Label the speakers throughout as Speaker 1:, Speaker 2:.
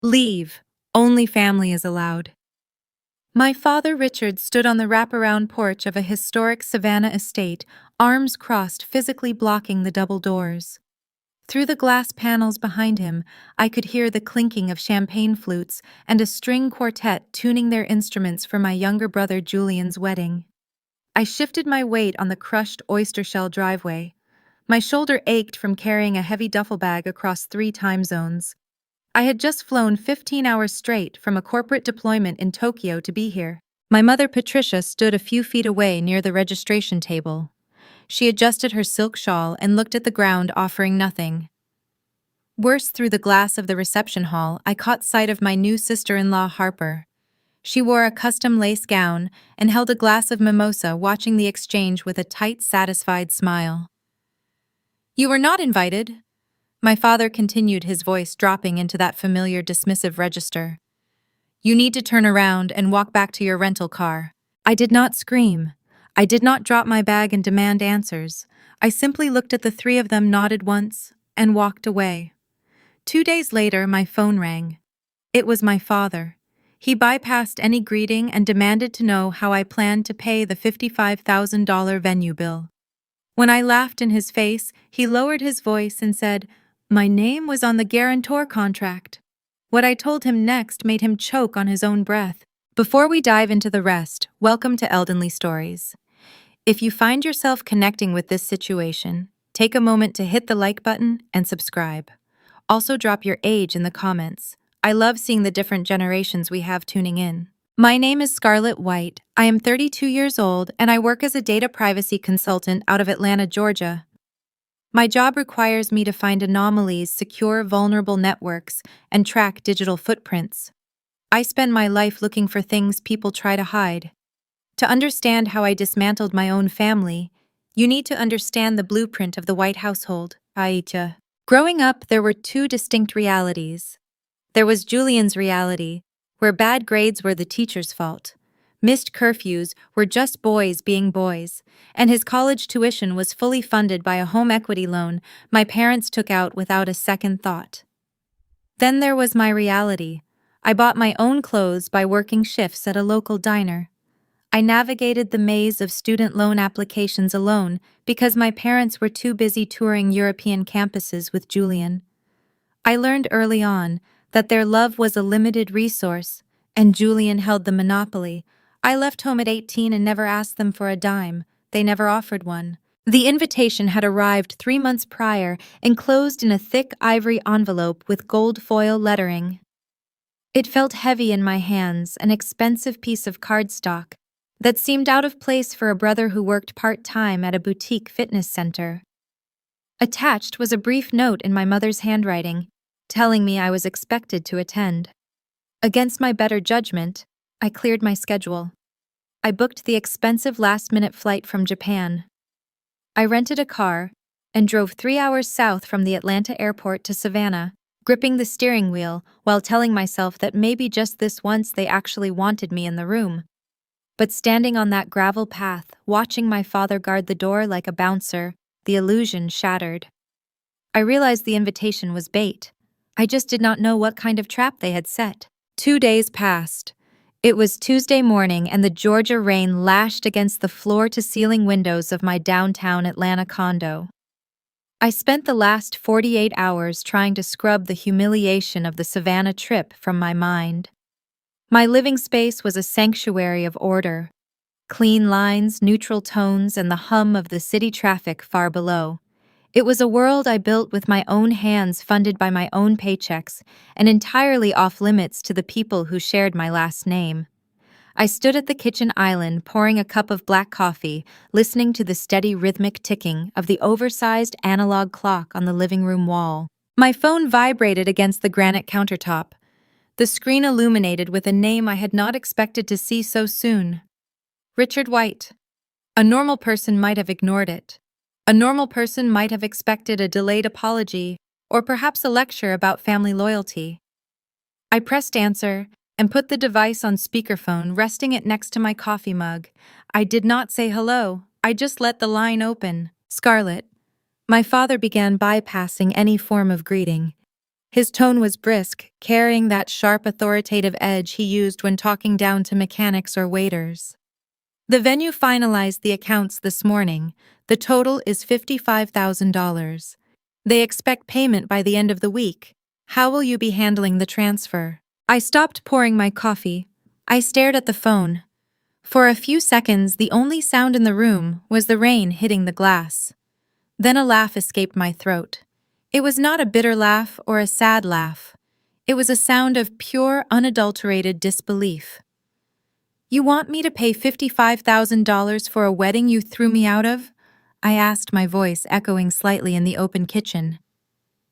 Speaker 1: Leave. Only family is allowed. My father Richard stood on the wraparound porch of a historic Savannah estate, arms crossed, physically blocking the double doors. Through the glass panels behind him, I could hear the clinking of champagne flutes and a string quartet tuning their instruments for my younger brother Julian's wedding. I shifted my weight on the crushed oyster shell driveway. My shoulder ached from carrying a heavy duffel bag across 3 time zones. I had just flown 15 hours straight from a corporate deployment in Tokyo to be here. My mother Patricia stood a few feet away near the registration table. She adjusted her silk shawl and looked at the ground, offering nothing. Worse, through the glass of the reception hall, I caught sight of my new sister-in-law Harper. She wore a custom lace gown and held a glass of mimosa, watching the exchange with a tight, satisfied smile. "You were not invited," my father continued, his voice dropping into that familiar dismissive register. "You need to turn around and walk back to your rental car." I did not scream. I did not drop my bag and demand answers. I simply looked at the 3 of them, nodded once, and walked away. 2 days later, my phone rang. It was my father. He bypassed any greeting and demanded to know how I planned to pay the $55,000 venue bill. When I laughed in his face, he lowered his voice and said, "My name was on the guarantor contract." What I told him next made him choke on his own breath. Before we dive into the rest, welcome to Eldenly Stories. If you find yourself connecting with this situation, take a moment to hit the like button and subscribe. Also drop your age in the comments. I love seeing the different generations we have tuning in. My name is Scarlett White. I am 32 years old and I work as a data privacy consultant out of Atlanta, Georgia. My job requires me to find anomalies, secure vulnerable networks, and track digital footprints. I spend my life looking for things people try to hide. To understand how I dismantled my own family, you need to understand the blueprint of the White household, Aisha. Growing up, there were 2 distinct realities. There was Julian's reality, where bad grades were the teacher's fault. Missed curfews were just boys being boys, and his college tuition was fully funded by a home equity loan my parents took out without a second thought. Then there was my reality. I bought my own clothes by working shifts at a local diner. I navigated the maze of student loan applications alone because my parents were too busy touring European campuses with Julian. I learned early on that their love was a limited resource, and Julian held the monopoly. I left home at 18 and never asked them for a dime. They never offered one. The invitation had arrived 3 months prior, enclosed in a thick ivory envelope with gold foil lettering. It felt heavy in my hands, an expensive piece of cardstock that seemed out of place for a brother who worked part-time at a boutique fitness center. Attached was a brief note in my mother's handwriting, telling me I was expected to attend. Against my better judgment, I cleared my schedule. I booked the expensive last-minute flight from Japan. I rented a car and drove 3 hours south from the Atlanta airport to Savannah, gripping the steering wheel while telling myself that maybe just this once they actually wanted me in the room. But standing on that gravel path, watching my father guard the door like a bouncer, the illusion shattered. I realized the invitation was bait. I just did not know what kind of trap they had set. 2 days passed. It was Tuesday morning and the Georgia rain lashed against the floor-to-ceiling windows of my downtown Atlanta condo. I spent the last 48 hours trying to scrub the humiliation of the Savannah trip from my mind. My living space was a sanctuary of order. Clean lines, neutral tones, and the hum of the city traffic far below. It was a world I built with my own hands, funded by my own paychecks, and entirely off-limits to the people who shared my last name. I stood at the kitchen island, pouring a cup of black coffee, listening to the steady rhythmic ticking of the oversized analog clock on the living room wall. My phone vibrated against the granite countertop. The screen illuminated with a name I had not expected to see so soon. Richard White. A normal person might have ignored it. A normal person might have expected a delayed apology, or perhaps a lecture about family loyalty. I pressed answer and put the device on speakerphone, resting it next to my coffee mug. I did not say hello, I just let the line open. "Scarlett." My father began bypassing any form of greeting. His tone was brisk, carrying that sharp authoritative edge he used when talking down to mechanics or waiters. The venue finalized the accounts this morning. The total is $55,000. They expect payment by the end of the week. How will you be handling the transfer? I stopped pouring my coffee. I stared at the phone. For a few seconds, the only sound in the room was the rain hitting the glass. Then a laugh escaped my throat. It was not a bitter laugh or a sad laugh. It was a sound of pure, unadulterated disbelief. You want me to pay $55,000 for a wedding you threw me out of? I asked, my voice echoing slightly in the open kitchen.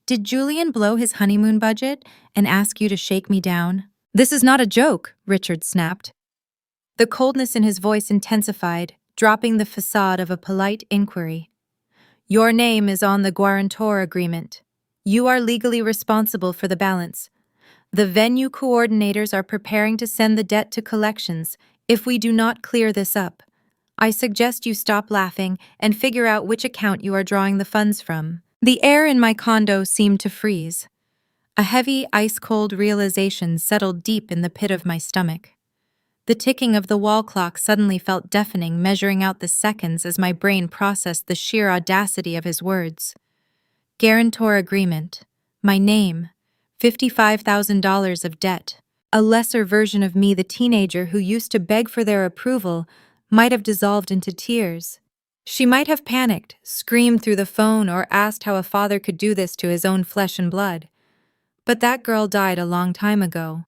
Speaker 1: Did Julian blow his honeymoon budget and ask you to shake me down? This is not a joke, Richard snapped. The coldness in his voice intensified, dropping the facade of a polite inquiry. Your name is on the guarantor agreement. You are legally responsible for the balance. The venue coordinators are preparing to send the debt to collections if we do not clear this up. I suggest you stop laughing and figure out which account you are drawing the funds from. The air in my condo seemed to freeze. A heavy, ice-cold realization settled deep in the pit of my stomach. The ticking of the wall clock suddenly felt deafening, measuring out the seconds as my brain processed the sheer audacity of his words. Guarantor agreement. My name. $55,000 of debt. A lesser version of me, the teenager who used to beg for their approval, might have dissolved into tears. She might have panicked, screamed through the phone, or asked how a father could do this to his own flesh and blood. But that girl died a long time ago.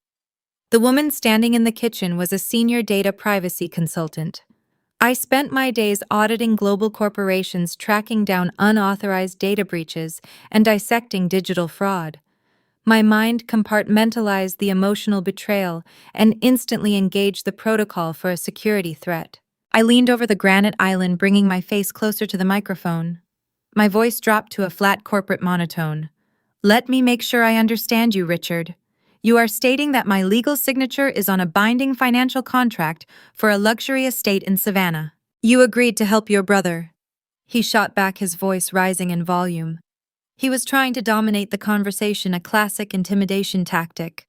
Speaker 1: The woman standing in the kitchen was a senior data privacy consultant. I spent my days auditing global corporations, tracking down unauthorized data breaches, and dissecting digital fraud. My mind compartmentalized the emotional betrayal and instantly engaged the protocol for a security threat. I leaned over the granite island, bringing my face closer to the microphone. My voice dropped to a flat corporate monotone. Let me make sure I understand you, Richard. You are stating that my legal signature is on a binding financial contract for a luxury estate in Savannah. You agreed to help your brother. He shot back, his voice rising in volume. He was trying to dominate the conversation, a classic intimidation tactic.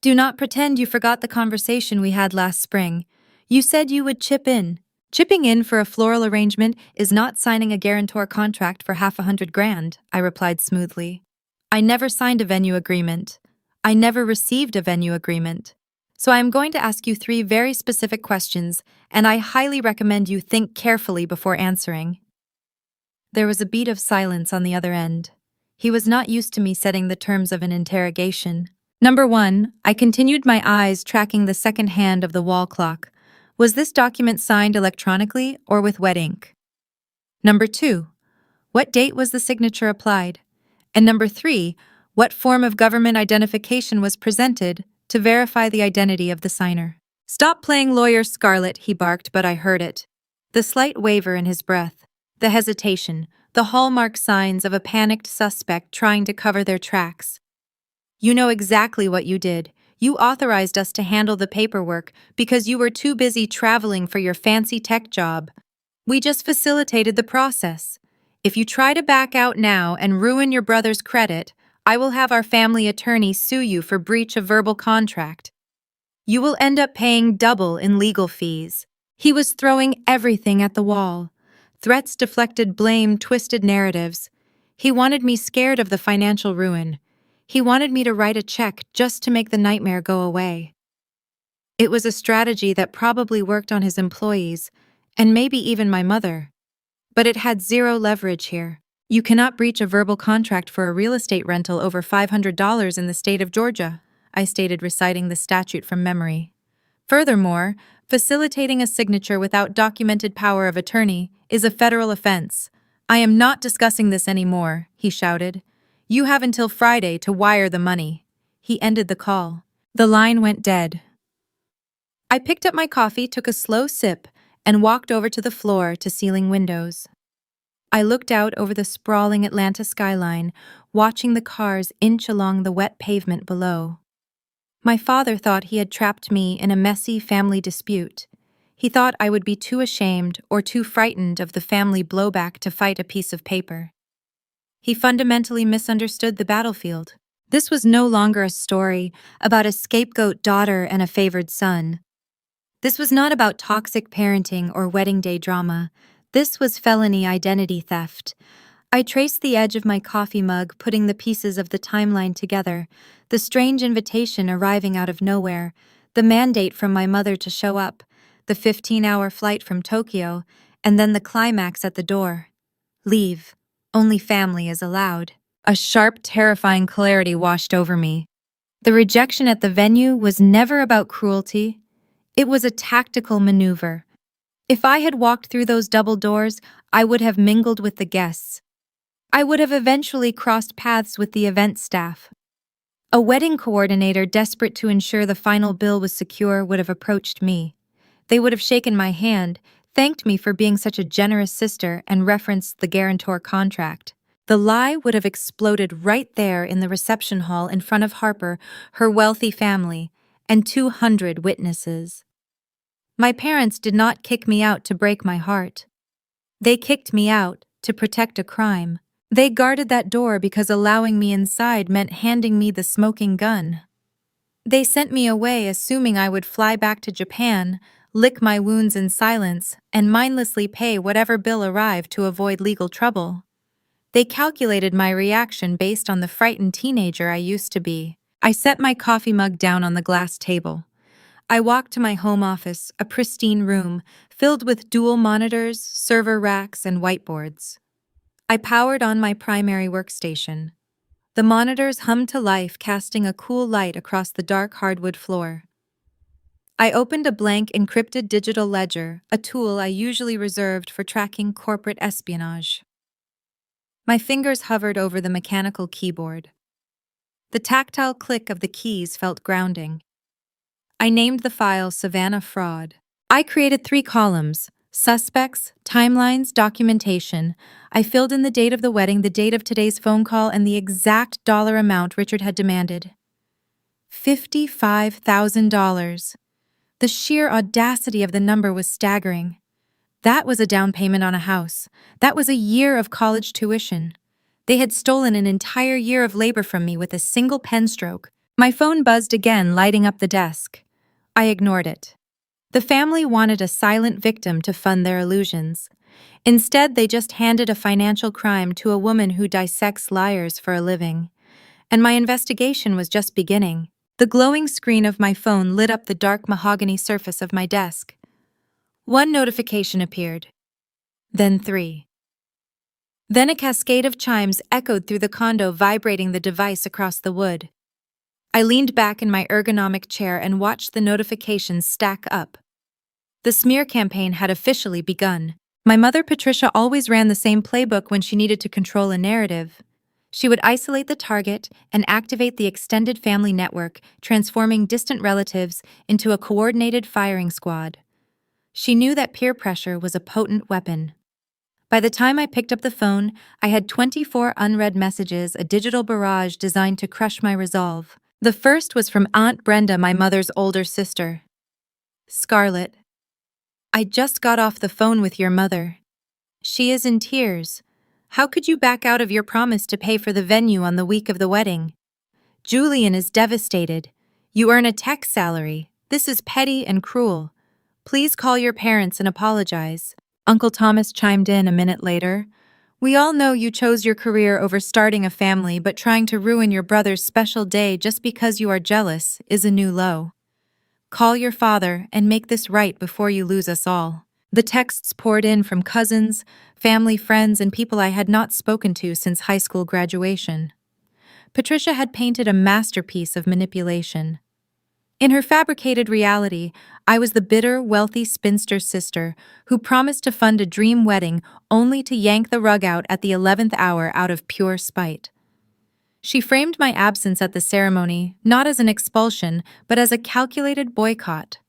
Speaker 1: Do not pretend you forgot the conversation we had last spring. You said you would chip in. Chipping in for a floral arrangement is not signing a guarantor contract for $200,000, I replied smoothly. I never signed a venue agreement. I never received a venue agreement. So I am going to ask you 3 very specific questions, and I highly recommend you think carefully before answering. There was a beat of silence on the other end. He was not used to me setting the terms of an interrogation. Number 1, I continued, my eyes tracking the second hand of the wall clock. Was this document signed electronically or with wet ink? Number 2, what date was the signature applied? And number 3, what form of government identification was presented to verify the identity of the signer? Stop playing lawyer, Scarlett, he barked, but I heard it. The slight waver in his breath, the hesitation, the hallmark signs of a panicked suspect trying to cover their tracks. You know exactly what you did. You authorized us to handle the paperwork because you were too busy traveling for your fancy tech job. We just facilitated the process. If you try to back out now and ruin your brother's credit, I will have our family attorney sue you for breach of verbal contract. You will end up paying double in legal fees. He was throwing everything at the wall. Threats, deflected blame, twisted narratives. He wanted me scared of the financial ruin. He wanted me to write a check just to make the nightmare go away. It was a strategy that probably worked on his employees, and maybe even my mother. But it had zero leverage here. You cannot breach a verbal contract for a real estate rental over $500 in the state of Georgia, I stated, reciting the statute from memory. Furthermore, facilitating a signature without documented power of attorney is a federal offense. I am not discussing this anymore, he shouted. You have until Friday to wire the money. He ended the call. The line went dead. I picked up my coffee, took a slow sip, and walked over to the floor-to-ceiling windows. I looked out over the sprawling Atlanta skyline, watching the cars inch along the wet pavement below. My father thought he had trapped me in a messy family dispute. He thought I would be too ashamed or too frightened of the family blowback to fight a piece of paper. He fundamentally misunderstood the battlefield. This was no longer a story about a scapegoat daughter and a favored son. This was not about toxic parenting or wedding day drama. This was felony identity theft. I traced the edge of my coffee mug, putting the pieces of the timeline together, the strange invitation arriving out of nowhere, the mandate from my mother to show up, the 15-hour flight from Tokyo, and then the climax at the door. Leave. Only family is allowed. A sharp, terrifying clarity washed over me. The rejection at the venue was never about cruelty. It was a tactical maneuver. If I had walked through those double doors, I would have mingled with the guests. I would have eventually crossed paths with the event staff. A wedding coordinator desperate to ensure the final bill was secure would have approached me. They would have shaken my hand, thanked me for being such a generous sister, and referenced the guarantor contract. The lie would have exploded right there in the reception hall in front of Harper, her wealthy family, and 200 witnesses. My parents did not kick me out to break my heart. They kicked me out to protect a crime. They guarded that door because allowing me inside meant handing me the smoking gun. They sent me away assuming I would fly back to Japan, lick my wounds in silence, and mindlessly pay whatever bill arrived to avoid legal trouble. They calculated my reaction based on the frightened teenager I used to be. I set my coffee mug down on the glass table. I walked to my home office, a pristine room filled with dual monitors, server racks, and whiteboards. I powered on my primary workstation. The monitors hummed to life, casting a cool light across the dark hardwood floor. I opened a blank encrypted digital ledger, a tool I usually reserved for tracking corporate espionage. My fingers hovered over the mechanical keyboard. The tactile click of the keys felt grounding. I named the file Savannah Fraud. I created 3 columns: suspects, timelines, documentation. I filled in the date of the wedding, the date of today's phone call, and the exact dollar amount Richard had demanded. $55,000. The sheer audacity of the number was staggering. That was a down payment on a house. That was a year of college tuition. They had stolen an entire year of labor from me with a single pen stroke. My phone buzzed again, lighting up the desk. I ignored it. The family wanted a silent victim to fund their illusions. Instead, they just handed a financial crime to a woman who dissects liars for a living. And my investigation was just beginning. The glowing screen of my phone lit up the dark mahogany surface of my desk. 1 notification appeared. Then 3. Then a cascade of chimes echoed through the condo, vibrating the device across the wood. I leaned back in my ergonomic chair and watched the notifications stack up. The smear campaign had officially begun. My mother, Patricia, always ran the same playbook when she needed to control a narrative. She would isolate the target and activate the extended family network, transforming distant relatives into a coordinated firing squad. She knew that peer pressure was a potent weapon. By the time I picked up the phone, I had 24 unread messages, a digital barrage designed to crush my resolve. The first was from Aunt Brenda, my mother's older sister. Scarlett, I just got off the phone with your mother. She is in tears. How could you back out of your promise to pay for the venue on the week of the wedding? Julian is devastated. You earn a tech salary. This is petty and cruel. Please call your parents and apologize. Uncle Thomas chimed in a minute later. We all know you chose your career over starting a family, but trying to ruin your brother's special day just because you are jealous is a new low. Call your father and make this right before you lose us all. The texts poured in from cousins, family, friends, and people I had not spoken to since high school graduation. Patricia had painted a masterpiece of manipulation. In her fabricated reality, I was the bitter, wealthy spinster sister who promised to fund a dream wedding only to yank the rug out at the 11th hour out of pure spite. She framed my absence at the ceremony not as an expulsion, but as a calculated boycott.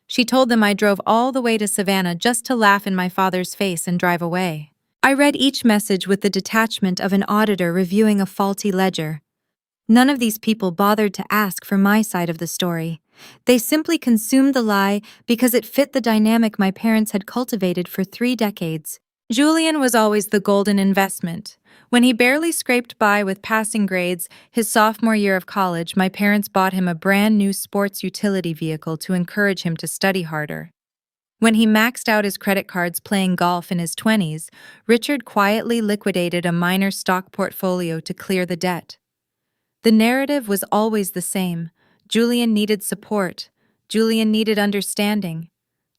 Speaker 1: She told them I drove all the way to Savannah just to laugh in my father's face and drive away. I read each message with the detachment of an auditor reviewing a faulty ledger. None of these people bothered to ask for my side of the story. They simply consumed the lie because it fit the dynamic my parents had cultivated for 3 decades. Julian was always the golden investment. When he barely scraped by with passing grades his sophomore year of college, my parents bought him a brand new sports utility vehicle to encourage him to study harder. When he maxed out his credit cards playing golf in his 20s, Richard quietly liquidated a minor stock portfolio to clear the debt. The narrative was always the same. Julian needed support. Julian needed understanding.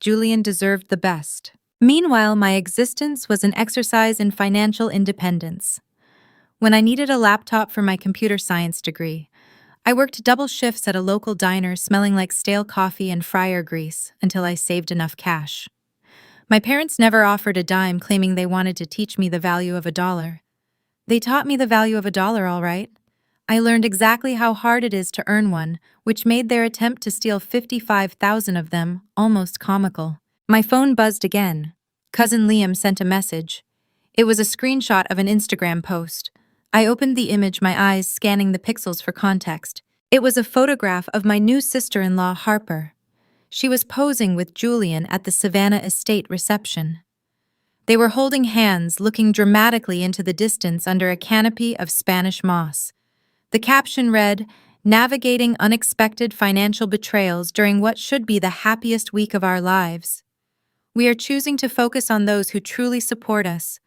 Speaker 1: Julian deserved the best. Meanwhile, my existence was an exercise in financial independence. When I needed a laptop for my computer science degree, I worked double shifts at a local diner smelling like stale coffee and fryer grease until I saved enough cash. My parents never offered a dime, claiming they wanted to teach me the value of $1. They taught me the value of $1, all right. I learned exactly how hard it is to earn one, which made their attempt to steal 55,000 of them almost comical. My phone buzzed again. Cousin Liam sent a message. It was a screenshot of an Instagram post. I opened the image, my eyes scanning the pixels for context. It was a photograph of my new sister-in-law, Harper. She was posing with Julian at the Savannah estate reception. They were holding hands, looking dramatically into the distance under a canopy of Spanish moss. The caption read, "Navigating unexpected financial betrayals during what should be the happiest week of our lives. We are choosing to focus on those who truly support us.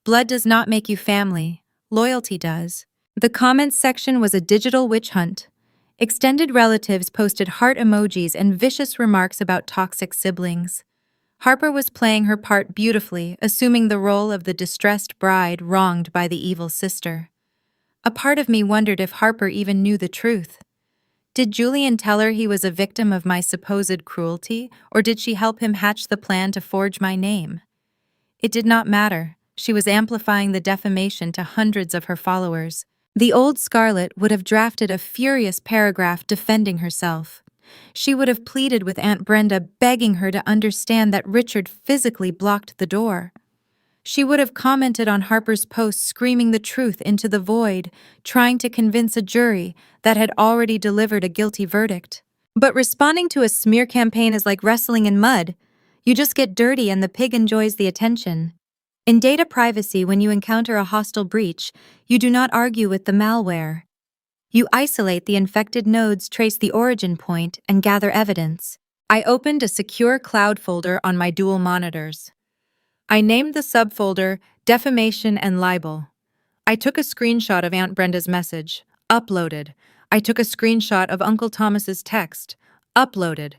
Speaker 1: Blood does not make you family. Loyalty does." The comments section was a digital witch hunt. Extended relatives posted heart emojis and vicious remarks about toxic siblings. Harper was playing her part beautifully, assuming the role of the distressed bride wronged by the evil sister. A part of me wondered if Harper even knew the truth. Did Julian tell her he was a victim of my supposed cruelty, or did she help him hatch the plan to forge my name? It did not matter. She was amplifying the defamation to hundreds of her followers. The old Scarlett would have drafted a furious paragraph defending herself. She would have pleaded with Aunt Brenda, begging her to understand that Richard physically blocked the door. She would have commented on Harper's post, screaming the truth into the void, trying to convince a jury that had already delivered a guilty verdict. But responding to a smear campaign is like wrestling in mud. You just get dirty and the pig enjoys the attention. In data privacy, when you encounter a hostile breach, you do not argue with the malware. You isolate the infected nodes, trace the origin point, and gather evidence. I opened a secure cloud folder on my dual monitors. I named the subfolder Defamation and Libel. I took a screenshot of Aunt Brenda's message. Uploaded. I took a screenshot of Uncle Thomas's text. Uploaded.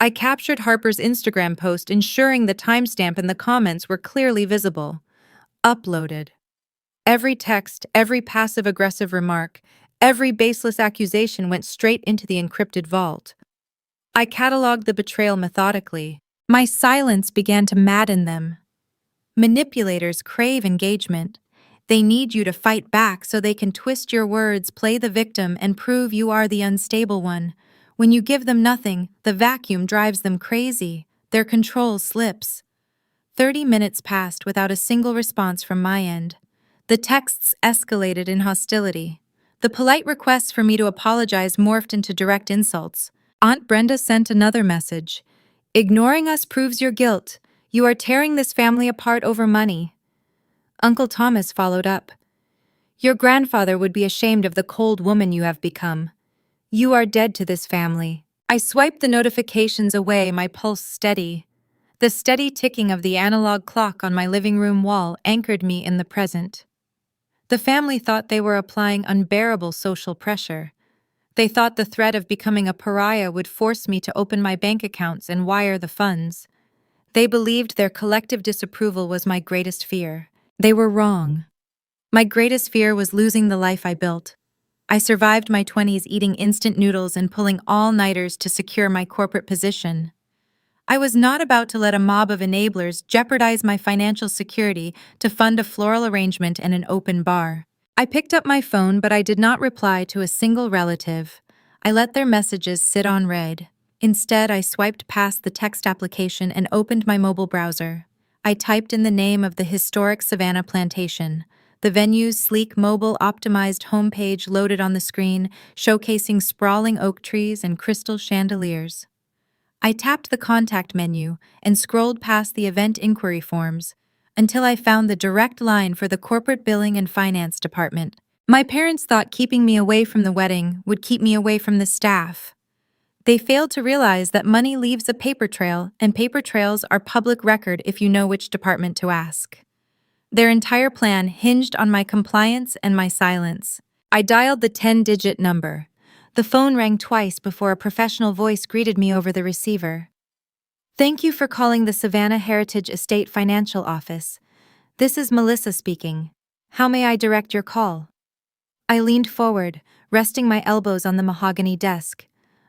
Speaker 1: I captured Harper's Instagram post, ensuring the timestamp and the comments were clearly visible. Uploaded. Every text, every passive-aggressive remark, every baseless accusation went straight into the encrypted vault. I cataloged the betrayal methodically. My silence began to madden them. Manipulators crave engagement. They need you to fight back so they can twist your words, play the victim, and prove you are the unstable one. When you give them nothing, the vacuum drives them crazy. Their control slips. 30 minutes passed without a single response from my end. The texts escalated in hostility. The polite requests for me to apologize morphed into direct insults. Aunt Brenda sent another message. "Ignoring us proves your guilt. You are tearing this family apart over money." Uncle Thomas followed up. "Your grandfather would be ashamed of the cold woman you have become. You are dead to this family." I swiped the notifications away, my pulse steady. The steady ticking of the analog clock on my living room wall anchored me in the present. The family thought they were applying unbearable social pressure. They thought the threat of becoming a pariah would force me to open my bank accounts and wire the funds. They believed their collective disapproval was my greatest fear. They were wrong. My greatest fear was losing the life I built. I survived my 20s eating instant noodles and pulling all-nighters to secure my corporate position. I was not about to let a mob of enablers jeopardize my financial security to fund a floral arrangement and an open bar. I picked up my phone, but I did not reply to a single relative. I let their messages sit on read. Instead, I swiped past the text application and opened my mobile browser. I typed in the name of the historic Savannah plantation. The venue's sleek, mobile-optimized homepage loaded on the screen, showcasing sprawling oak trees and crystal chandeliers. I tapped the contact menu and scrolled past the event inquiry forms. until I found the direct line for the corporate billing and finance department. My parents thought keeping me away from the wedding would keep me away from the staff. They failed to realize that money leaves a paper trail, and paper trails are public record if you know which department to ask. Their entire plan hinged on my compliance and my silence. I dialed the 10-digit number. The phone rang twice before a professional voice greeted me over the receiver. "Thank you for calling the Savannah Heritage Estate Financial Office. This is Melissa speaking. How may I direct your call?" I leaned forward, resting my elbows on the mahogany desk.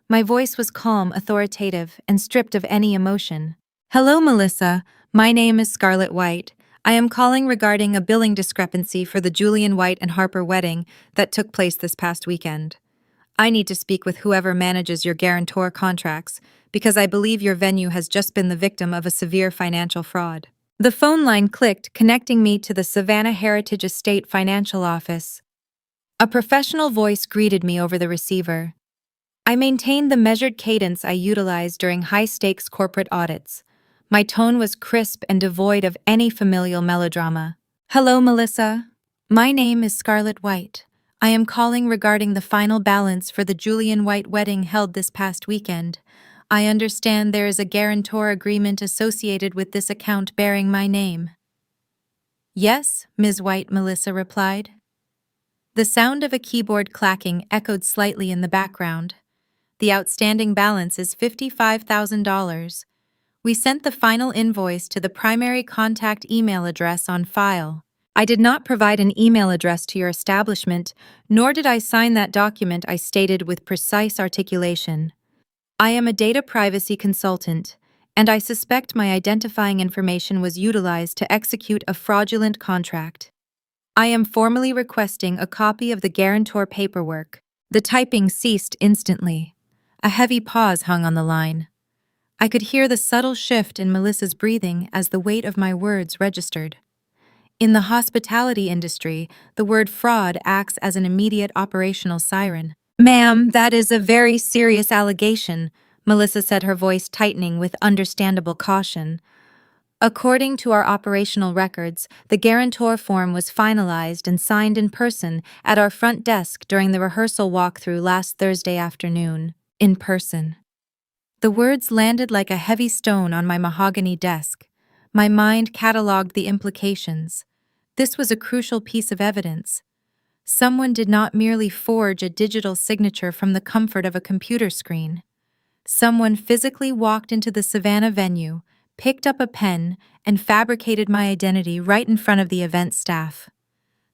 Speaker 1: My voice was calm, authoritative, and stripped of any emotion. "Hello, Melissa. My name is Scarlett White. I am calling regarding a billing discrepancy for the Julian White and Harper wedding that took place this past weekend. I need to speak with whoever manages your guarantor contracts, because I believe your venue has just been the victim of a severe financial fraud." The phone line clicked, connecting me to the Savannah Heritage Estate Financial Office. A professional voice greeted me over the receiver. I maintained the measured cadence I utilized during high-stakes corporate audits. My tone was crisp and devoid of any familial melodrama. "Hello, Melissa. My name is Scarlett White. I am calling regarding the final balance for the Julian White wedding held this past weekend. I understand there is a guarantor agreement associated with this account bearing my name." "Yes, Ms. White," Melissa replied. The sound of a keyboard clacking echoed slightly in the background. "The outstanding balance is $55,000. We sent the final invoice to the primary contact email address on file. I did not provide an email address to your establishment, nor did I sign that document," I stated with precise articulation. "I am a data privacy consultant, and I suspect my identifying information was utilized to execute a fraudulent contract. I am formally requesting a copy of the guarantor paperwork." The typing ceased instantly. A heavy pause hung on the line. I could hear the subtle shift in Melissa's breathing as the weight of my words registered. In the hospitality industry, the word fraud acts as an immediate operational siren. "Ma'am, that is a very serious allegation," Melissa said, her voice tightening with understandable caution. "According to our operational records, the guarantor form was finalized and signed in person at our front desk during the rehearsal walkthrough last Thursday afternoon. In person." The words landed like a heavy stone on my mahogany desk. My mind catalogued the implications. This was a crucial piece of evidence. Someone did not merely forge a digital signature from the comfort of a computer screen. Someone physically walked into the Savannah venue, picked up a pen, and fabricated my identity right in front of the event staff.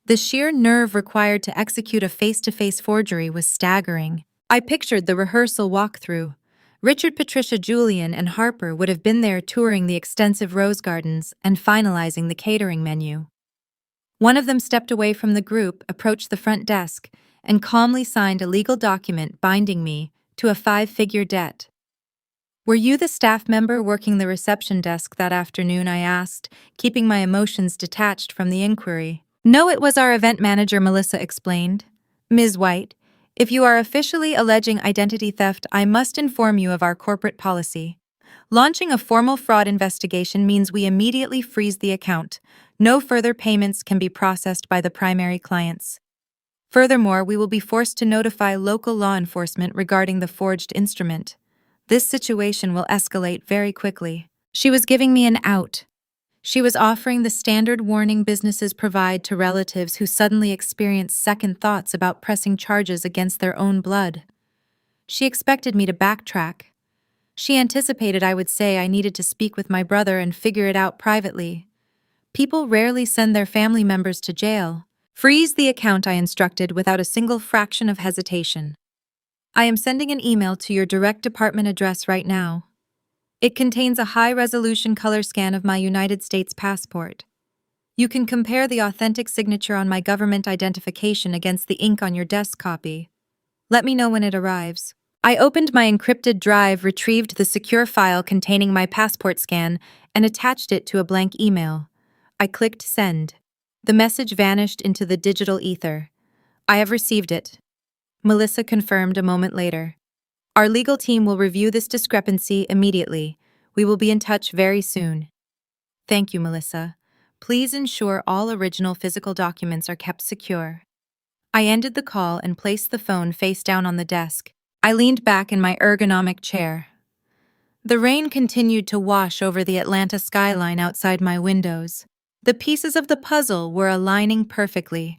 Speaker 1: The sheer nerve required to execute a face-to-face forgery was staggering. I pictured the rehearsal walkthrough. Richard, Patricia, Julian, and Harper would have been there touring the extensive rose gardens and finalizing the catering menu. One of them stepped away from the group, approached the front desk, and calmly signed a legal document binding me to a 5-figure debt. "Were you the staff member working the reception desk that afternoon?" I asked, keeping my emotions detached from the inquiry. "No, it was our event manager," Melissa explained. "Ms. White, if you are officially alleging identity theft, I must inform you of our corporate policy. Launching a formal fraud investigation means we immediately freeze the account. No further payments can be processed by the primary clients. Furthermore, we will be forced to notify local law enforcement regarding the forged instrument. This situation will escalate very quickly." She was giving me an out. She was offering the standard warning businesses provide to relatives who suddenly experience second thoughts about pressing charges against their own blood. She expected me to backtrack. She anticipated I would say I needed to speak with my brother and figure it out privately. People rarely send their family members to jail. "Freeze the account," I instructed without a single fraction of hesitation. "I am sending an email to your direct department address right now. It contains a high-resolution color scan of my United States passport. You can compare the authentic signature on my government identification against the ink on your desk copy. Let me know when it arrives." I opened my encrypted drive, retrieved the secure file containing my passport scan, and attached it to a blank email. I clicked send. The message vanished into the digital ether. "I have received it," Melissa confirmed a moment later. "Our legal team will review this discrepancy immediately. We will be in touch very soon." "Thank you, Melissa. Please ensure all original physical documents are kept secure. I ended the call and placed the phone face down on the desk. I leaned back in my ergonomic chair. The rain continued to wash over the Atlanta skyline outside my windows. The pieces of the puzzle were aligning perfectly.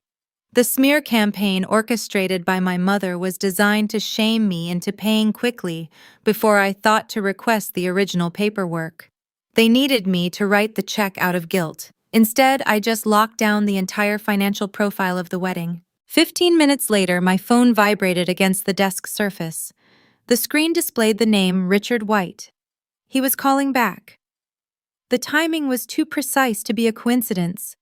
Speaker 1: The smear campaign orchestrated by my mother was designed to shame me into paying quickly before I thought to request the original paperwork. They needed me to write the check out of guilt. Instead, I just locked down the entire financial profile of the wedding. 15 minutes later, my phone vibrated against the desk surface. The screen displayed the name Richard White. He was calling back. The timing was too precise to be a coincidence.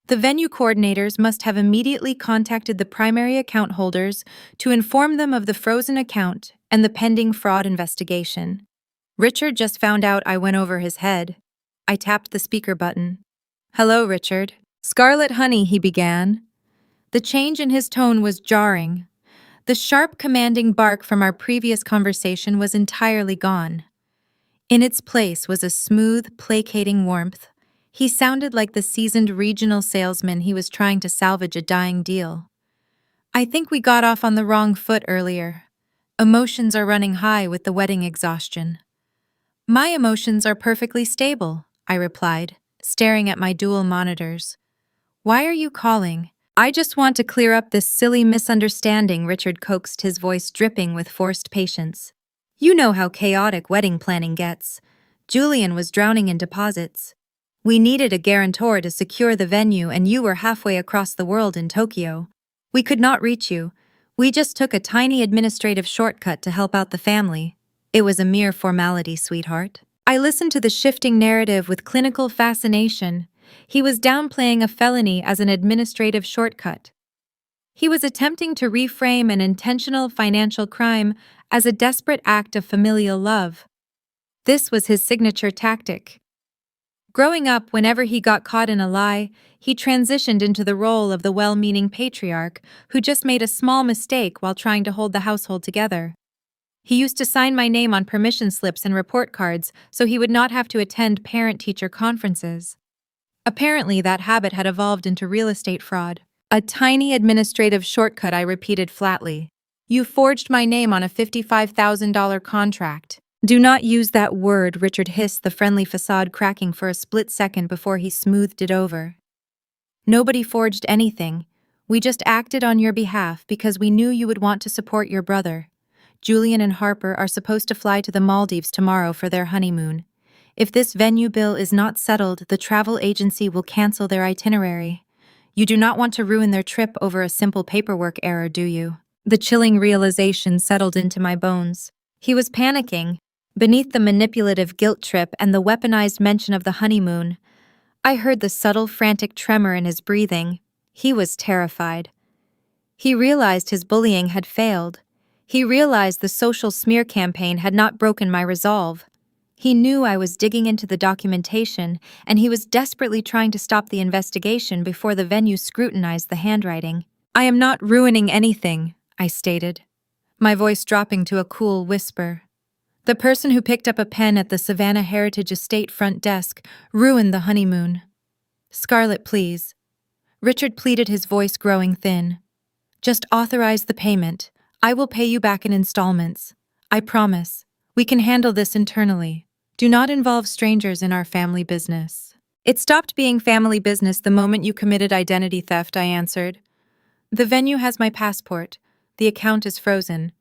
Speaker 1: The venue coordinators must have immediately contacted the primary account holders to inform them of the frozen account and the pending fraud investigation. Richard just found out I went over his head. I tapped the speaker button. "Hello, Richard." "Scarlett, honey," he began. The change in his tone was jarring. The sharp, commanding bark from our previous conversation was entirely gone. In its place was a smooth, placating warmth. He sounded like the seasoned regional salesman he was trying to salvage a dying deal. "I think we got off on the wrong foot earlier. Emotions are running high with the wedding exhaustion." "My emotions are perfectly stable," I replied, staring at my dual monitors. "Why are you calling?" "I just want to clear up this silly misunderstanding," Richard coaxed, his voice dripping with forced patience. "You know how chaotic wedding planning gets. Julian was drowning in deposits. We needed a guarantor to secure the venue, and you were halfway across the world in Tokyo. We could not reach you. We just took a tiny administrative shortcut to help out the family. It was a mere formality, sweetheart." I listened to the shifting narrative with clinical fascination. He was downplaying a felony as an administrative shortcut. He was attempting to reframe an intentional financial crime as a desperate act of familial love. This was his signature tactic. Growing up, whenever he got caught in a lie, he transitioned into the role of the well-meaning patriarch who just made a small mistake while trying to hold the household together. He used to sign my name on permission slips and report cards so he would not have to attend parent-teacher conferences. Apparently, that habit had evolved into real estate fraud. "A tiny administrative shortcut," I repeated flatly. "You forged my name on a $55,000 contract." "Do not use that word," Richard hissed, the friendly facade cracking for a split second before he smoothed it over. "Nobody forged anything. We just acted on your behalf because we knew you would want to support your brother. Julian and Harper are supposed to fly to the Maldives tomorrow for their honeymoon. If this venue bill is not settled, the travel agency will cancel their itinerary. You do not want to ruin their trip over a simple paperwork error, do you?" The chilling realization settled into my bones. He was panicking. Beneath the manipulative guilt trip and the weaponized mention of the honeymoon, I heard the subtle, frantic tremor in his breathing. He was terrified. He realized his bullying had failed. He realized the social smear campaign had not broken my resolve. He knew I was digging into the documentation, and he was desperately trying to stop the investigation before the venue scrutinized the handwriting. "I am not ruining anything," I stated, my voice dropping to a cool whisper. "The person who picked up a pen at the Savannah Heritage Estate front desk ruined the honeymoon." "Scarlett, please." Richard pleaded, his voice growing thin. "Just authorize the payment. I will pay you back in installments. I promise. We can handle this internally. Do not involve strangers in our family business." "It stopped being family business the moment you committed identity theft," I answered. "The venue has my passport. The account is frozen.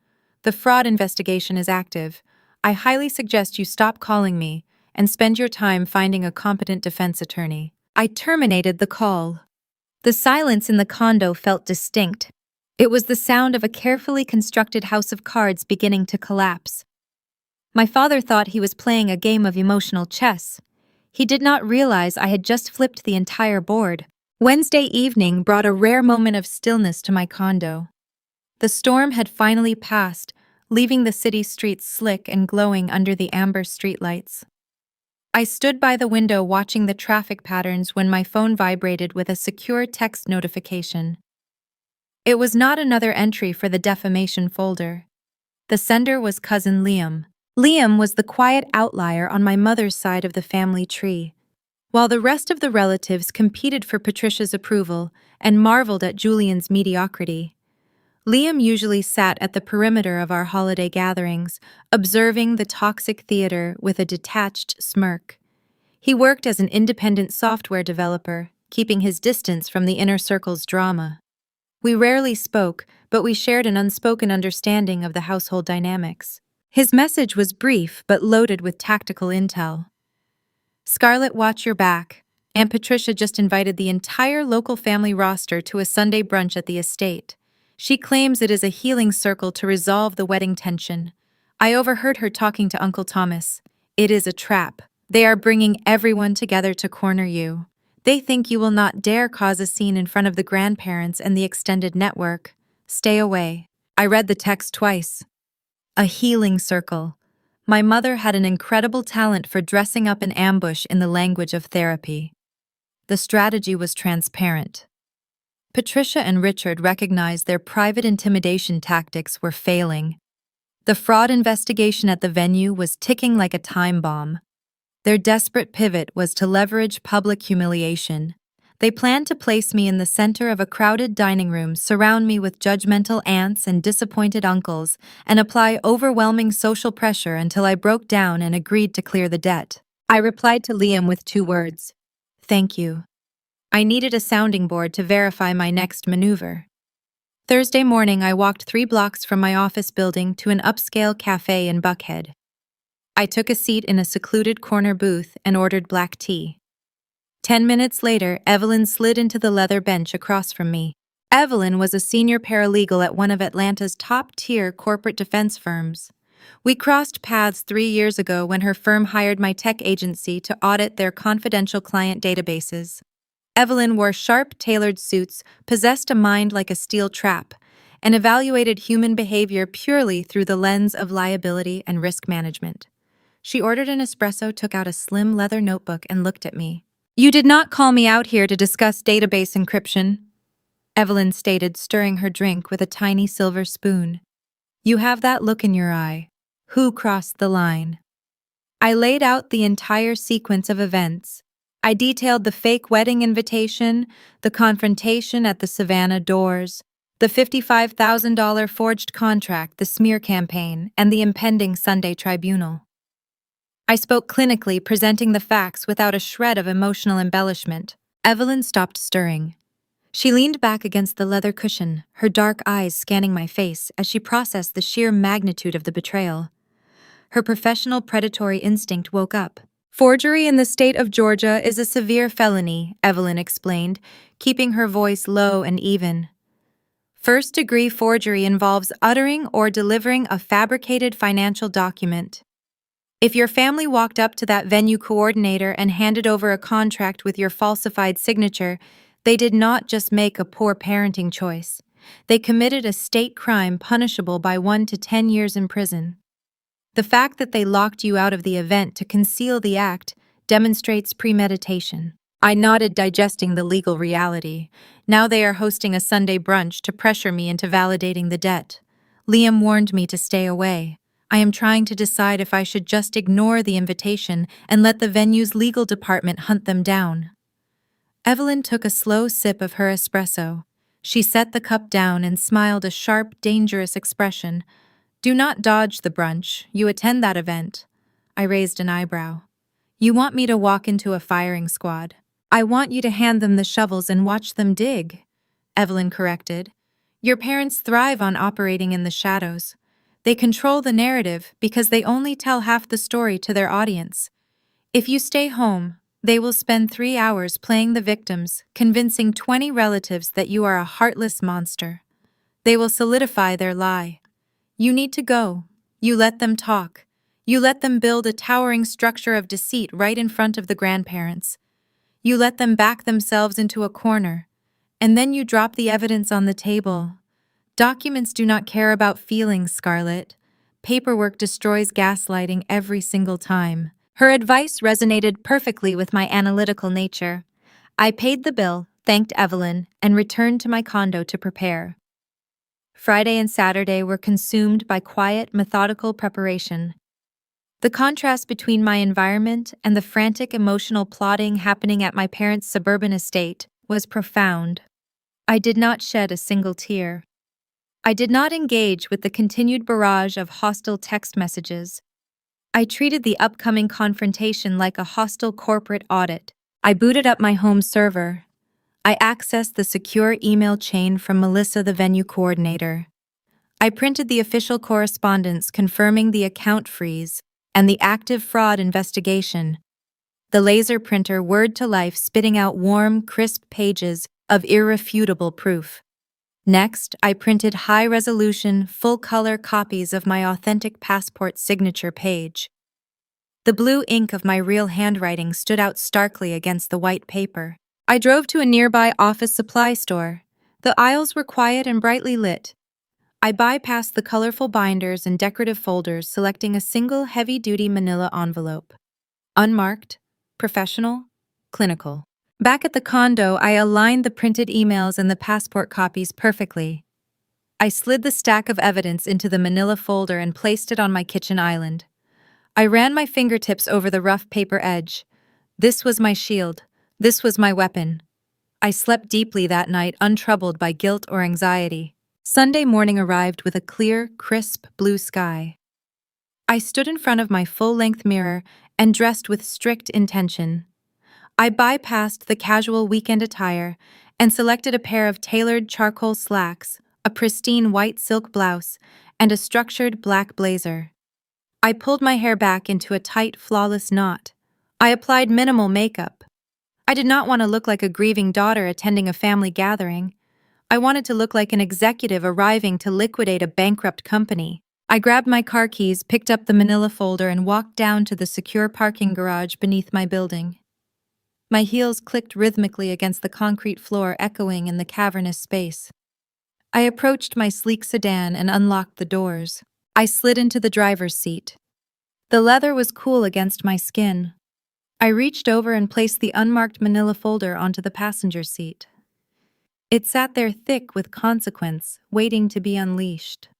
Speaker 1: The fraud investigation is active. I highly suggest you stop calling me and spend your time finding a competent defense attorney." I terminated the call. The silence in the condo felt distinct. It was the sound of a carefully constructed house of cards beginning to collapse. My father thought he was playing a game of emotional chess. He did not realize I had just flipped the entire board. Wednesday evening brought a rare moment of stillness to my condo. The storm had finally passed, leaving the city streets slick and glowing under the amber streetlights. I stood by the window watching the traffic patterns when my phone vibrated with a secure text notification. It was not another entry for the defamation folder. The sender was cousin Liam. Liam was the quiet outlier on my mother's side of the family tree. while the rest of the relatives competed for Patricia's approval and marveled at Julian's mediocrity. Liam usually sat at the perimeter of our holiday gatherings, observing the toxic theater with a detached smirk. He worked as an independent software developer, keeping his distance from the inner circle's drama. We rarely spoke, but we shared an unspoken understanding of the household dynamics. His message was brief but loaded with tactical intel. Scarlett, watch your back. Aunt Patricia just invited the entire local family roster to a Sunday brunch at the estate. She claims it is a healing circle to resolve the wedding tension. I overheard her talking to Uncle Thomas. It is a trap. They are bringing everyone together to corner you. They think you will not dare cause a scene in front of the grandparents and the extended network. Stay away. I read the text twice. A healing circle. My mother had an incredible talent for dressing up an ambush in the language of therapy. The strategy was transparent. Patricia and Richard recognized their private intimidation tactics were failing. The fraud investigation at the venue was ticking like a time bomb. Their desperate pivot was to leverage public humiliation. They planned to place me in the center of a crowded dining room, surround me with judgmental aunts and disappointed uncles, and apply overwhelming social pressure until I broke down and agreed to clear the debt. I replied to Liam with 2 words. Thank you. I needed a sounding board to verify my next maneuver. Thursday morning, I walked 3 blocks from my office building to an upscale cafe in Buckhead. I took a seat in a secluded corner booth and ordered black tea. 10 minutes later, Evelyn slid into the leather bench across from me. Evelyn was a senior paralegal at one of Atlanta's top-tier corporate defense firms. We crossed paths 3 years ago when her firm hired my tech agency to audit their confidential client databases. Evelyn wore sharp, tailored suits, possessed a mind like a steel trap, and evaluated human behavior purely through the lens of liability and risk management. She ordered an espresso, took out a slim leather notebook, and looked at me. You did not call me out here to discuss database encryption, Evelyn stated, stirring her drink with a tiny silver spoon. You have that look in your eye. Who crossed the line? I laid out the entire sequence of events. I detailed the fake wedding invitation, the confrontation at the Savannah doors, the $55,000 forged contract, the smear campaign, and the impending Sunday tribunal. I spoke clinically, presenting the facts without a shred of emotional embellishment. Evelyn stopped stirring. She leaned back against the leather cushion, her dark eyes scanning my face as she processed the sheer magnitude of the betrayal. Her professional predatory instinct woke up. Forgery in the state of Georgia is a severe felony, Evelyn explained, keeping her voice low and even. First-degree forgery involves uttering or delivering a fabricated financial document. If your family walked up to that venue coordinator and handed over a contract with your falsified signature, they did not just make a poor parenting choice. They committed a state crime punishable by 1 to 10 years in prison. The fact that they locked you out of the event to conceal the act demonstrates premeditation. I nodded, digesting the legal reality. Now they are hosting a Sunday brunch to pressure me into validating the debt. Liam warned me to stay away. I am trying to decide if I should just ignore the invitation and let the venue's legal department hunt them down. Evelyn took a slow sip of her espresso. She set the cup down and smiled, a sharp, dangerous expression. Do not dodge the brunch. You attend that event. I raised an eyebrow. You want me to walk into a firing squad. I want you to hand them the shovels and watch them dig, Evelyn corrected. Your parents thrive on operating in the shadows. They control the narrative because they only tell half the story to their audience. If you stay home, they will spend 3 hours playing the victims, convincing 20 relatives that you are a heartless monster. They will solidify their lie. You need to go. You let them talk. You let them build a towering structure of deceit right in front of the grandparents. You let them back themselves into a corner. And then you drop the evidence on the table. Documents do not care about feelings, Scarlett. Paperwork destroys gaslighting every single time. Her advice resonated perfectly with my analytical nature. I paid the bill, thanked Evelyn, and returned to my condo to prepare. Friday and Saturday were consumed by quiet, methodical preparation. The contrast between my environment and the frantic emotional plotting happening at my parents' suburban estate was profound. I did not shed a single tear. I did not engage with the continued barrage of hostile text messages. I treated the upcoming confrontation like a hostile corporate audit. I booted up my home server. I accessed the secure email chain from Melissa, the venue coordinator. I printed the official correspondence confirming the account freeze and the active fraud investigation. The laser printer whirred to life, spitting out warm, crisp pages of irrefutable proof. Next, I printed high-resolution, full-color copies of my authentic passport signature page. The blue ink of my real handwriting stood out starkly against the white paper. I drove to a nearby office supply store. The aisles were quiet and brightly lit. I bypassed the colorful binders and decorative folders, selecting a single heavy-duty manila envelope. Unmarked, professional, clinical. Back at the condo, I aligned the printed emails and the passport copies perfectly. I slid the stack of evidence into the manila folder and placed it on my kitchen island. I ran my fingertips over the rough paper edge. This was my shield. This was my weapon. I slept deeply that night, untroubled by guilt or anxiety. Sunday morning arrived with a clear, crisp blue sky. I stood in front of my full-length mirror and dressed with strict intention. I bypassed the casual weekend attire and selected a pair of tailored charcoal slacks, a pristine white silk blouse, and a structured black blazer. I pulled my hair back into a tight, flawless knot. I applied minimal makeup. I did not want to look like a grieving daughter attending a family gathering. I wanted to look like an executive arriving to liquidate a bankrupt company. I grabbed my car keys, picked up the manila folder, and walked down to the secure parking garage beneath my building. My heels clicked rhythmically against the concrete floor, echoing in the cavernous space. I approached my sleek sedan and unlocked the doors. I slid into the driver's seat. The leather was cool against my skin. I reached over and placed the unmarked manila folder onto the passenger seat. It sat there thick with consequence, waiting to be unleashed.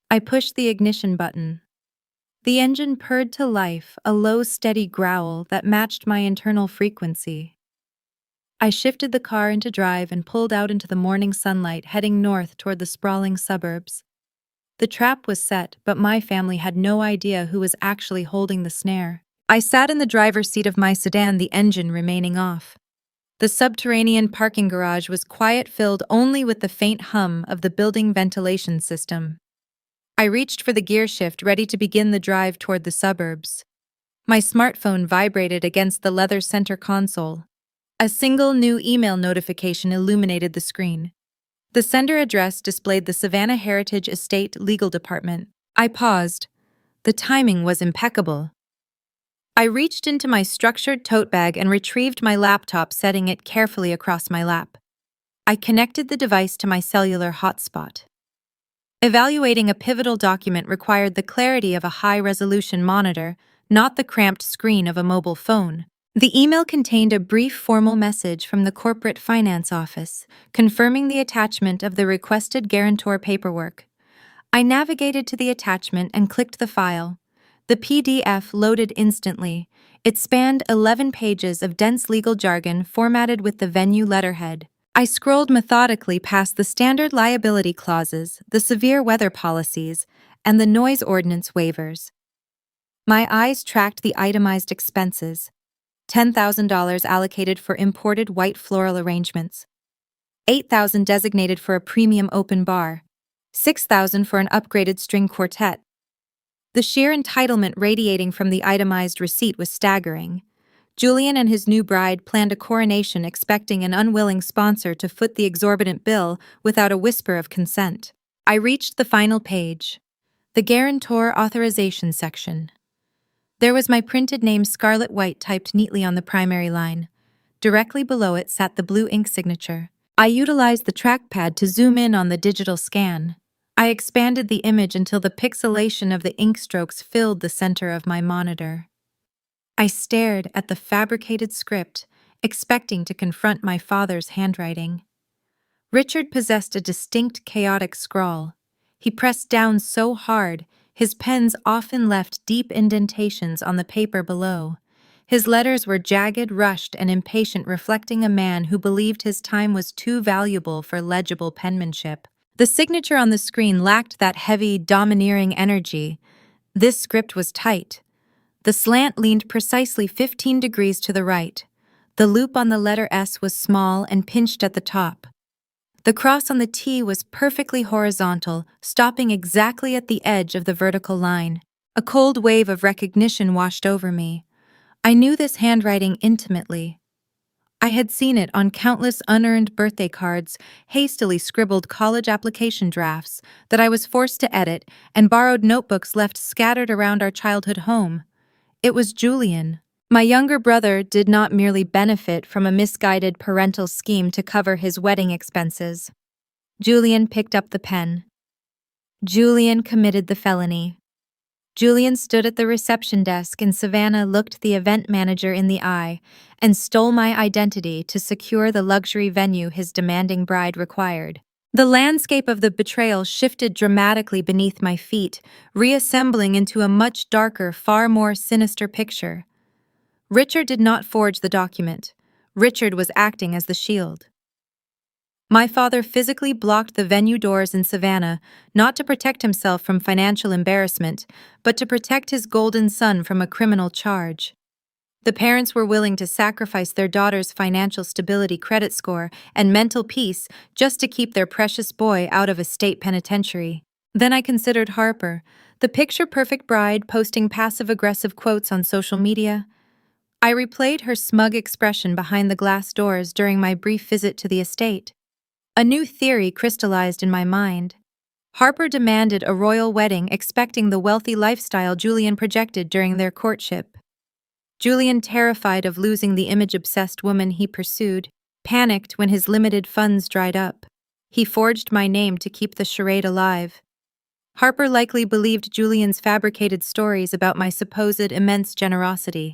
Speaker 1: I pushed the ignition button. The engine purred to life, a low, steady growl that matched my internal frequency. I shifted the car into drive and pulled out into the morning sunlight, heading north toward the sprawling suburbs. The trap was set, but my family had no idea who was actually holding the snare. I sat in the driver's seat of my sedan, the engine remaining off. The subterranean parking garage was quiet, filled only with the faint hum of the building ventilation system. I reached for the gear shift, ready to begin the drive toward the suburbs. My smartphone vibrated against the leather center console. A single new email notification illuminated the screen. The sender address displayed the Savannah Heritage Estate Legal Department. I paused. The timing was impeccable. I reached into my structured tote bag and retrieved my laptop, setting it carefully across my lap. I connected the device to my cellular hotspot. Evaluating a pivotal document required the clarity of a high-resolution monitor, not the cramped screen of a mobile phone. The email contained a brief formal message from the corporate finance office, confirming the attachment of the requested guarantor paperwork. I navigated to the attachment and clicked the file. The PDF loaded instantly. It spanned 11 pages of dense legal jargon formatted with the venue letterhead. I scrolled methodically past the standard liability clauses, the severe weather policies, and the noise ordinance waivers. My eyes tracked the itemized expenses. $10,000 allocated for imported white floral arrangements. $8,000 designated for a premium open bar. $6,000 for an upgraded string quartet. The sheer entitlement radiating from the itemized receipt was staggering. Julian and his new bride planned a coronation, expecting an unwilling sponsor to foot the exorbitant bill without a whisper of consent. I reached the final page, the guarantor authorization section. There was my printed name, Scarlett White, typed neatly on the primary line. Directly below it sat the blue ink signature. I utilized the trackpad to zoom in on the digital scan. I expanded the image until the pixelation of the ink strokes filled the center of my monitor. I stared at the fabricated script, expecting to confront my father's handwriting. Richard possessed a distinct, chaotic scrawl. He pressed down so hard, His pens often left deep indentations on the paper below. His letters were jagged, rushed, and impatient, reflecting a man who believed his time was too valuable for legible penmanship. The signature on the screen lacked that heavy, domineering energy. This script was tight. The slant leaned precisely 15 degrees to the right. The loop on the letter S was small and pinched at the top. The cross on the T was perfectly horizontal, stopping exactly at the edge of the vertical line. A cold wave of recognition washed over me. I knew this handwriting intimately. I had seen it on countless unearned birthday cards, hastily scribbled college application drafts that I was forced to edit, and borrowed notebooks left scattered around our childhood home. It was Julian. My younger brother did not merely benefit from a misguided parental scheme to cover his wedding expenses. Julian picked up the pen. Julian committed the felony. Julian stood at the reception desk and Savannah looked the event manager in the eye and stole my identity to secure the luxury venue his demanding bride required. The landscape of the betrayal shifted dramatically beneath my feet, reassembling into a much darker, far more sinister picture. Richard did not forge the document. Richard was acting as the shield. My father physically blocked the venue doors in Savannah, not to protect himself from financial embarrassment, but to protect his golden son from a criminal charge. The parents were willing to sacrifice their daughter's financial stability, credit score, and mental peace just to keep their precious boy out of a state penitentiary. Then I considered Harper, the picture-perfect bride posting passive-aggressive quotes on social media. I replayed her smug expression behind the glass doors during my brief visit to the estate. A new theory crystallized in my mind. Harper demanded a royal wedding, expecting the wealthy lifestyle Julian projected during their courtship. Julian, terrified of losing the image-obsessed woman he pursued, panicked when his limited funds dried up. He forged my name to keep the charade alive. Harper likely believed Julian's fabricated stories about my supposed immense generosity.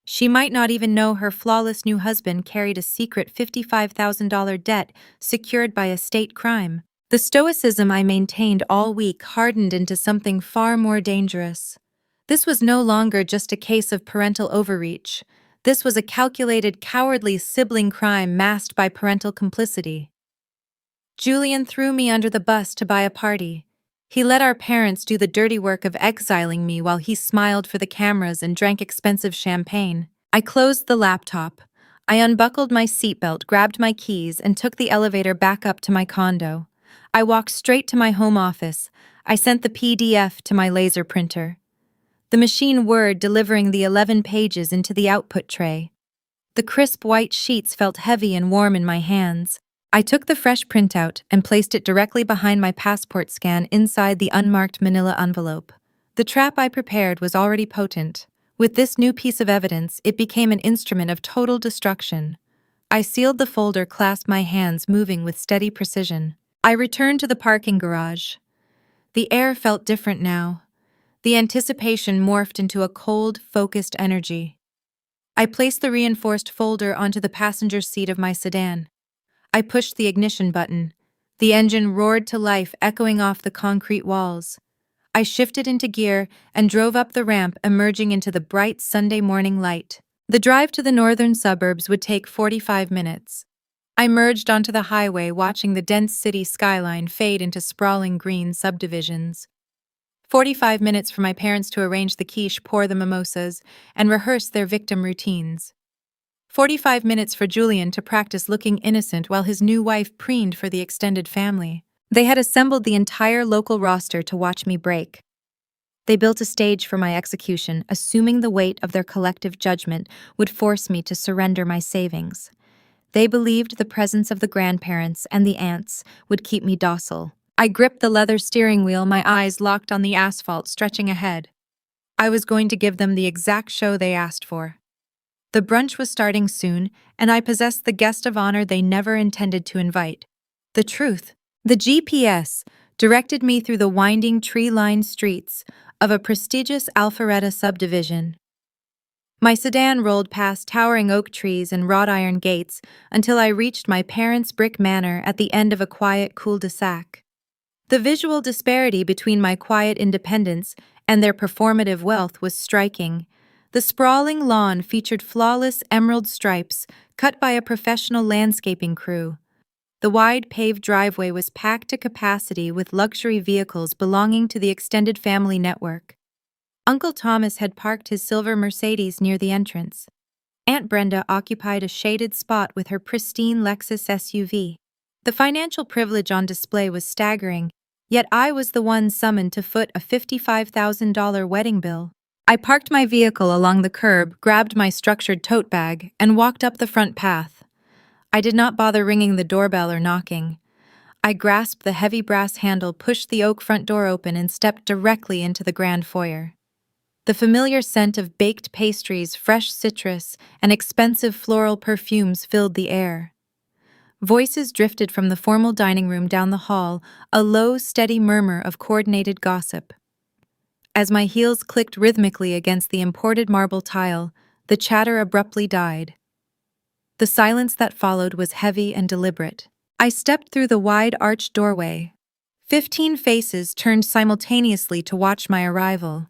Speaker 1: She might not even know her flawless new husband carried a secret $55,000 debt secured by a state crime. The stoicism I maintained all week hardened into something far more dangerous. This was no longer just a case of parental overreach. This was a calculated, cowardly sibling crime masked by parental complicity. Julian threw me under the bus to buy a party. He let our parents do the dirty work of exiling me while he smiled for the cameras and drank expensive champagne. I closed the laptop. I unbuckled my seatbelt, grabbed my keys, and took the elevator back up to my condo. I walked straight to my home office. I sent the PDF to my laser printer. The machine whirred, delivering the 11 pages into the output tray. The crisp white sheets felt heavy and warm in my hands. I took the fresh printout and placed it directly behind my passport scan inside the unmarked manila envelope. The trap I prepared was already potent. With this new piece of evidence, it became an instrument of total destruction. I sealed the folder, clasped my hands, moving with steady precision. I returned to the parking garage. The air felt different now. The anticipation morphed into a cold, focused energy. I placed the reinforced folder onto the passenger seat of my sedan. I pushed the ignition button. The engine roared to life, echoing off the concrete walls. I shifted into gear and drove up the ramp, emerging into the bright Sunday morning light. The drive to the northern suburbs would take 45 minutes. I merged onto the highway, watching the dense city skyline fade into sprawling green subdivisions. 45 minutes for my parents to arrange the quiche, pour the mimosas, and rehearse their victim routines. 45 minutes for Julian to practice looking innocent while his new wife preened for the extended family. They had assembled the entire local roster to watch me break. They built a stage for my execution, assuming the weight of their collective judgment would force me to surrender my savings. They believed the presence of the grandparents and the aunts would keep me docile. I gripped the leather steering wheel, my eyes locked on the asphalt stretching ahead. I was going to give them the exact show they asked for. The brunch was starting soon, and I possessed the guest of honor they never intended to invite. The truth. The GPS directed me through the winding, tree-lined streets of a prestigious Alpharetta subdivision. My sedan rolled past towering oak trees and wrought iron gates until I reached my parents' brick manor at the end of a quiet cul-de-sac. The visual disparity between my quiet independence and their performative wealth was striking. The sprawling lawn featured flawless emerald stripes cut by a professional landscaping crew. The wide paved driveway was packed to capacity with luxury vehicles belonging to the extended family network. Uncle Thomas had parked his silver Mercedes near the entrance. Aunt Brenda occupied a shaded spot with her pristine Lexus SUV. The financial privilege on display was staggering, yet I was the one summoned to foot a $55,000 wedding bill. I parked my vehicle along the curb, grabbed my structured tote bag, and walked up the front path. I did not bother ringing the doorbell or knocking. I grasped the heavy brass handle, pushed the oak front door open, and stepped directly into the grand foyer. The familiar scent of baked pastries, fresh citrus, and expensive floral perfumes filled the air. Voices drifted from the formal dining room down the hall, a low, steady murmur of coordinated gossip. As my heels clicked rhythmically against the imported marble tile, the chatter abruptly died. The silence that followed was heavy and deliberate. I stepped through the wide arched doorway. 15 faces turned simultaneously to watch my arrival.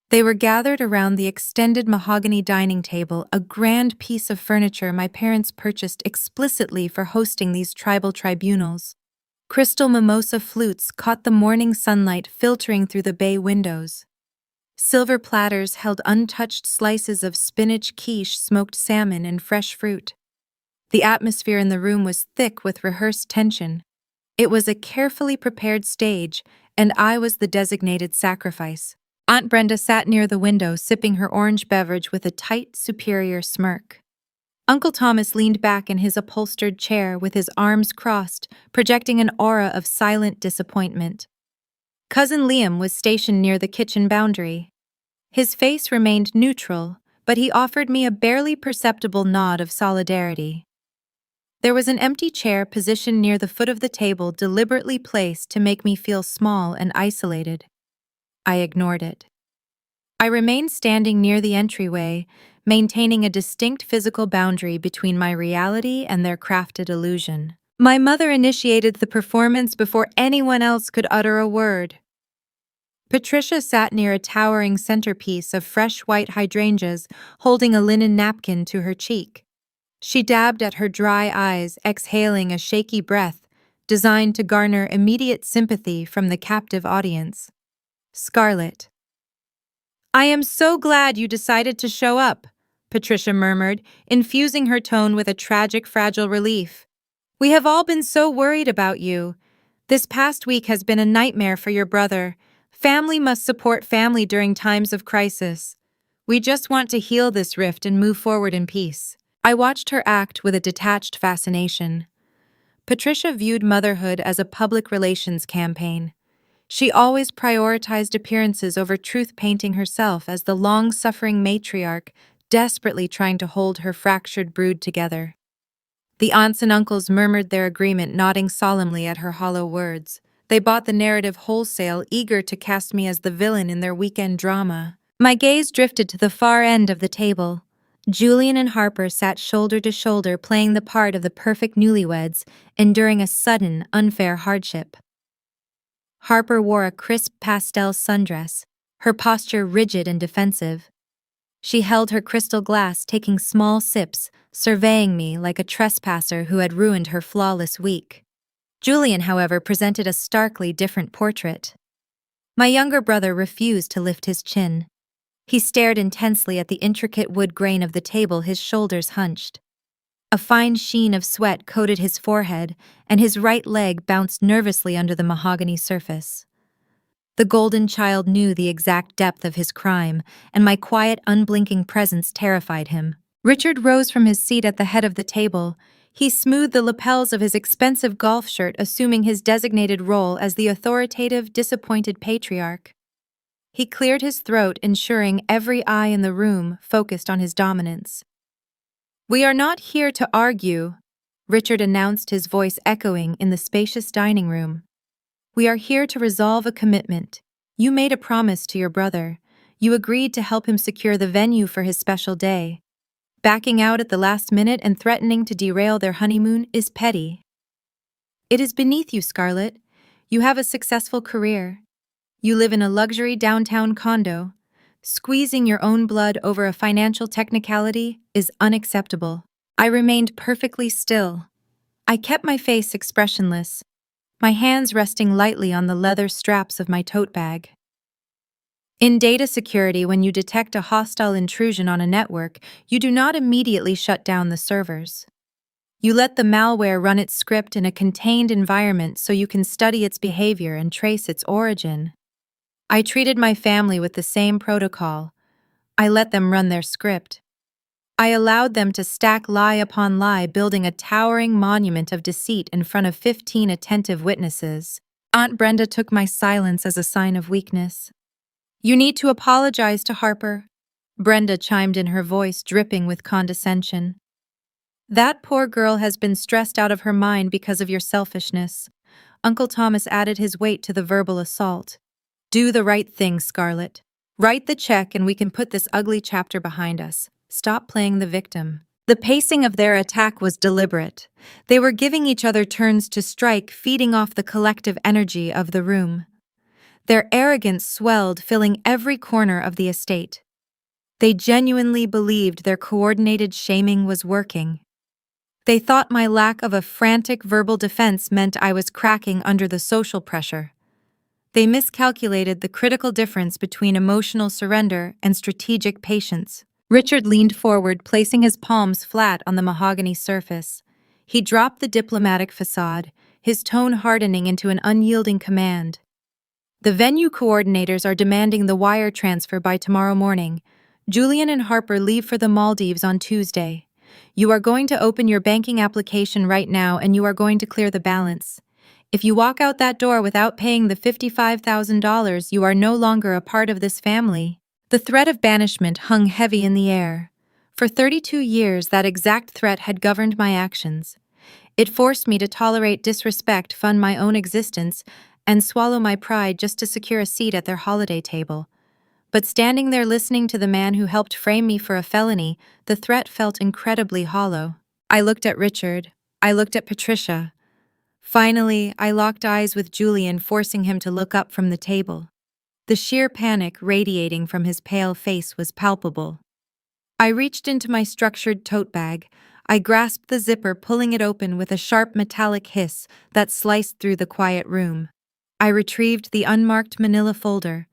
Speaker 1: They were gathered around the extended mahogany dining table, a grand piece of furniture my parents purchased explicitly for hosting these tribal tribunals. Crystal mimosa flutes caught the morning sunlight filtering through the bay windows. Silver platters held untouched slices of spinach quiche, smoked salmon, and fresh fruit. The atmosphere in the room was thick with rehearsed tension. It was a carefully prepared stage, and I was the designated sacrifice. Aunt Brenda sat near the window, sipping her orange beverage with a tight, superior smirk. Uncle Thomas leaned back in his upholstered chair with his arms crossed, projecting an aura of silent disappointment. Cousin Liam was stationed near the kitchen boundary. His face remained neutral, but he offered me a barely perceptible nod of solidarity. There was an empty chair positioned near the foot of the table, deliberately placed to make me feel small and isolated. I ignored it. I remained standing near the entryway, maintaining a distinct physical boundary between my reality and their crafted illusion. My mother initiated the performance before anyone else could utter a word. Patricia sat near a towering centerpiece of fresh white hydrangeas, holding a linen napkin to her cheek. She dabbed at her dry eyes, exhaling a shaky breath, designed to garner immediate sympathy from the captive audience. Scarlett. "I am so glad you decided to show up," Patricia murmured, infusing her tone with a tragic, fragile relief. "We have all been so worried about you. This past week has been a nightmare for your brother. Family must support family during times of crisis. We just want to heal this rift and move forward in peace." I watched her act with a detached fascination. Patricia viewed motherhood as a public relations campaign. She always prioritized appearances over truth-painting herself as the long-suffering matriarch, desperately trying to hold her fractured brood together. The aunts and uncles murmured their agreement, nodding solemnly at her hollow words. They bought the narrative wholesale, eager to cast me as the villain in their weekend drama. My gaze drifted to the far end of the table. Julian and Harper sat shoulder to shoulder, playing the part of the perfect newlyweds, enduring a sudden, unfair hardship. Harper wore a crisp pastel sundress, her posture rigid and defensive. She held her crystal glass, taking small sips, surveying me like a trespasser who had ruined her flawless week. Julian, however, presented a starkly different portrait. My younger brother refused to lift his chin. He stared intensely at the intricate wood grain of the table, his shoulders hunched. A fine sheen of sweat coated his forehead, and his right leg bounced nervously under the mahogany surface. The golden child knew the exact depth of his crime, and my quiet, unblinking presence terrified him. Richard rose from his seat at the head of the table. He smoothed the lapels of his expensive golf shirt, assuming his designated role as the authoritative, disappointed patriarch. He cleared his throat, ensuring every eye in the room focused on his dominance. "We are not here to argue," Richard announced, his voice echoing in the spacious dining room. "We are here to resolve a commitment. You made a promise to your brother. You agreed to help him secure the venue for his special day. Backing out at the last minute and threatening to derail their honeymoon is petty. It is beneath you, Scarlett. You have a successful career. You live in a luxury downtown condo. Squeezing your own blood over a financial technicality is unacceptable. I remained perfectly still. I kept my face expressionless, my hands resting lightly on the leather straps of my tote bag. In data security, when you detect a hostile intrusion on a network, you do not immediately shut down the servers. You let the malware run its script in a contained environment so you can study its behavior and trace its origin. I treated my family with the same protocol. I let them run their script. I allowed them to stack lie upon lie, building a towering monument of deceit in front of 15 attentive witnesses. Aunt Brenda took my silence as a sign of weakness. "You need to apologize to Harper," Brenda chimed in, her voice dripping with condescension. "That poor girl has been stressed out of her mind because of your selfishness." Uncle Thomas added his weight to the verbal assault. "Do the right thing, Scarlett. Write the check and we can put this ugly chapter behind us. Stop playing the victim." The pacing of their attack was deliberate. They were giving each other turns to strike, feeding off the collective energy of the room. Their arrogance swelled, filling every corner of the estate. They genuinely believed their coordinated shaming was working. They thought my lack of a frantic verbal defense meant I was cracking under the social pressure. They miscalculated the critical difference between emotional surrender and strategic patience. Richard leaned forward, placing his palms flat on the mahogany surface. He dropped the diplomatic facade, his tone hardening into an unyielding command. "The venue coordinators are demanding the wire transfer by tomorrow morning. Julian and Harper leave for the Maldives on Tuesday. You are going to open your banking application right now and you are going to clear the balance. If you walk out that door without paying the $55,000, you are no longer a part of this family." The threat of banishment hung heavy in the air. For 32 years, that exact threat had governed my actions. It forced me to tolerate disrespect, fund my own existence, and swallow my pride just to secure a seat at their holiday table. But standing there listening to the man who helped frame me for a felony, the threat felt incredibly hollow. I looked at Richard. I looked at Patricia. Finally, I locked eyes with Julian, forcing him to look up from the table. The sheer panic radiating from his pale face was palpable. I reached into my structured tote bag. I grasped the zipper, pulling it open with a sharp metallic hiss that sliced through the quiet room. I retrieved the unmarked manila folder.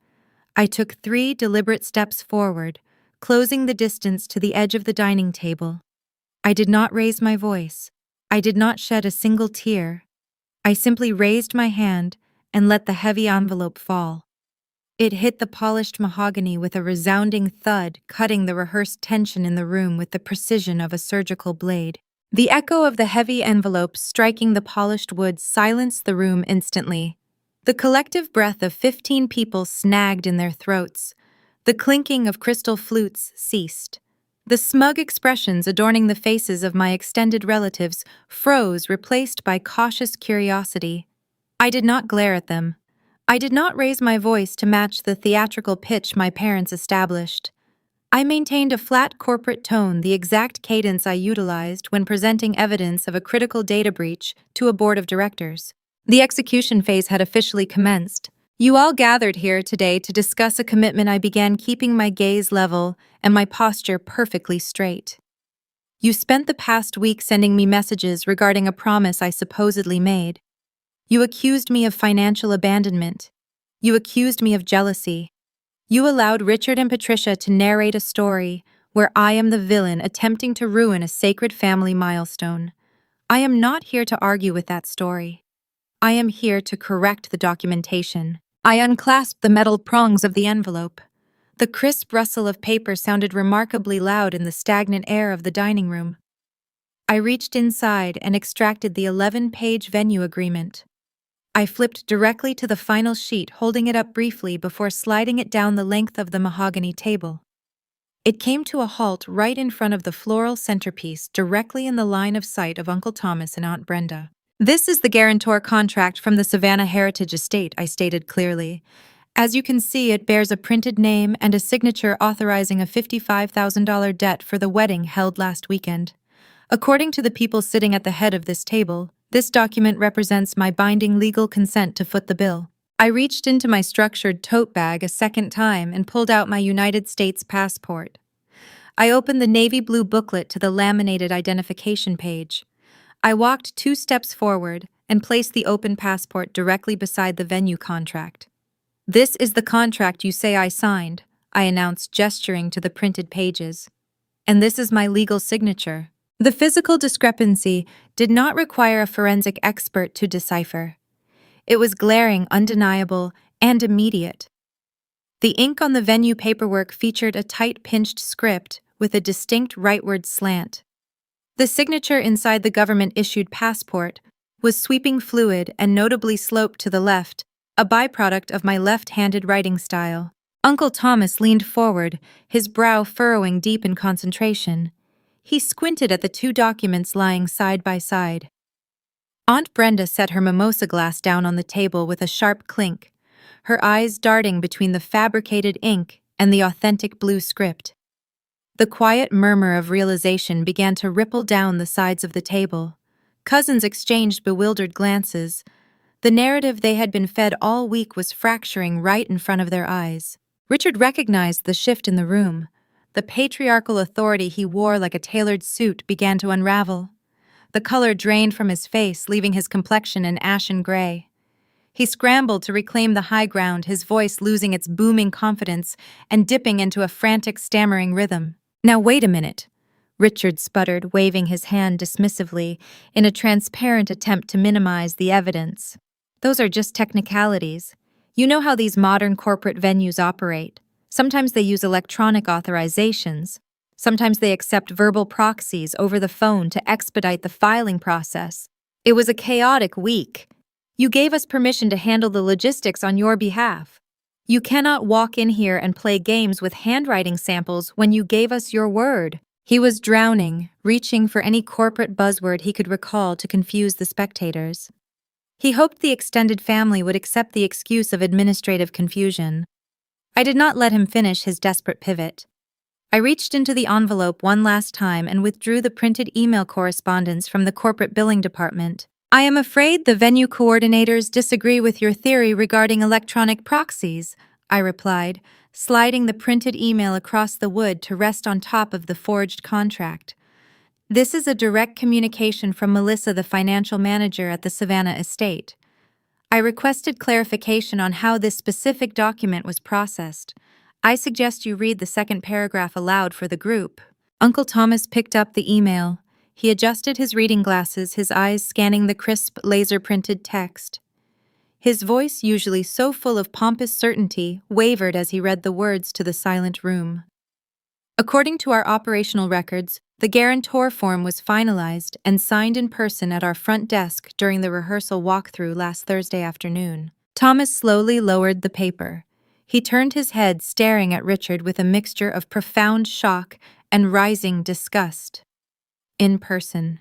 Speaker 1: I took 3 deliberate steps forward, closing the distance to the edge of the dining table. I did not raise my voice. I did not shed a single tear. I simply raised my hand and let the heavy envelope fall. It hit the polished mahogany with a resounding thud, cutting the rehearsed tension in the room with the precision of a surgical blade. The echo of the heavy envelope striking the polished wood silenced the room instantly. The collective breath of 15 people snagged in their throats. The clinking of crystal flutes ceased. The smug expressions adorning the faces of my extended relatives froze, replaced by cautious curiosity. I did not glare at them. I did not raise my voice to match the theatrical pitch my parents established. I maintained a flat corporate tone, the exact cadence I utilized when presenting evidence of a critical data breach to a board of directors. The execution phase had officially commenced. "You all gathered here today to discuss a commitment." I began, keeping my gaze level and my posture perfectly straight. "You spent the past week sending me messages regarding a promise I supposedly made. You accused me of financial abandonment. You accused me of jealousy. You allowed Richard and Patricia to narrate a story where I am the villain attempting to ruin a sacred family milestone. I am not here to argue with that story. I am here to correct the documentation." I unclasped the metal prongs of the envelope. The crisp rustle of paper sounded remarkably loud in the stagnant air of the dining room. I reached inside and extracted the 11-page venue agreement. I flipped directly to the final sheet, holding it up briefly before sliding it down the length of the mahogany table. It came to a halt right in front of the floral centerpiece, directly in the line of sight of Uncle Thomas and Aunt Brenda. "This is the guarantor contract from the Savannah Heritage Estate," I stated clearly. "As you can see, it bears a printed name and a signature authorizing a $55,000 debt for the wedding held last weekend. According to the people sitting at the head of this table, This document represents my binding legal consent to foot the bill. I reached into my structured tote bag a second time and pulled out my United States passport. I opened the navy blue booklet to the laminated identification page. I walked 2 steps forward and placed the open passport directly beside the venue contract. "This is the contract you say I signed," I announced, gesturing to the printed pages. "And this is my legal signature." The physical discrepancy did not require a forensic expert to decipher. It was glaring, undeniable, and immediate. The ink on the venue paperwork featured a tight-pinched script with a distinct rightward slant. The signature inside the government-issued passport was sweeping fluid and notably sloped to the left, a byproduct of my left-handed writing style. Uncle Thomas leaned forward, his brow furrowing deep in concentration. He squinted at the 2 documents lying side by side. Aunt Brenda set her mimosa glass down on the table with a sharp clink, her eyes darting between the fabricated ink and the authentic blue script. The quiet murmur of realization began to ripple down the sides of the table. Cousins exchanged bewildered glances. The narrative they had been fed all week was fracturing right in front of their eyes. Richard recognized the shift in the room. The patriarchal authority he wore like a tailored suit began to unravel. The color drained from his face, leaving his complexion an ashen gray. He scrambled to reclaim the high ground, his voice losing its booming confidence and dipping into a frantic, stammering rhythm. "Now wait a minute," Richard sputtered, waving his hand dismissively in a transparent attempt to minimize the evidence. "Those are just technicalities. You know how these modern corporate venues operate. Sometimes they use electronic authorizations. Sometimes they accept verbal proxies over the phone to expedite the filing process. It was a chaotic week. You gave us permission to handle the logistics on your behalf. You cannot walk in here and play games with handwriting samples when you gave us your word." He was drowning, reaching for any corporate buzzword he could recall to confuse the spectators. He hoped the extended family would accept the excuse of administrative confusion. I did not let him finish his desperate pivot. I reached into the envelope one last time and withdrew the printed email correspondence from the corporate billing department. "I am afraid the venue coordinators disagree with your theory regarding electronic proxies," I replied, sliding the printed email across the wood to rest on top of the forged contract. "This is a direct communication from Melissa, the financial manager at the Savannah estate. I requested clarification on how this specific document was processed. I suggest you read the second paragraph aloud for the group." Uncle Thomas picked up the email. He adjusted his reading glasses, his eyes scanning the crisp, laser-printed text. His voice, usually so full of pompous certainty, wavered as he read the words to the silent room. "According to our operational records, the guarantor form was finalized and signed in person at our front desk during the rehearsal walkthrough last Thursday afternoon." Thomas slowly lowered the paper. He turned his head, staring at Richard with a mixture of profound shock and rising disgust. "In person."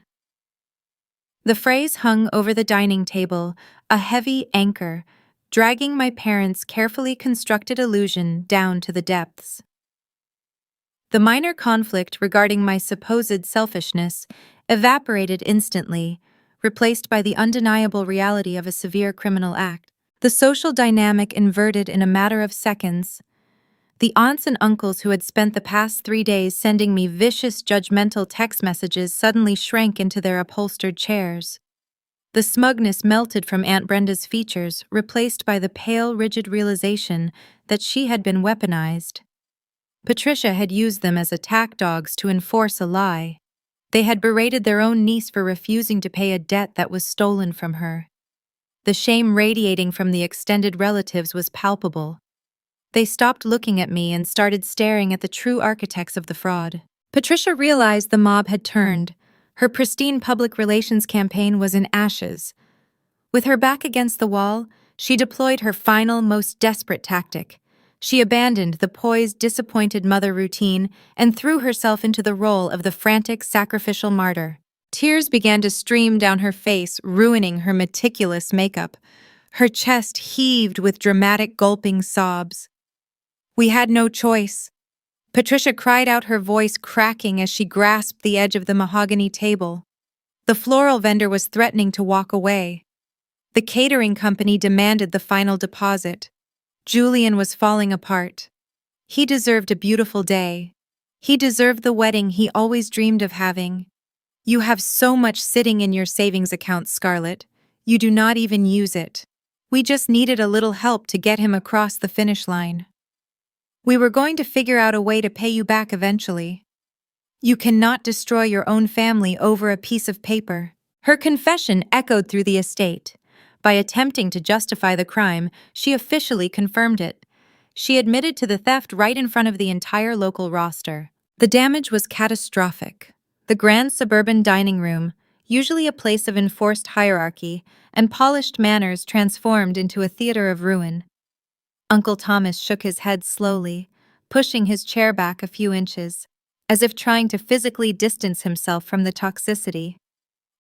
Speaker 1: The phrase hung over the dining table, a heavy anchor, dragging my parents' carefully constructed illusion down to the depths. The minor conflict regarding my supposed selfishness evaporated instantly, replaced by the undeniable reality of a severe criminal act. The social dynamic inverted in a matter of seconds. The aunts and uncles who had spent the past 3 days sending me vicious, judgmental text messages suddenly shrank into their upholstered chairs. The smugness melted from Aunt Brenda's features, replaced by the pale, rigid realization that she had been weaponized. Patricia had used them as attack dogs to enforce a lie. They had berated their own niece for refusing to pay a debt that was stolen from her. The shame radiating from the extended relatives was palpable. They stopped looking at me and started staring at the true architects of the fraud. Patricia realized the mob had turned. Her pristine public relations campaign was in ashes. With her back against the wall, she deployed her final, most desperate tactic. She abandoned the poised, disappointed mother routine and threw herself into the role of the frantic, sacrificial martyr. Tears began to stream down her face, ruining her meticulous makeup. Her chest heaved with dramatic, gulping sobs. "We had no choice." Patricia cried out, her voice cracking as she grasped the edge of the mahogany table. The floral vendor was threatening to walk away. The catering company demanded the final deposit. Julian was falling apart. He deserved a beautiful day. He deserved the wedding he always dreamed of having. You have so much sitting in your savings account, Scarlett. You do not even use it. We just needed a little help to get him across the finish line. We were going to figure out a way to pay you back eventually. You cannot destroy your own family over a piece of paper. Her confession echoed through the estate. By attempting to justify the crime, she officially confirmed it. She admitted to the theft right in front of the entire local roster. The damage was catastrophic. The grand suburban dining room, usually a place of enforced hierarchy and polished manners, transformed into a theater of ruin. Uncle Thomas shook his head slowly, pushing his chair back a few inches, as if trying to physically distance himself from the toxicity.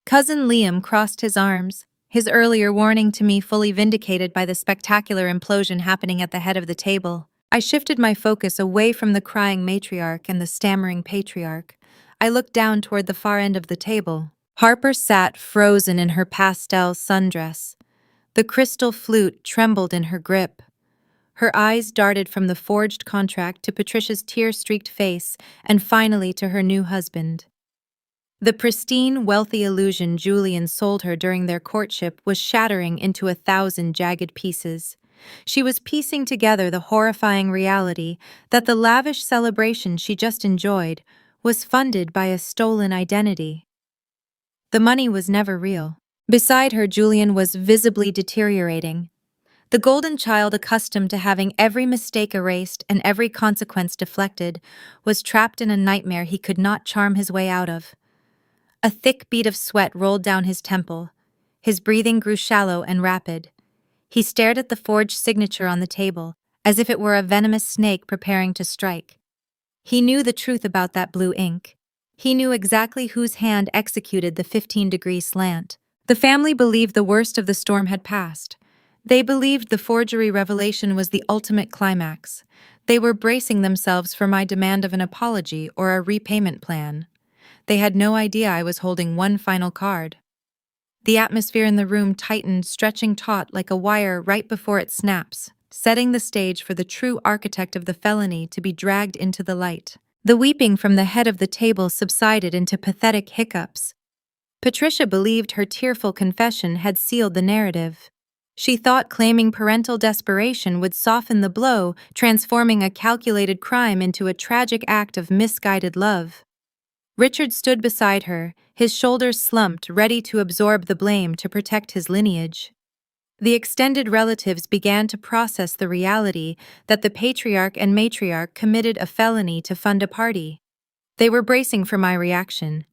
Speaker 1: Cousin Liam crossed his arms, his earlier warning to me fully vindicated by the spectacular implosion happening at the head of the table. I shifted my focus away from the crying matriarch and the stammering patriarch. I looked down toward the far end of the table. Harper sat frozen in her pastel sundress. The crystal flute trembled in her grip. Her eyes darted from the forged contract to Patricia's tear-streaked face and finally to her new husband. The pristine, wealthy illusion Julian sold her during their courtship was shattering into 1,000 jagged pieces. She was piecing together the horrifying reality that the lavish celebration she just enjoyed was funded by a stolen identity. The money was never real. Beside her, Julian was visibly deteriorating. The golden child, accustomed to having every mistake erased and every consequence deflected, was trapped in a nightmare he could not charm his way out of. A thick bead of sweat rolled down his temple. His breathing grew shallow and rapid. He stared at the forged signature on the table, as if it were a venomous snake preparing to strike. He knew the truth about that blue ink. He knew exactly whose hand executed the 15-degree slant. The family believed the worst of the storm had passed. They believed the forgery revelation was the ultimate climax. They were bracing themselves for my demand of an apology or a repayment plan. They had no idea I was holding one final card. The atmosphere in the room tightened, stretching taut like a wire right before it snaps, setting the stage for the true architect of the felony to be dragged into the light. The weeping from the head of the table subsided into pathetic hiccups. Patricia believed her tearful confession had sealed the narrative. She thought claiming parental desperation would soften the blow, transforming a calculated crime into a tragic act of misguided love. Richard stood beside her, his shoulders slumped, ready to absorb the blame to protect his lineage. The extended relatives began to process the reality that the patriarch and matriarch committed a felony to fund a party. They were bracing for my reaction.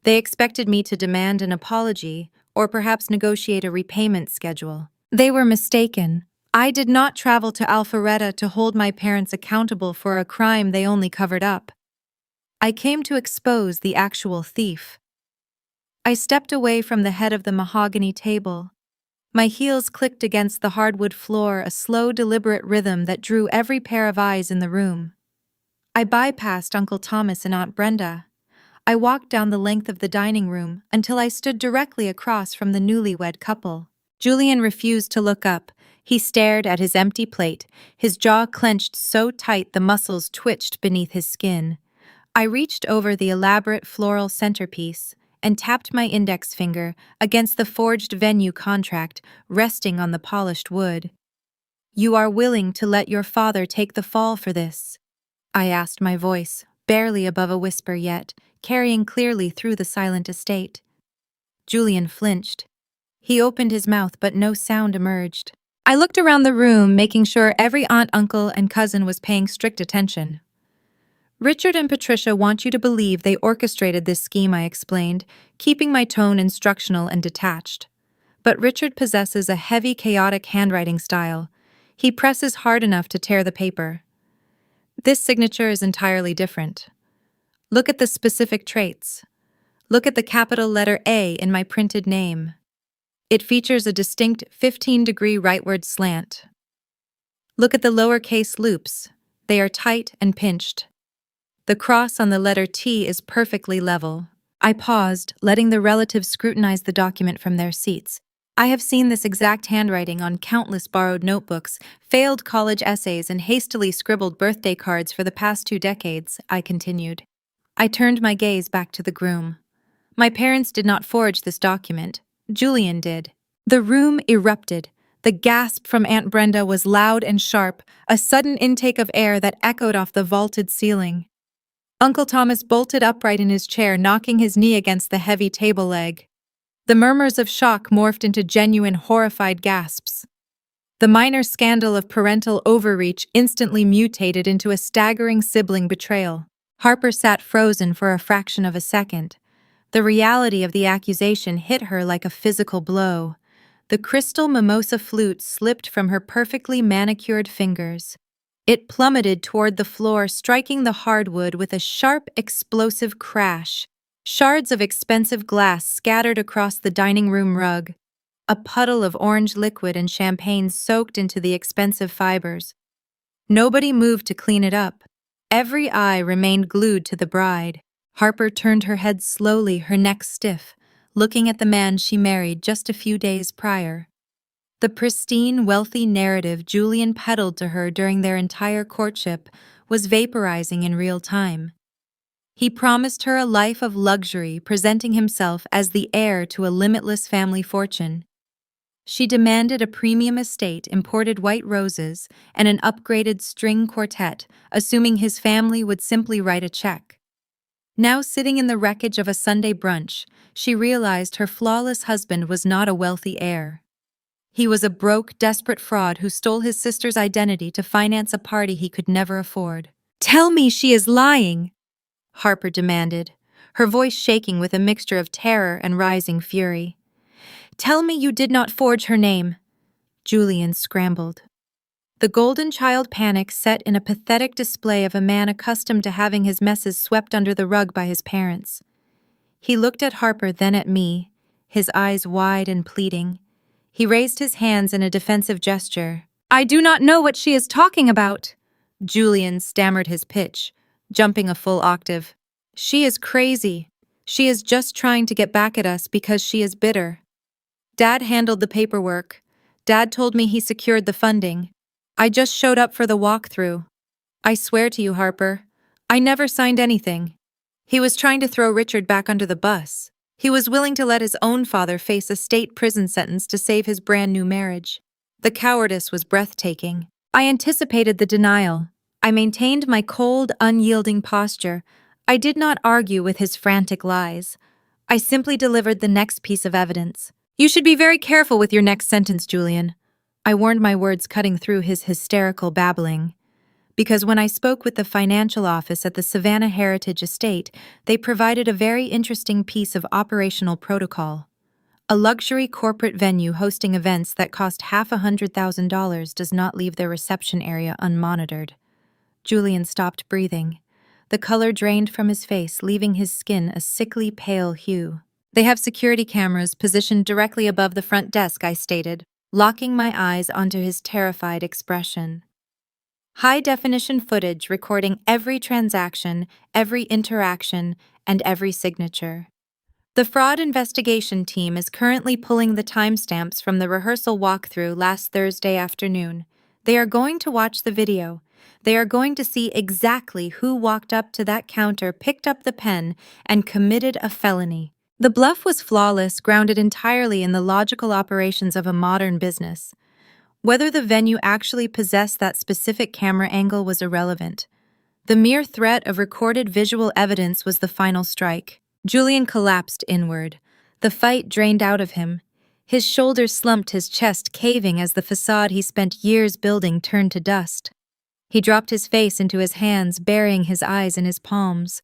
Speaker 1: They expected me to demand an apology, or perhaps negotiate a repayment schedule. They were mistaken. I did not travel to Alpharetta to hold my parents accountable for a crime they only covered up. I came to expose the actual thief. I stepped away from the head of the mahogany table. My heels clicked against the hardwood floor, a slow, deliberate rhythm that drew every pair of eyes in the room. I bypassed Uncle Thomas and Aunt Brenda. I walked down the length of the dining room until I stood directly across from the newlywed couple. Julian refused to look up. He stared at his empty plate, his jaw clenched so tight the muscles twitched beneath his skin. I reached over the elaborate floral centerpiece and tapped my index finger against the forged venue contract resting on the polished wood. "You are willing to let your father take the fall for this?" I asked, my voice barely above a whisper yet, carrying clearly through the silent estate. Julian flinched. He opened his mouth but no sound emerged. I looked around the room, making sure every aunt, uncle, and cousin was paying strict attention. "Richard and Patricia want you to believe they orchestrated this scheme," I explained, keeping my tone instructional and detached. "But Richard possesses a heavy, chaotic handwriting style. He presses hard enough to tear the paper. This signature is entirely different. Look at the specific traits. Look at the capital letter A in my printed name. It features a distinct 15-degree rightward slant. Look at the lowercase loops. They are tight and pinched. The cross on the letter T is perfectly level. I paused, letting the relatives scrutinize the document from their seats. I have seen this exact handwriting on countless borrowed notebooks, failed college essays, and hastily scribbled birthday cards for the past 2 decades, I continued. I turned my gaze back to the groom. My parents did not forge this document. Julian did. The room erupted. The gasp from Aunt Brenda was loud and sharp, a sudden intake of air that echoed off the vaulted ceiling. Uncle Thomas bolted upright in his chair, knocking his knee against the heavy table leg. The murmurs of shock morphed into genuine, horrified gasps. The minor scandal of parental overreach instantly mutated into a staggering sibling betrayal. Harper sat frozen for a fraction of a second. The reality of the accusation hit her like a physical blow. The crystal mimosa flute slipped from her perfectly manicured fingers. It plummeted toward the floor, striking the hardwood with a sharp, explosive crash. Shards of expensive glass scattered across the dining room rug. A puddle of orange liquid and champagne soaked into the expensive fibers. Nobody moved to clean it up. Every eye remained glued to the bride. Harper turned her head slowly, her neck stiff, looking at the man she married just a few days prior. The pristine, wealthy narrative Julian peddled to her during their entire courtship was vaporizing in real time. He promised her a life of luxury, presenting himself as the heir to a limitless family fortune. She demanded a premium estate, imported white roses, and an upgraded string quartet, assuming his family would simply write a check. Now sitting in the wreckage of a Sunday brunch, she realized her flawless husband was not a wealthy heir. He was a broke, desperate fraud who stole his sister's identity to finance a party he could never afford. "Tell me she is lying!" Harper demanded, her voice shaking with a mixture of terror and rising fury. "Tell me you did not forge her name." Julian scrambled. The golden child panic set in a pathetic display of a man accustomed to having his messes swept under the rug by his parents. He looked at Harper, then at me, his eyes wide and pleading. He raised his hands in a defensive gesture. "I do not know what she is talking about." Julian stammered his pitch, jumping a full octave. "She is crazy. She is just trying to get back at us because she is bitter. Dad handled the paperwork. Dad told me he secured the funding. I just showed up for the walkthrough. I swear to you, Harper, I never signed anything." He was trying to throw Richard back under the bus. He was willing to let his own father face a state prison sentence to save his brand new marriage. The cowardice was breathtaking. I anticipated the denial. I maintained my cold, unyielding posture. I did not argue with his frantic lies. I simply delivered the next piece of evidence. "You should be very careful with your next sentence, Julian." I warned, my words cutting through his hysterical babbling. Because when I spoke with the financial office at the Savannah Heritage Estate, they provided a very interesting piece of operational protocol. A luxury corporate venue hosting events that cost $500,000 does not leave their reception area unmonitored. Julian stopped breathing. The color drained from his face, leaving his skin a sickly pale hue. "They have security cameras positioned directly above the front desk," I stated, locking my eyes onto his terrified expression. High-definition footage recording every transaction, every interaction, and every signature. The fraud investigation team is currently pulling the timestamps from the rehearsal walkthrough last Thursday afternoon. They are going to watch the video. They are going to see exactly who walked up to that counter, picked up the pen, and committed a felony. The bluff was flawless, grounded entirely in the logical operations of a modern business. Whether the venue actually possessed that specific camera angle was irrelevant. The mere threat of recorded visual evidence was the final strike. Julian collapsed inward. The fight drained out of him. His shoulders slumped, his chest caving as the facade he spent years building turned to dust. He dropped his face into his hands, burying his eyes in his palms.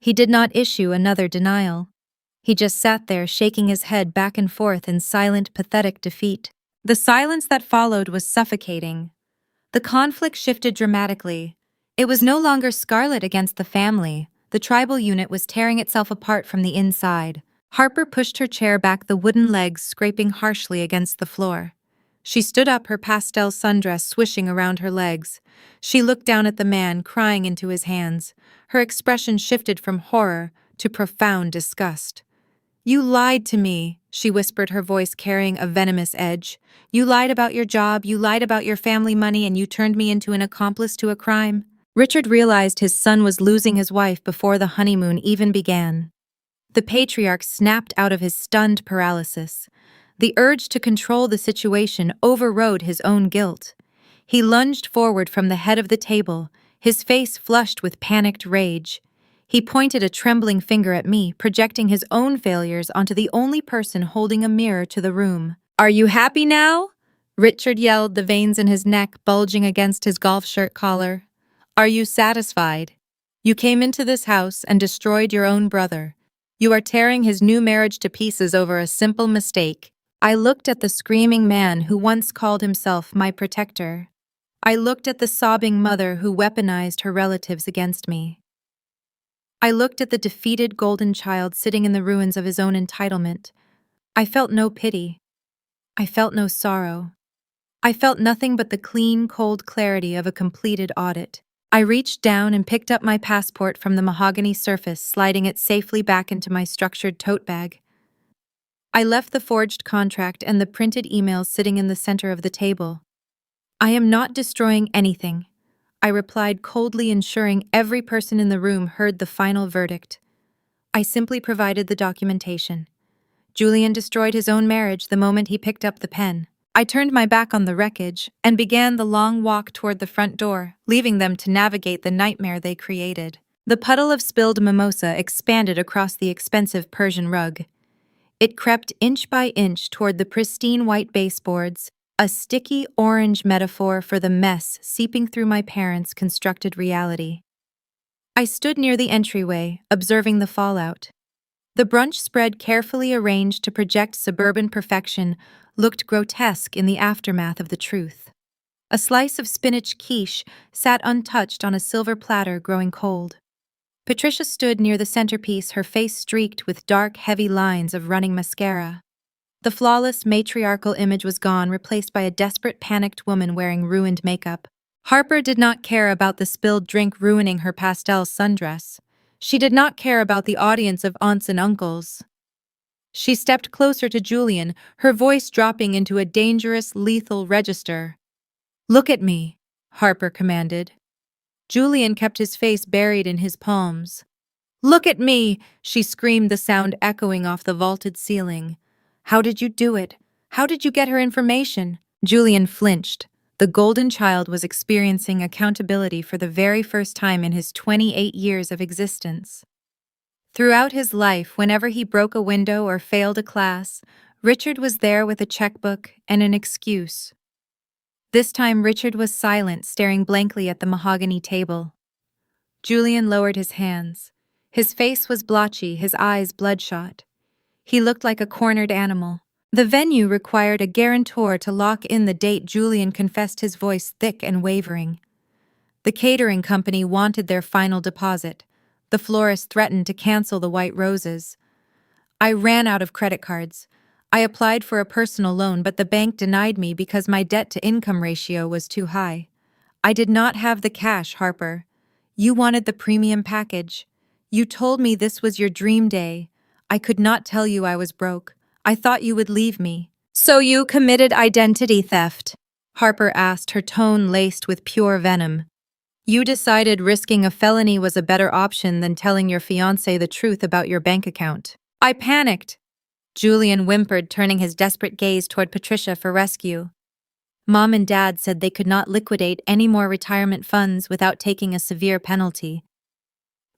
Speaker 1: He did not issue another denial. He just sat there, shaking his head back and forth in silent, pathetic defeat. The silence that followed was suffocating. The conflict shifted dramatically. It was no longer Scarlett against the family. The tribal unit was tearing itself apart from the inside. Harper pushed her chair back, the wooden legs scraping harshly against the floor. She stood up, her pastel sundress swishing around her legs. She looked down at the man, crying into his hands. Her expression shifted from horror to profound disgust. "You lied to me," she whispered, her voice carrying a venomous edge. "You lied about your job, you lied about your family money, and you turned me into an accomplice to a crime." Richard realized his son was losing his wife before the honeymoon even began. The patriarch snapped out of his stunned paralysis. The urge to control the situation overrode his own guilt. He lunged forward from the head of the table, his face flushed with panicked rage. He pointed a trembling finger at me, projecting his own failures onto the only person holding a mirror to the room. "Are you happy now?" Richard yelled, the veins in his neck bulging against his golf shirt collar. "Are you satisfied? You came into this house and destroyed your own brother. You are tearing his new marriage to pieces over a simple mistake." I looked at the screaming man who once called himself my protector. I looked at the sobbing mother who weaponized her relatives against me. I looked at the defeated golden child sitting in the ruins of his own entitlement. I felt no pity. I felt no sorrow. I felt nothing but the clean, cold clarity of a completed audit. I reached down and picked up my passport from the mahogany surface, sliding it safely back into my structured tote bag. I left the forged contract and the printed emails sitting in the center of the table. "I am not destroying anything," I replied coldly, ensuring every person in the room heard the final verdict. "I simply provided the documentation. Julian destroyed his own marriage the moment he picked up the pen." I turned my back on the wreckage and began the long walk toward the front door, leaving them to navigate the nightmare they created. The puddle of spilled mimosa expanded across the expensive Persian rug. It crept inch by inch toward the pristine white baseboards, a sticky orange metaphor for the mess seeping through my parents' constructed reality. I stood near the entryway, observing the fallout. The brunch spread, carefully arranged to project suburban perfection, looked grotesque in the aftermath of the truth. A slice of spinach quiche sat untouched on a silver platter, growing cold. Patricia stood near the centerpiece, her face streaked with dark, heavy lines of running mascara. The flawless matriarchal image was gone, replaced by a desperate, panicked woman wearing ruined makeup. Harper did not care about the spilled drink ruining her pastel sundress. She did not care about the audience of aunts and uncles. She stepped closer to Julian, her voice dropping into a dangerous, lethal register. "Look at me," Harper commanded. Julian kept his face buried in his palms. "Look at me!" she screamed, the sound echoing off the vaulted ceiling. "How did you do it? How did you get her information?" Julian flinched. The golden child was experiencing accountability for the very first time in his 28 years of existence. Throughout his life, whenever he broke a window or failed a class, Richard was there with a checkbook and an excuse. This time Richard was silent, staring blankly at the mahogany table. Julian lowered his hands. His face was blotchy, his eyes bloodshot. He looked like a cornered animal. The venue required a guarantor to lock in the date. Julian confessed, his voice thick and wavering. The catering company wanted their final deposit. The florist threatened to cancel the white roses. I ran out of credit cards. I applied for a personal loan, but the bank denied me because my debt-to-income ratio was too high. I did not have the cash, Harper. You wanted the premium package. You told me this was your dream day. I could not tell you I was broke. I thought you would leave me. "So you committed identity theft?" Harper asked, her tone laced with pure venom. "You decided risking a felony was a better option than telling your fiancé the truth about your bank account." I panicked. Julian whimpered, turning his desperate gaze toward Patricia for rescue. Mom and Dad said they could not liquidate any more retirement funds without taking a severe penalty.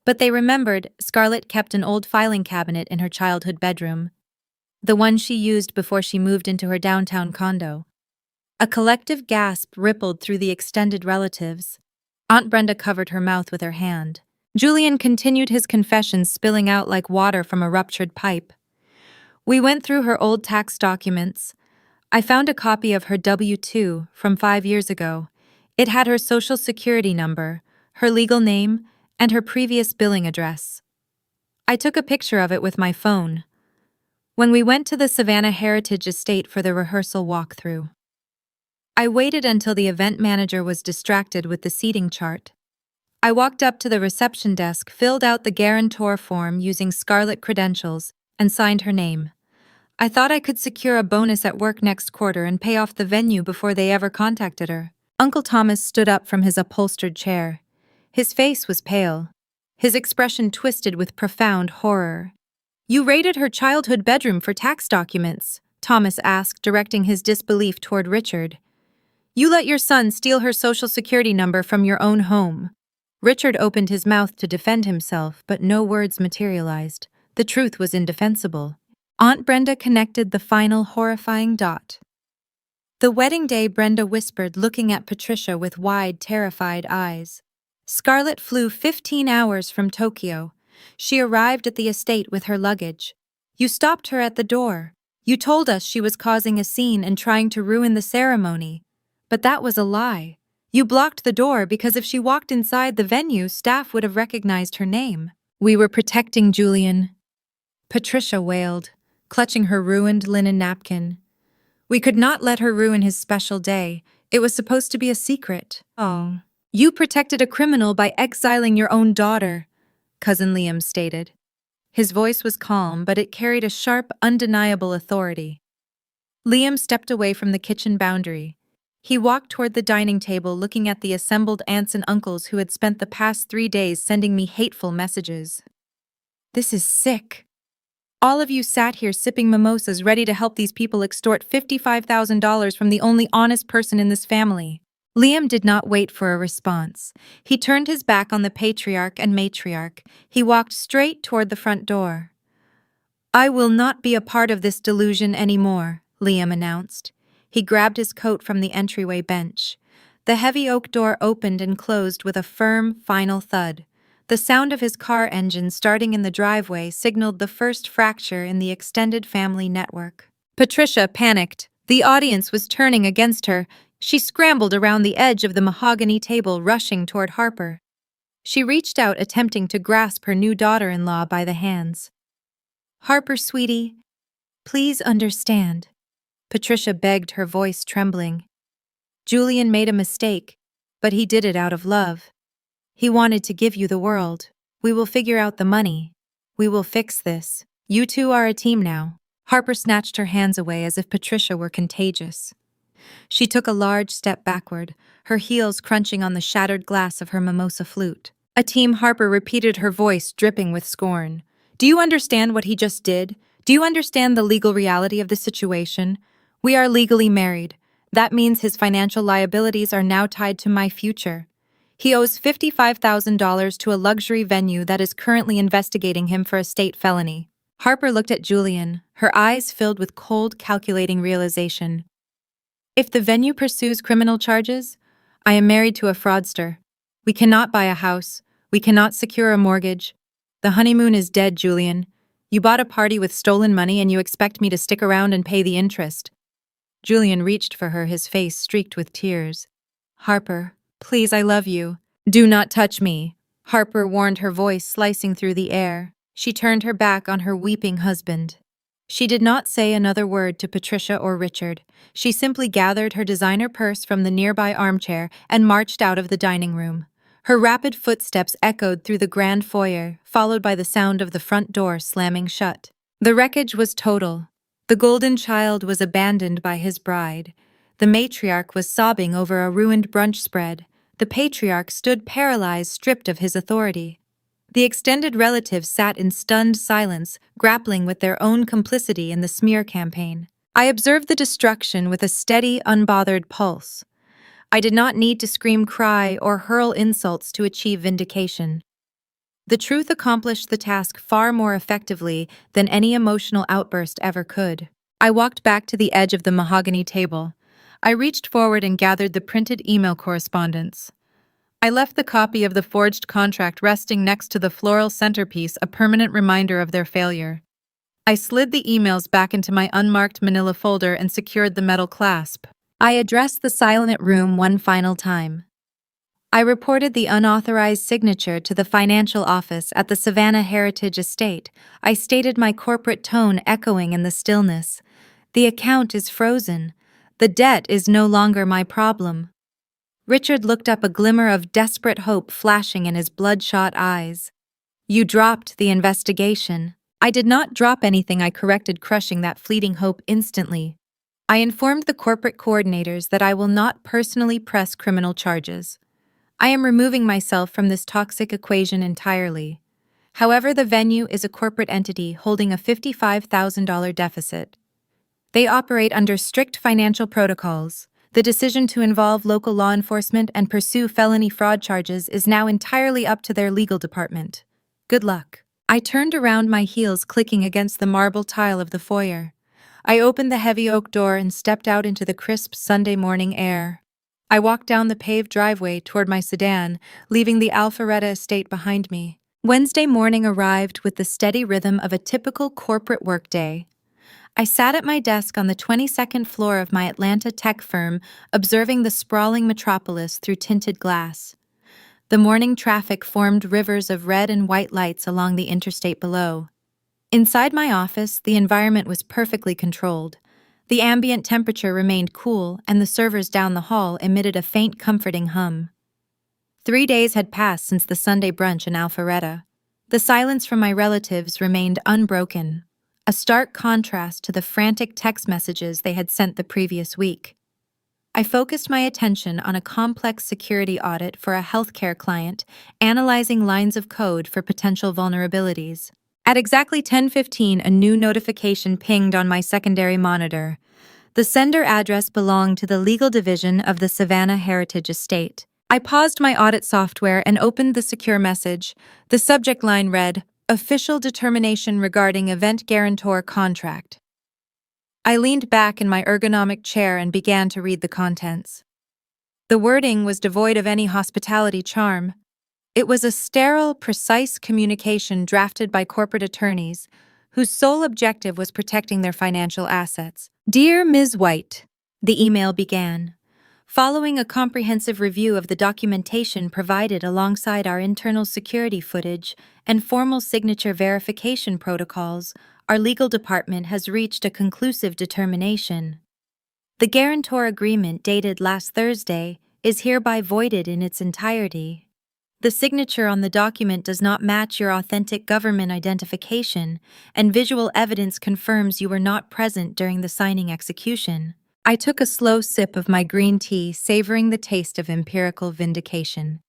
Speaker 1: But they remembered Scarlett kept an old filing cabinet in her childhood bedroom, the one she used before she moved into her downtown condo. A collective gasp rippled through the extended relatives. Aunt Brenda covered her mouth with her hand. Julian continued his confession, spilling out like water from a ruptured pipe. We went through her old tax documents. I found a copy of her W-2 from 5 years ago. It had her social security number, her legal name, and her previous billing address. I took a picture of it with my phone. When we went to the Savannah Heritage Estate for the rehearsal walkthrough, I waited until the event manager was distracted with the seating chart. I walked up to the reception desk, filled out the guarantor form using Scarlett credentials, and signed her name. I thought I could secure a bonus at work next quarter and pay off the venue before they ever contacted her. Uncle Thomas stood up from his upholstered chair. His face was pale, his expression twisted with profound horror. "You raided her childhood bedroom for tax documents," Thomas asked, directing his disbelief toward Richard. "You let your son steal her social security number from your own home." Richard opened his mouth to defend himself, but no words materialized. The truth was indefensible. Aunt Brenda connected the final horrifying dot. The wedding day, Brenda whispered, looking at Patricia with wide, terrified eyes. Scarlett flew 15 hours from Tokyo. She arrived at the estate with her luggage. You stopped her at the door. You told us she was causing a scene and trying to ruin the ceremony. But that was a lie. You blocked the door because if she walked inside the venue, staff would have recognized her name. "We were protecting Julian," Patricia wailed, clutching her ruined linen napkin. "We could not let her ruin his special day. It was supposed to be a secret." "Oh. You protected a criminal by exiling your own daughter," Cousin Liam stated. His voice was calm, but it carried a sharp, undeniable authority. Liam stepped away from the kitchen boundary. He walked toward the dining table, looking at the assembled aunts and uncles who had spent the past 3 days sending me hateful messages. "This is sick. All of you sat here sipping mimosas, ready to help these people extort $55,000 from the only honest person in this family." Liam did not wait for a response. He turned his back on the patriarch and matriarch. He walked straight toward the front door. "I will not be a part of this delusion anymore," Liam announced. He grabbed his coat from the entryway bench. The heavy oak door opened and closed with a firm, final thud. The sound of his car engine starting in the driveway signaled the first fracture in the extended family network. Patricia panicked. The audience was turning against her. She scrambled around the edge of the mahogany table, rushing toward Harper. She reached out, attempting to grasp her new daughter-in-law by the hands. "Harper, sweetie, please understand," Patricia begged, her voice trembling. "Julian made a mistake, but he did it out of love. He wanted to give you the world. We will figure out the money. We will fix this. You two are a team now." Harper snatched her hands away as if Patricia were contagious. She took a large step backward, her heels crunching on the shattered glass of her mimosa flute. "A team," Harper repeated, her voice dripping with scorn. "Do you understand what he just did? Do you understand the legal reality of the situation? We are legally married. That means his financial liabilities are now tied to my future. He owes $55,000 to a luxury venue that is currently investigating him for a state felony." Harper looked at Julian, her eyes filled with cold, calculating realization. "If the venue pursues criminal charges, I am married to a fraudster. We cannot buy a house. We cannot secure a mortgage. The honeymoon is dead, Julian. You bought a party with stolen money and you expect me to stick around and pay the interest." Julian reached for her, his face streaked with tears. "Harper, please, I love you." "Do not touch me," Harper warned, her voice slicing through the air. She turned her back on her weeping husband. She did not say another word to Patricia or Richard. She simply gathered her designer purse from the nearby armchair and marched out of the dining room. Her rapid footsteps echoed through the grand foyer, followed by the sound of the front door slamming shut. The wreckage was total. The golden child was abandoned by his bride. The matriarch was sobbing over a ruined brunch spread. The patriarch stood paralyzed, stripped of his authority. The extended relatives sat in stunned silence, grappling with their own complicity in the smear campaign. I observed the destruction with a steady, unbothered pulse. I did not need to scream, cry, or hurl insults to achieve vindication. The truth accomplished the task far more effectively than any emotional outburst ever could. I walked back to the edge of the mahogany table. I reached forward and gathered the printed email correspondence. I left the copy of the forged contract resting next to the floral centerpiece, a permanent reminder of their failure. I slid the emails back into my unmarked manila folder and secured the metal clasp. I addressed the silent room one final time. I reported the unauthorized signature to the financial office at the Savannah Heritage Estate. I stated my corporate tone echoing in the stillness. The account is frozen. The debt is no longer my problem. Richard looked up, a glimmer of desperate hope flashing in his bloodshot eyes. "You dropped the investigation." "I did not drop anything," I corrected, crushing that fleeting hope instantly. "I informed the corporate coordinators that I will not personally press criminal charges. I am removing myself from this toxic equation entirely. However, the venue is a corporate entity holding a $55,000 deficit. They operate under strict financial protocols. The decision to involve local law enforcement and pursue felony fraud charges is now entirely up to their legal department. Good luck." I turned around, my heels clicking against the marble tile of the foyer. I opened the heavy oak door and stepped out into the crisp Sunday morning air. I walked down the paved driveway toward my sedan, leaving the Alpharetta estate behind me. Wednesday morning arrived with the steady rhythm of a typical corporate workday. I sat at my desk on the 22nd floor of my Atlanta tech firm, observing the sprawling metropolis through tinted glass. The morning traffic formed rivers of red and white lights along the interstate below. Inside my office, the environment was perfectly controlled. The ambient temperature remained cool, and the servers down the hall emitted a faint, comforting hum. 3 days had passed since the Sunday brunch in Alpharetta. The silence from my relatives remained unbroken, a stark contrast to the frantic text messages they had sent the previous week. I focused my attention on a complex security audit for a healthcare client, analyzing lines of code for potential vulnerabilities. At exactly 10:15, a new notification pinged on my secondary monitor. The sender address belonged to the legal division of the Savannah Heritage Estate. I paused my audit software and opened the secure message. The subject line read, "Official determination regarding event guarantor contract." I leaned back in my ergonomic chair and began to read the contents. The wording was devoid of any hospitality charm. It was a sterile, precise communication drafted by corporate attorneys whose sole objective was protecting their financial assets. "Dear Ms. White," the email began. "Following a comprehensive review of the documentation provided alongside our internal security footage and formal signature verification protocols, our legal department has reached a conclusive determination. The guarantor agreement dated last Thursday is hereby voided in its entirety. The signature on the document does not match your authentic government identification, and visual evidence confirms you were not present during the signing execution." I took a slow sip of my green tea, savoring the taste of empirical vindication.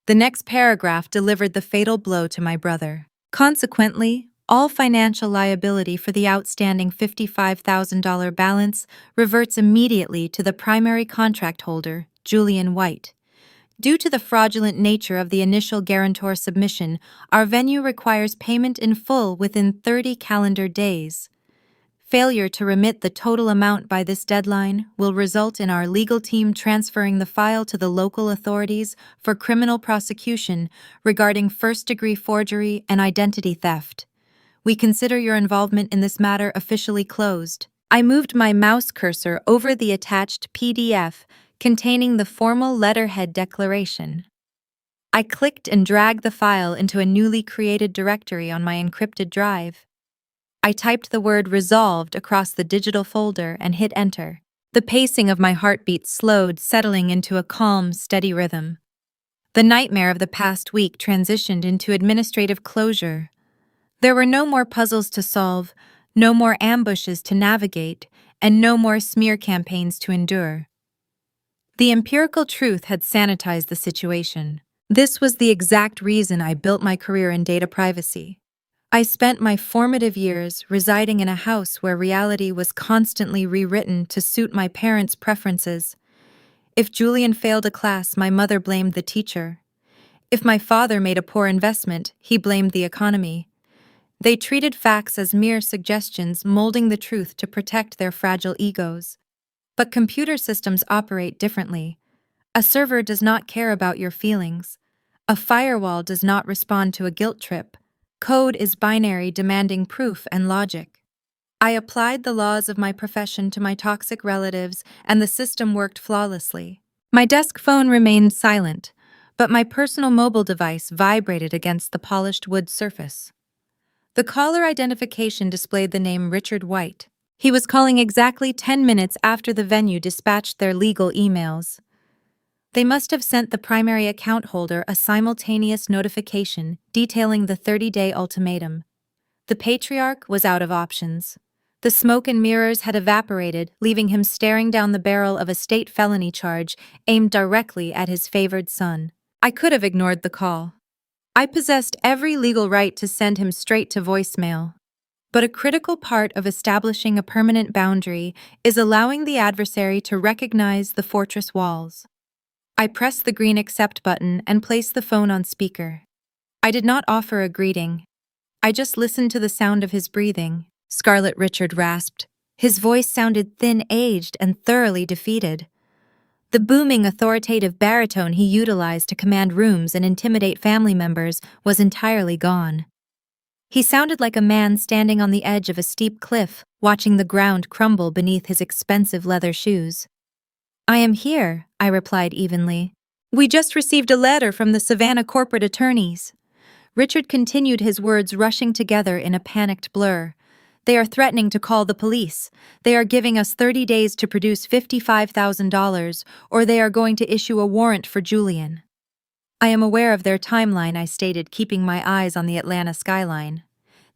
Speaker 1: The next paragraph delivered the fatal blow to my brother. "Consequently, all financial liability for the outstanding $55,000 balance reverts immediately to the primary contract holder, Julian White. Due to the fraudulent nature of the initial guarantor submission, our venue requires payment in full within 30 calendar days. Failure to remit the total amount by this deadline will result in our legal team transferring the file to the local authorities for criminal prosecution regarding first-degree forgery and identity theft. We consider your involvement in this matter officially closed." I moved my mouse cursor over the attached PDF containing the formal letterhead declaration. I clicked and dragged the file into a newly created directory on my encrypted drive. I typed the word "resolved" across the digital folder and hit enter. The pacing of my heartbeat slowed, settling into a calm, steady rhythm. The nightmare of the past week transitioned into administrative closure. There were no more puzzles to solve, no more ambushes to navigate, and no more smear campaigns to endure. The empirical truth had sanitized the situation. This was the exact reason I built my career in data privacy. I spent my formative years residing in a house where reality was constantly rewritten to suit my parents' preferences. If Julian failed a class, my mother blamed the teacher. If my father made a poor investment, he blamed the economy. They treated facts as mere suggestions, molding the truth to protect their fragile egos. But computer systems operate differently. A server does not care about your feelings. A firewall does not respond to a guilt trip. Code is binary, demanding proof and logic. I applied the laws of my profession to my toxic relatives, and the system worked flawlessly. My desk phone remained silent, but my personal mobile device vibrated against the polished wood surface. The caller identification displayed the name Richard White. He was calling exactly 10 minutes after the venue dispatched their legal emails. They must have sent the primary account holder a simultaneous notification detailing the 30-day ultimatum. The patriarch was out of options. The smoke and mirrors had evaporated, leaving him staring down the barrel of a state felony charge aimed directly at his favored son. I could have ignored the call. I possessed every legal right to send him straight to voicemail. But a critical part of establishing a permanent boundary is allowing the adversary to recognize the fortress walls. I pressed the green accept button and placed the phone on speaker. I did not offer a greeting. I just listened to the sound of his breathing. Scarlett Richard rasped. His voice sounded thin-aged and thoroughly defeated. The booming, authoritative baritone he utilized to command rooms and intimidate family members was entirely gone. He sounded like a man standing on the edge of a steep cliff, watching the ground crumble beneath his expensive leather shoes. "I am here," I replied evenly. "We just received a letter from the Savannah corporate attorneys." Richard continued, his words rushing together in a panicked blur. "They are threatening to call the police. They are giving us 30 days to produce $55,000, or they are going to issue a warrant for Julian." "I am aware of their timeline," I stated, keeping my eyes on the Atlanta skyline.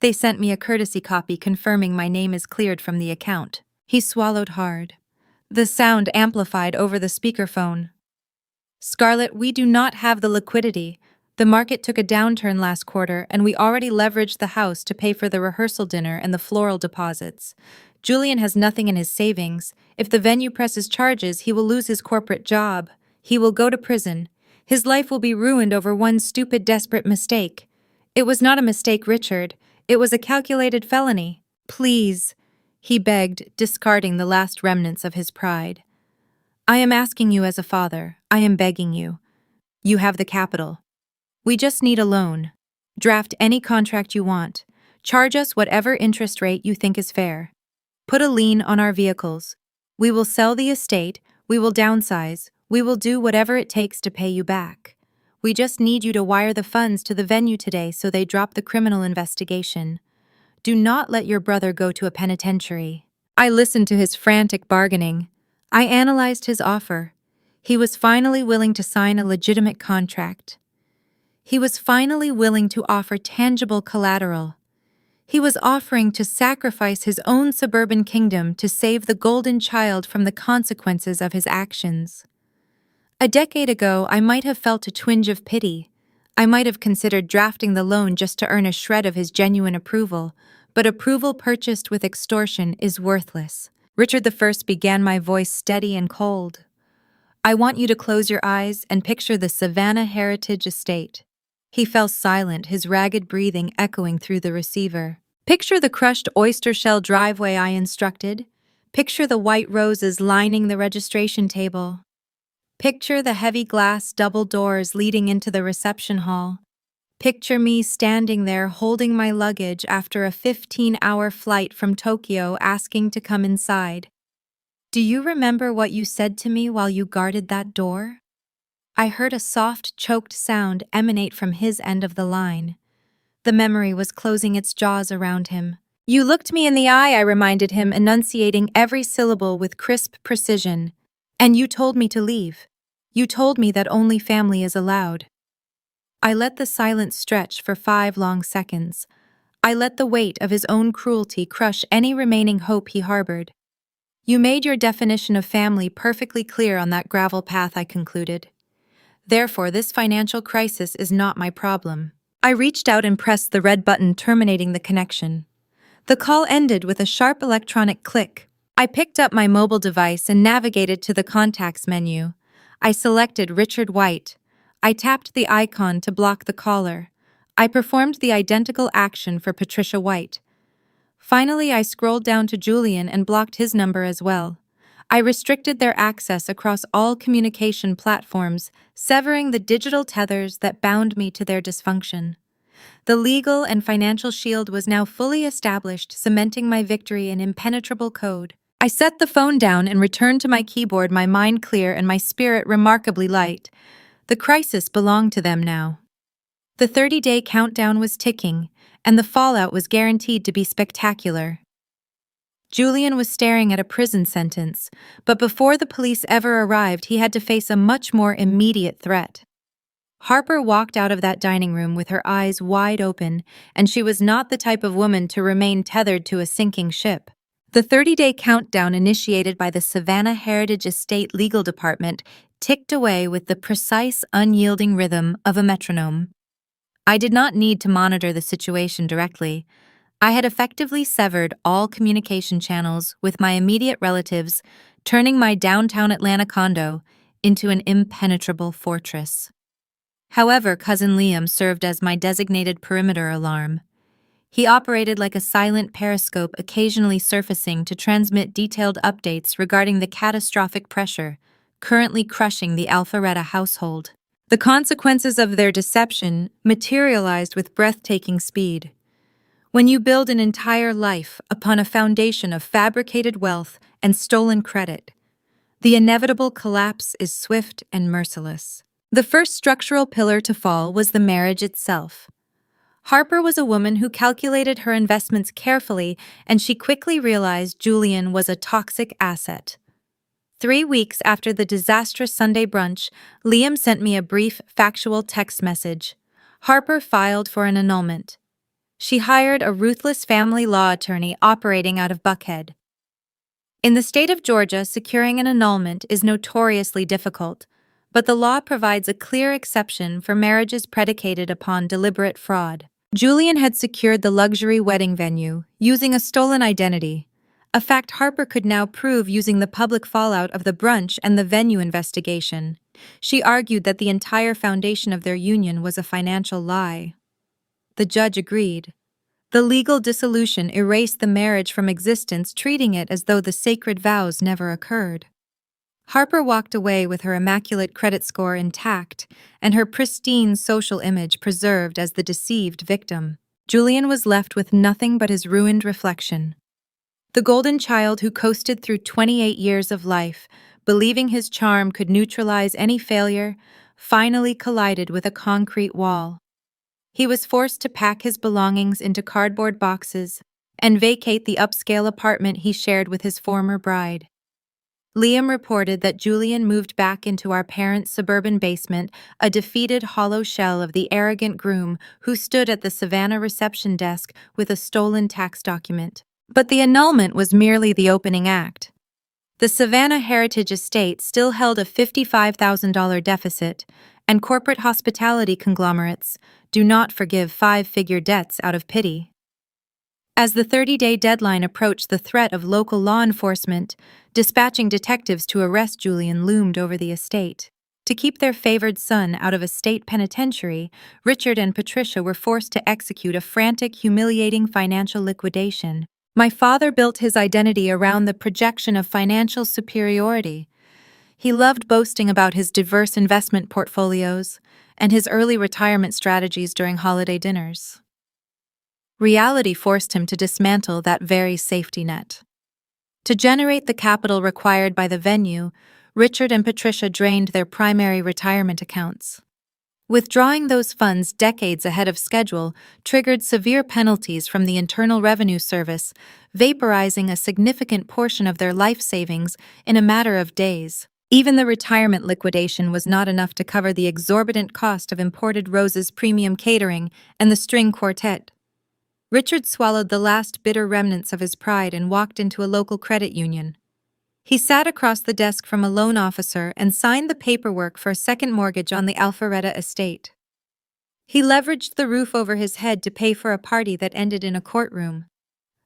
Speaker 1: "They sent me a courtesy copy confirming my name is cleared from the account." He swallowed hard. The sound amplified over the speakerphone. "Scarlett, we do not have the liquidity. The market took a downturn last quarter, and we already leveraged the house to pay for the rehearsal dinner and the floral deposits. Julian has nothing in his savings. If the venue presses charges, he will lose his corporate job. He will go to prison. His life will be ruined over one stupid, desperate mistake." "It was not a mistake, Richard. It was a calculated felony." "Please," he begged, discarding the last remnants of his pride. "I am asking you as a father. I am begging you. You have the capital. We just need a loan. Draft any contract you want. Charge us whatever interest rate you think is fair. Put a lien on our vehicles. We will sell the estate. We will downsize. We will do whatever it takes to pay you back. We just need you to wire the funds to the venue today so they drop the criminal investigation. Do not let your brother go to a penitentiary." I listened to his frantic bargaining. I analyzed his offer. He was finally willing to sign a legitimate contract. He was finally willing to offer tangible collateral. He was offering to sacrifice his own suburban kingdom to save the golden child from the consequences of his actions. A decade ago, I might have felt a twinge of pity. I might have considered drafting the loan just to earn a shred of his genuine approval, but approval purchased with extortion is worthless. Richard I began, my voice steady and cold. "I want you to close your eyes and picture the Savannah Heritage Estate." He fell silent, his ragged breathing echoing through the receiver. "Picture the crushed oyster shell driveway," I instructed. "Picture the white roses lining the registration table. Picture the heavy glass double doors leading into the reception hall. Picture me standing there holding my luggage after a 15-hour flight from Tokyo asking to come inside. Do you remember what you said to me while you guarded that door?" I heard a soft, choked sound emanate from his end of the line. The memory was closing its jaws around him. "You looked me in the eye," I reminded him, enunciating every syllable with crisp precision. "And you told me to leave. You told me that only family is allowed." I let the silence stretch for 5 long seconds. I let the weight of his own cruelty crush any remaining hope he harbored. "You made your definition of family perfectly clear on that gravel path," I concluded. "Therefore, this financial crisis is not my problem." I reached out and pressed the red button terminating the connection. The call ended with a sharp electronic click. I picked up my mobile device and navigated to the contacts menu. I selected Richard White. I tapped the icon to block the caller. I performed the identical action for Patricia White. Finally, I scrolled down to Julian and blocked his number as well. I restricted their access across all communication platforms, severing the digital tethers that bound me to their dysfunction. The legal and financial shield was now fully established, cementing my victory in impenetrable code. I set the phone down and returned to my keyboard, my mind clear and my spirit remarkably light. The crisis belonged to them now. The 30-day countdown was ticking, and the fallout was guaranteed to be spectacular. Julian was staring at a prison sentence, but before the police ever arrived, he had to face a much more immediate threat. Harper walked out of that dining room with her eyes wide open, and she was not the type of woman to remain tethered to a sinking ship. The 30-day countdown initiated by the Savannah Heritage Estate Legal Department ticked away with the precise, unyielding rhythm of a metronome. I did not need to monitor the situation directly. I had effectively severed all communication channels with my immediate relatives, turning my downtown Atlanta condo into an impenetrable fortress. However, Cousin Liam served as my designated perimeter alarm. He operated like a silent periscope, occasionally surfacing to transmit detailed updates regarding the catastrophic pressure currently crushing the Alpharetta household. The consequences of their deception materialized with breathtaking speed. When you build an entire life upon a foundation of fabricated wealth and stolen credit, the inevitable collapse is swift and merciless. The first structural pillar to fall was the marriage itself. Harper was a woman who calculated her investments carefully, and she quickly realized Julian was a toxic asset. 3 weeks after the disastrous Sunday brunch, Liam sent me a brief, factual text message. Harper filed for an annulment. She hired a ruthless family law attorney operating out of Buckhead. In the state of Georgia, securing an annulment is notoriously difficult, but the law provides a clear exception for marriages predicated upon deliberate fraud. Julian had secured the luxury wedding venue using a stolen identity, a fact Harper could now prove using the public fallout of the brunch and the venue investigation. She argued that the entire foundation of their union was a financial lie. The judge agreed. The legal dissolution erased the marriage from existence, treating it as though the sacred vows never occurred. Harper walked away with her immaculate credit score intact and her pristine social image preserved as the deceived victim. Julian was left with nothing but his ruined reflection. The golden child who coasted through 28 years of life, believing his charm could neutralize any failure, finally collided with a concrete wall. He was forced to pack his belongings into cardboard boxes and vacate the upscale apartment he shared with his former bride. Liam reported that Julian moved back into our parents' suburban basement, a defeated hollow shell of the arrogant groom who stood at the Savannah reception desk with a stolen tax document. But the annulment was merely the opening act. The Savannah Heritage Estate still held a $55,000 deficit, and corporate hospitality conglomerates do not forgive 5-figure debts out of pity. As the 30-day deadline approached, the threat of local law enforcement dispatching detectives to arrest Julian loomed over the estate. To keep their favored son out of a state penitentiary, Richard and Patricia were forced to execute a frantic, humiliating financial liquidation. My father built his identity around the projection of financial superiority. He loved boasting about his diverse investment portfolios and his early retirement strategies during holiday dinners. Reality forced him to dismantle that very safety net. To generate the capital required by the venue, Richard and Patricia drained their primary retirement accounts. Withdrawing those funds decades ahead of schedule triggered severe penalties from the Internal Revenue Service, vaporizing a significant portion of their life savings in a matter of days. Even the retirement liquidation was not enough to cover the exorbitant cost of imported roses, premium catering, and the string quartet. Richard swallowed the last bitter remnants of his pride and walked into a local credit union. He sat across the desk from a loan officer and signed the paperwork for a second mortgage on the Alpharetta estate. He leveraged the roof over his head to pay for a party that ended in a courtroom.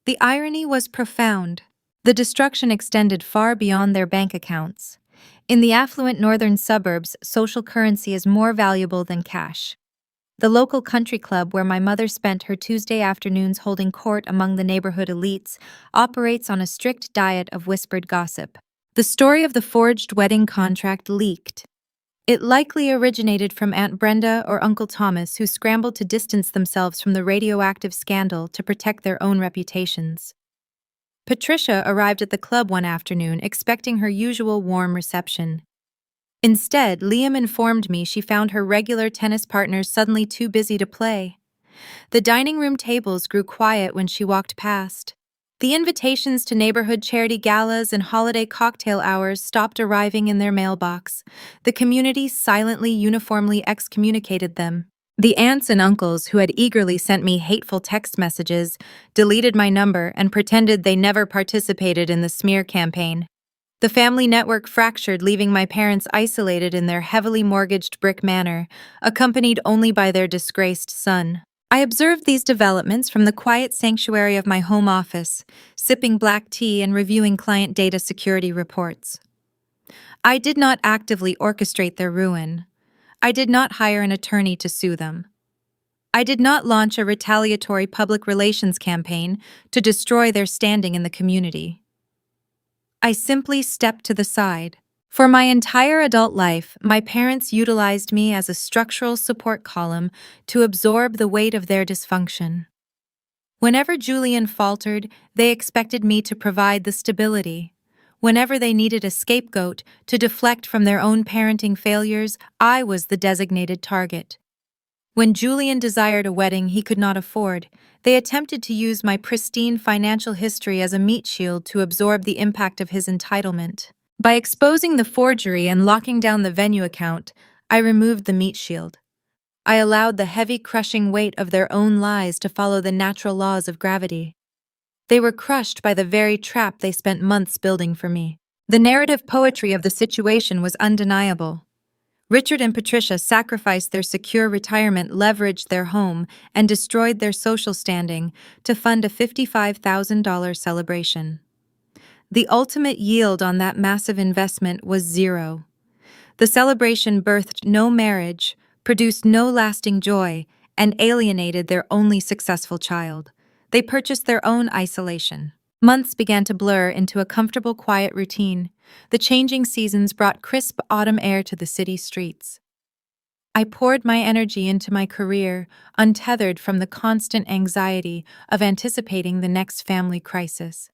Speaker 1: The irony was profound. The destruction extended far beyond their bank accounts. In the affluent northern suburbs, social currency is more valuable than cash. The local country club where my mother spent her Tuesday afternoons holding court among the neighborhood elites operates on a strict diet of whispered gossip. The story of the forged wedding contract leaked. It likely originated from Aunt Brenda or Uncle Thomas, who scrambled to distance themselves from the radioactive scandal to protect their own reputations. Patricia arrived at the club one afternoon expecting her usual warm reception. Instead, Liam informed me she found her regular tennis partners suddenly too busy to play. The dining room tables grew quiet when she walked past. The invitations to neighborhood charity galas and holiday cocktail hours stopped arriving in their mailbox. The community silently, uniformly excommunicated them. The aunts and uncles who had eagerly sent me hateful text messages deleted my number and pretended they never participated in the smear campaign. The family network fractured, leaving my parents isolated in their heavily mortgaged brick manor, accompanied only by their disgraced son. I observed these developments from the quiet sanctuary of my home office, sipping black tea and reviewing client data security reports. I did not actively orchestrate their ruin. I did not hire an attorney to sue them. I did not launch a retaliatory public relations campaign to destroy their standing in the community. I simply stepped to the side. For my entire adult life, my parents utilized me as a structural support column to absorb the weight of their dysfunction. Whenever Julian faltered, they expected me to provide the stability. Whenever they needed a scapegoat to deflect from their own parenting failures, I was the designated target. When Julian desired a wedding he could not afford, they attempted to use my pristine financial history as a meat shield to absorb the impact of his entitlement. By exposing the forgery and locking down the venue account, I removed the meat shield. I allowed the heavy, crushing weight of their own lies to follow the natural laws of gravity. They were crushed by the very trap they spent months building for me. The narrative poetry of the situation was undeniable. Richard and Patricia sacrificed their secure retirement, leveraged their home, and destroyed their social standing to fund a $55,000 celebration. The ultimate yield on that massive investment was zero. The celebration birthed no marriage, produced no lasting joy, and alienated their only successful child. They purchased their own isolation. Months began to blur into a comfortable, quiet routine. The changing seasons brought crisp autumn air to the city streets. I poured my energy into my career, untethered from the constant anxiety of anticipating the next family crisis.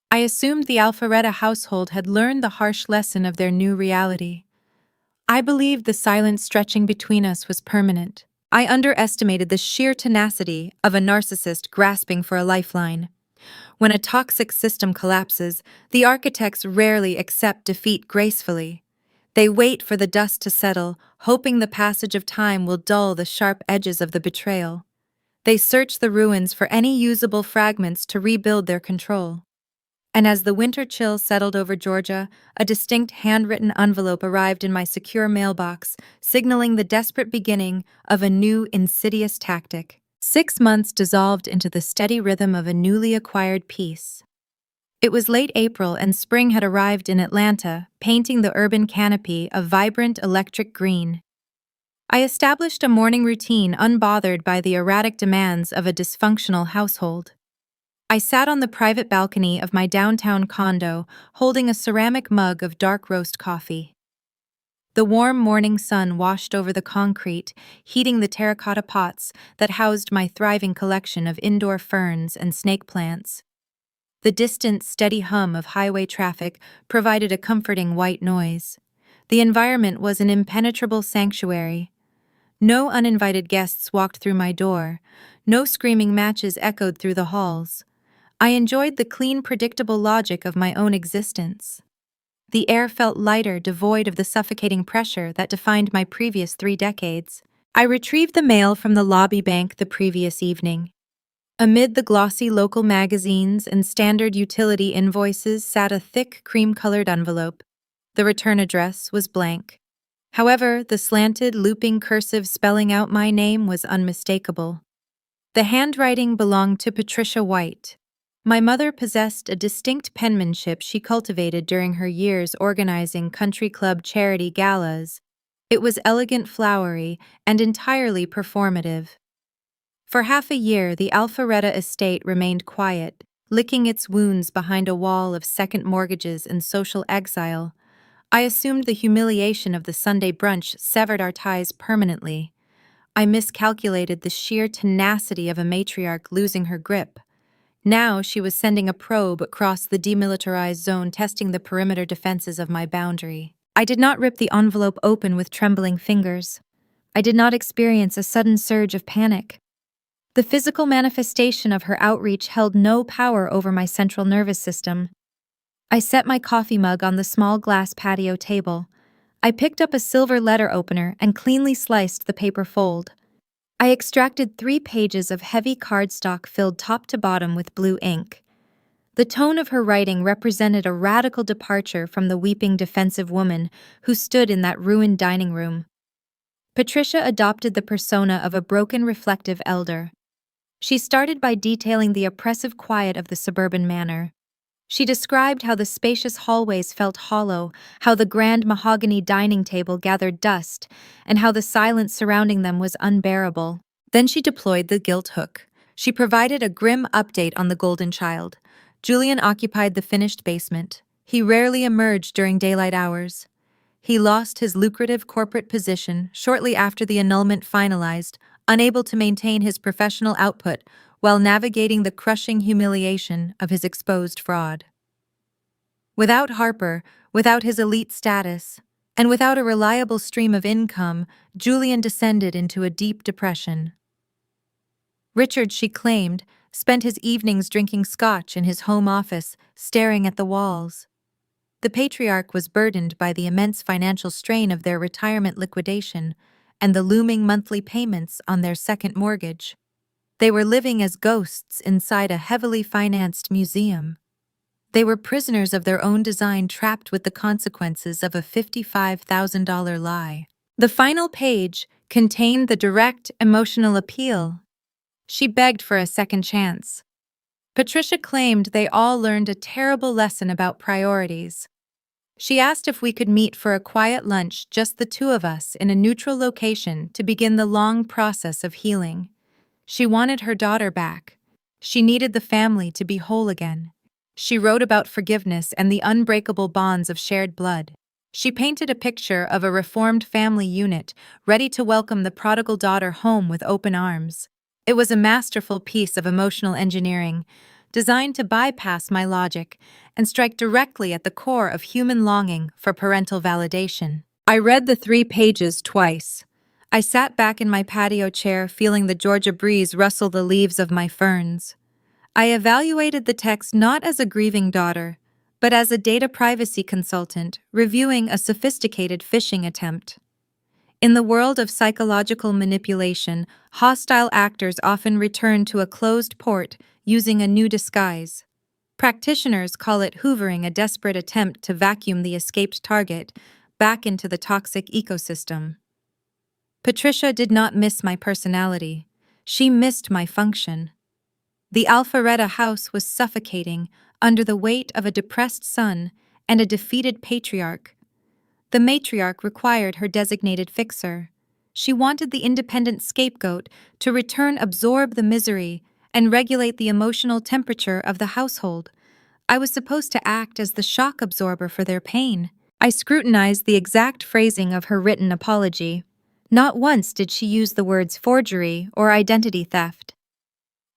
Speaker 1: I assumed the Alpharetta household had learned the harsh lesson of their new reality. I believed the silence stretching between us was permanent. I underestimated the sheer tenacity of a narcissist grasping for a lifeline. When a toxic system collapses, the architects rarely accept defeat gracefully. They wait for the dust to settle, hoping the passage of time will dull the sharp edges of the betrayal. They search the ruins for any usable fragments to rebuild their control. And as the winter chill settled over Georgia, a distinct handwritten envelope arrived in my secure mailbox, signaling the desperate beginning of a new, insidious tactic. 6 months dissolved into the steady rhythm of a newly acquired peace. It was late April and spring had arrived in Atlanta, painting the urban canopy a vibrant electric green. I established a morning routine unbothered by the erratic demands of a dysfunctional household. I sat on the private balcony of my downtown condo, holding a ceramic mug of dark roast coffee. The warm morning sun washed over the concrete, heating the terracotta pots that housed my thriving collection of indoor ferns and snake plants. The distant, steady hum of highway traffic provided a comforting white noise. The environment was an impenetrable sanctuary. No uninvited guests walked through my door. No screaming matches echoed through the halls. I enjoyed the clean, predictable logic of my own existence. The air felt lighter, devoid of the suffocating pressure that defined my previous 3 decades. I retrieved the mail from the lobby bank the previous evening. Amid the glossy local magazines and standard utility invoices sat a thick, cream-colored envelope. The return address was blank. However, the slanted, looping cursive spelling out my name was unmistakable. The handwriting belonged to Patricia White. My mother possessed a distinct penmanship she cultivated during her years organizing country club charity galas. It was elegant, flowery, and entirely performative. For half a year, the Alpharetta estate remained quiet, licking its wounds behind a wall of second mortgages and social exile. I assumed the humiliation of the Sunday brunch severed our ties permanently. I miscalculated the sheer tenacity of a matriarch losing her grip. Now she was sending a probe across the demilitarized zone, testing the perimeter defenses of my boundary. I did not rip the envelope open with trembling fingers. I did not experience a sudden surge of panic. The physical manifestation of her outreach held no power over my central nervous system. I set my coffee mug on the small glass patio table. I picked up a silver letter opener and cleanly sliced the paper fold. I extracted 3 pages of heavy cardstock filled top to bottom with blue ink. The tone of her writing represented a radical departure from the weeping defensive woman who stood in that ruined dining room. Patricia adopted the persona of a broken reflective elder. She started by detailing the oppressive quiet of the suburban manor. She described how the spacious hallways felt hollow, how the grand mahogany dining table gathered dust, and how the silence surrounding them was unbearable. Then she deployed the guilt hook. She provided a grim update on the golden child. Julian occupied the finished basement. He rarely emerged during daylight hours. He lost his lucrative corporate position shortly after the annulment finalized, unable to maintain his professional output while navigating the crushing humiliation of his exposed fraud. Without Harper, without his elite status, and without a reliable stream of income, Julian descended into a deep depression. Richard, she claimed, spent his evenings drinking scotch in his home office, staring at the walls. The patriarch was burdened by the immense financial strain of their retirement liquidation and the looming monthly payments on their second mortgage. They were living as ghosts inside a heavily financed museum. They were prisoners of their own design, trapped with the consequences of a $55,000 lie. The final page contained the direct emotional appeal. She begged for a second chance. Patricia claimed they all learned a terrible lesson about priorities. She asked if we could meet for a quiet lunch, just the two of us, in a neutral location to begin the long process of healing. She wanted her daughter back. She needed the family to be whole again. She wrote about forgiveness and the unbreakable bonds of shared blood. She painted a picture of a reformed family unit, ready to welcome the prodigal daughter home with open arms. It was a masterful piece of emotional engineering, designed to bypass my logic and strike directly at the core of human longing for parental validation. I read the 3 pages twice. I sat back in my patio chair, feeling the Georgia breeze rustle the leaves of my ferns. I evaluated the text not as a grieving daughter, but as a data privacy consultant reviewing a sophisticated phishing attempt. In the world of psychological manipulation, hostile actors often return to a closed port using a new disguise. Practitioners call it hoovering, a desperate attempt to vacuum the escaped target back into the toxic ecosystem. Patricia did not miss my personality. She missed my function. The Alpharetta house was suffocating under the weight of a depressed son and a defeated patriarch. The matriarch required her designated fixer. She wanted the independent scapegoat to return, absorb the misery, and regulate the emotional temperature of the household. I was supposed to act as the shock absorber for their pain. I scrutinized the exact phrasing of her written apology. Not once did she use the words forgery or identity theft.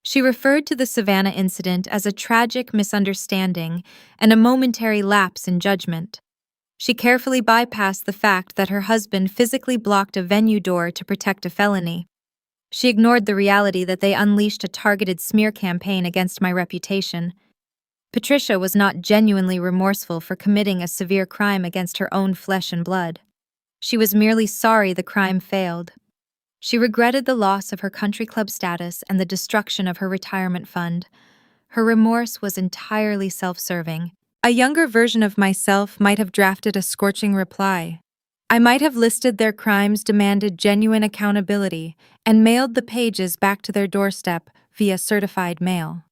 Speaker 1: She referred to the Savannah incident as a tragic misunderstanding and a momentary lapse in judgment. She carefully bypassed the fact that her husband physically blocked a venue door to protect a felony. She ignored the reality that they unleashed a targeted smear campaign against my reputation. Patricia was not genuinely remorseful for committing a severe crime against her own flesh and blood. She was merely sorry the crime failed. She regretted the loss of her country club status and the destruction of her retirement fund. Her remorse was entirely self-serving. A younger version of myself might have drafted a scorching reply. I might have listed their crimes, demanded genuine accountability, and mailed the pages back to their doorstep via certified mail.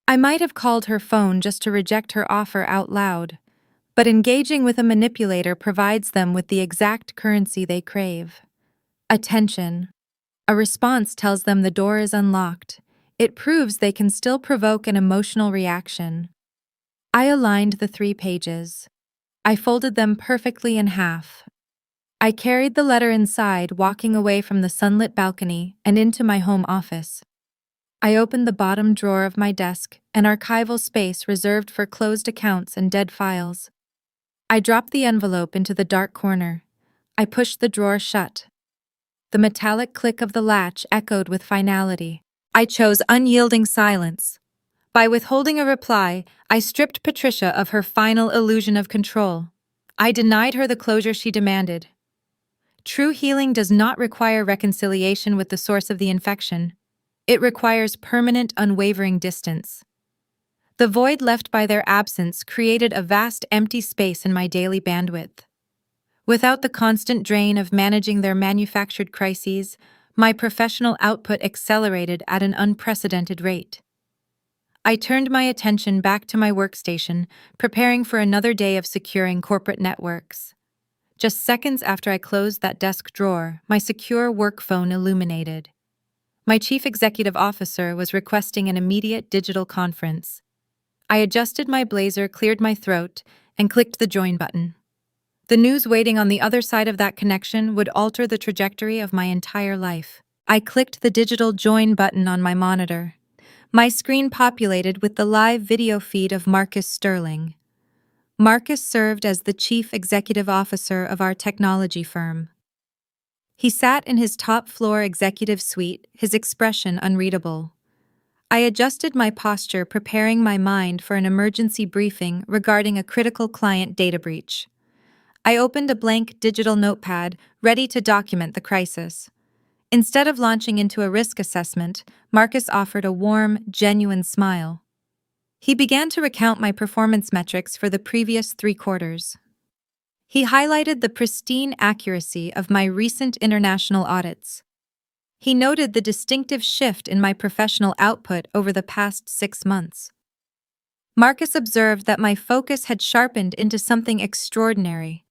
Speaker 1: I might have called her phone just to reject her offer out loud. But engaging with a manipulator provides them with the exact currency they crave: attention. A response tells them the door is unlocked. It proves they can still provoke an emotional reaction. I aligned the 3 pages. I folded them perfectly in half. I carried the letter inside, walking away from the sunlit balcony and into my home office. I opened the bottom drawer of my desk, an archival space reserved for closed accounts and dead files. I dropped the envelope into the dark corner. I pushed the drawer shut. The metallic click of the latch echoed with finality. I chose unyielding silence. By withholding a reply, I stripped Patricia of her final illusion of control. I denied her the closure she demanded. True healing does not require reconciliation with the source of the infection. It requires permanent, unwavering distance. The void left by their absence created a vast empty space in my daily bandwidth. Without the constant drain of managing their manufactured crises, my professional output accelerated at an unprecedented rate. I turned my attention back to my workstation, preparing for another day of securing corporate networks. Just seconds after I closed that desk drawer, my secure work phone illuminated. My chief executive officer was requesting an immediate digital conference. I adjusted my blazer, cleared my throat, and clicked the join button. The news waiting on the other side of that connection would alter the trajectory of my entire life. I clicked the digital join button on my monitor. My screen populated with the live video feed of Marcus Sterling. Marcus served as the chief executive officer of our technology firm. He sat in his top-floor executive suite, his expression unreadable. I adjusted my posture, preparing my mind for an emergency briefing regarding a critical client data breach. I opened a blank digital notepad, ready to document the crisis. Instead of launching into a risk assessment, Marcus offered a warm, genuine smile. He began to recount my performance metrics for the previous 3 quarters. He highlighted the pristine accuracy of my recent international audits. He noted the distinctive shift in my professional output over the past 6 months. Marcus observed that my focus had sharpened into something extraordinary.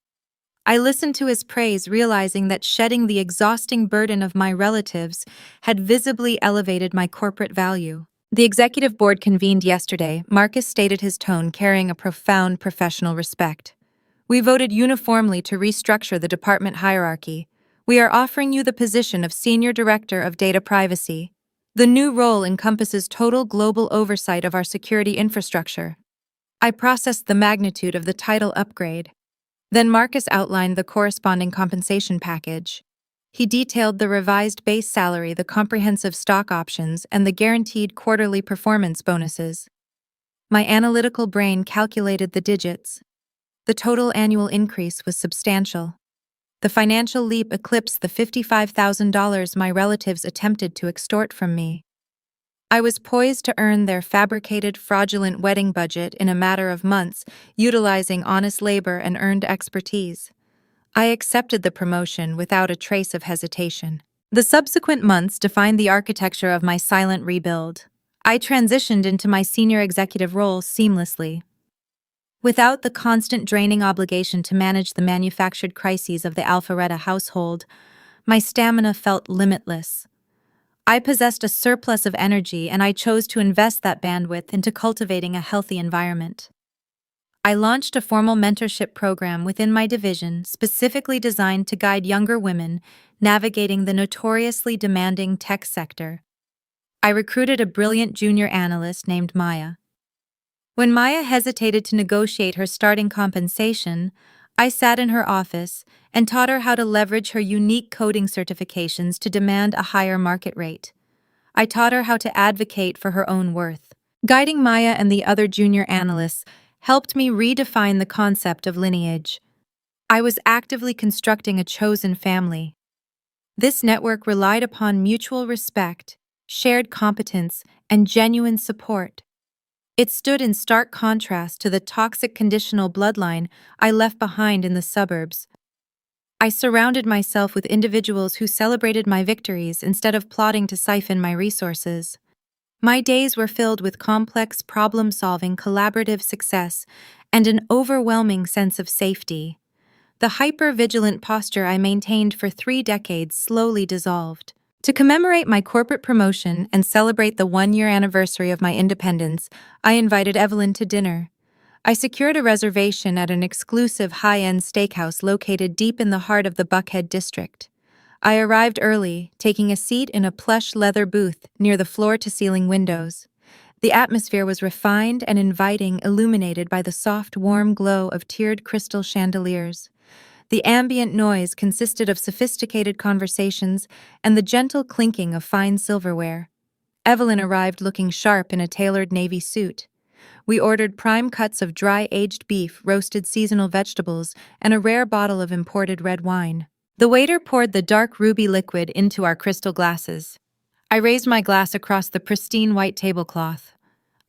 Speaker 1: I listened to his praise, realizing that shedding the exhausting burden of my relatives had visibly elevated my corporate value. The executive board convened yesterday. Marcus stated, his tone carrying a profound professional respect. We voted uniformly to restructure the department hierarchy. We are offering you the position of Senior Director of Data Privacy. The new role encompasses total global oversight of our security infrastructure. I processed the magnitude of the title upgrade. Then Marcus outlined the corresponding compensation package. He detailed the revised base salary, the comprehensive stock options, and the guaranteed quarterly performance bonuses. My analytical brain calculated the digits. The total annual increase was substantial. The financial leap eclipsed the $55,000 my relatives attempted to extort from me. I was poised to earn their fabricated, fraudulent wedding budget in a matter of months, utilizing honest labor and earned expertise. I accepted the promotion without a trace of hesitation. The subsequent months defined the architecture of my silent rebuild. I transitioned into my senior executive role seamlessly. Without the constant draining obligation to manage the manufactured crises of the Alpharetta household, my stamina felt limitless. I possessed a surplus of energy, and I chose to invest that bandwidth into cultivating a healthy environment. I launched a formal mentorship program within my division specifically designed to guide younger women navigating the notoriously demanding tech sector. I recruited a brilliant junior analyst named Maya. When Maya hesitated to negotiate her starting compensation, I sat in her office and taught her how to leverage her unique coding certifications to demand a higher market rate. I taught her how to advocate for her own worth. Guiding Maya and the other junior analysts helped me redefine the concept of lineage. I was actively constructing a chosen family. This network relied upon mutual respect, shared competence, and genuine support. It stood in stark contrast to the toxic conditional bloodline I left behind in the suburbs. I surrounded myself with individuals who celebrated my victories instead of plotting to siphon my resources. My days were filled with complex problem-solving, collaborative success, and an overwhelming sense of safety. The hyper-vigilant posture I maintained for 3 decades slowly dissolved. To commemorate my corporate promotion and celebrate the 1-year anniversary of my independence, I invited Evelyn to dinner. I secured a reservation at an exclusive high-end steakhouse located deep in the heart of the Buckhead district. I arrived early, taking a seat in a plush leather booth near the floor-to-ceiling windows. The atmosphere was refined and inviting, illuminated by the soft, warm glow of tiered crystal chandeliers. The ambient noise consisted of sophisticated conversations and the gentle clinking of fine silverware. Evelyn arrived looking sharp in a tailored navy suit. We ordered prime cuts of dry aged beef, roasted seasonal vegetables, and a rare bottle of imported red wine. The waiter poured the dark ruby liquid into our crystal glasses. I raised my glass across the pristine white tablecloth.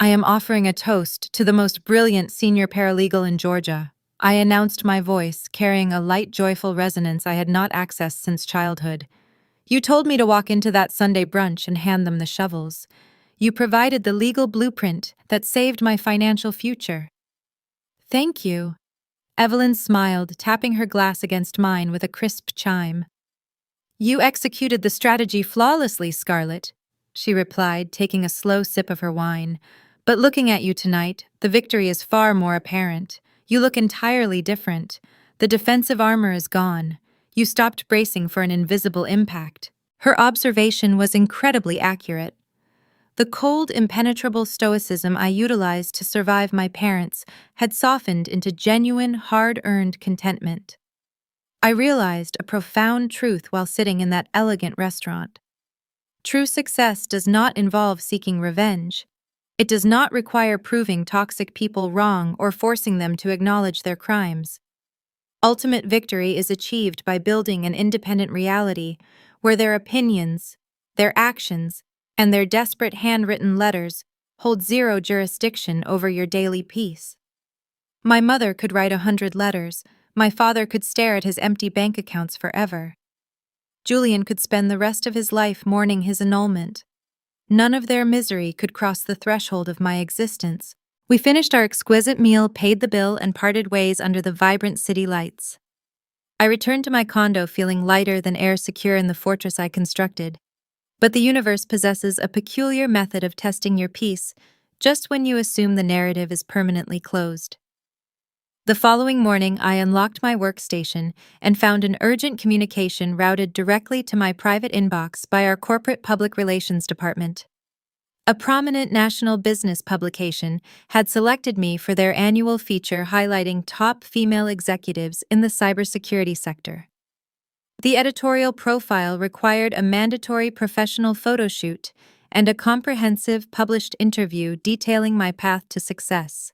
Speaker 1: I am offering a toast to the most brilliant senior paralegal in Georgia. I announced, my voice carrying a light, joyful resonance I had not accessed since childhood. You told me to walk into that Sunday brunch and hand them the shovels. You provided the legal blueprint that saved my financial future. Thank you. Evelyn smiled, tapping her glass against mine with a crisp chime. You executed the strategy flawlessly, Scarlett, she replied, taking a slow sip of her wine. But looking at you tonight, the victory is far more apparent. You look entirely different. The defensive armor is gone. You stopped bracing for an invisible impact. Her observation was incredibly accurate. The cold, impenetrable stoicism I utilized to survive my parents had softened into genuine, hard-earned contentment. I realized a profound truth while sitting in that elegant restaurant. True success does not involve seeking revenge. It does not require proving toxic people wrong or forcing them to acknowledge their crimes. Ultimate victory is achieved by building an independent reality where their opinions, their actions, and their desperate handwritten letters hold zero jurisdiction over your daily peace. My mother could write 100 letters. My father could stare at his empty bank accounts forever. Julian could spend the rest of his life mourning his annulment. None of their misery could cross the threshold of my existence. We finished our exquisite meal, paid the bill, and parted ways under the vibrant city lights. I returned to my condo feeling lighter than air, secure in the fortress I constructed. But the universe possesses a peculiar method of testing your peace just when you assume the narrative is permanently closed. The following morning, I unlocked my workstation and found an urgent communication routed directly to my private inbox by our corporate public relations department. A prominent national business publication had selected me for their annual feature highlighting top female executives in the cybersecurity sector. The editorial profile required a mandatory professional photo shoot and a comprehensive published interview detailing my path to success.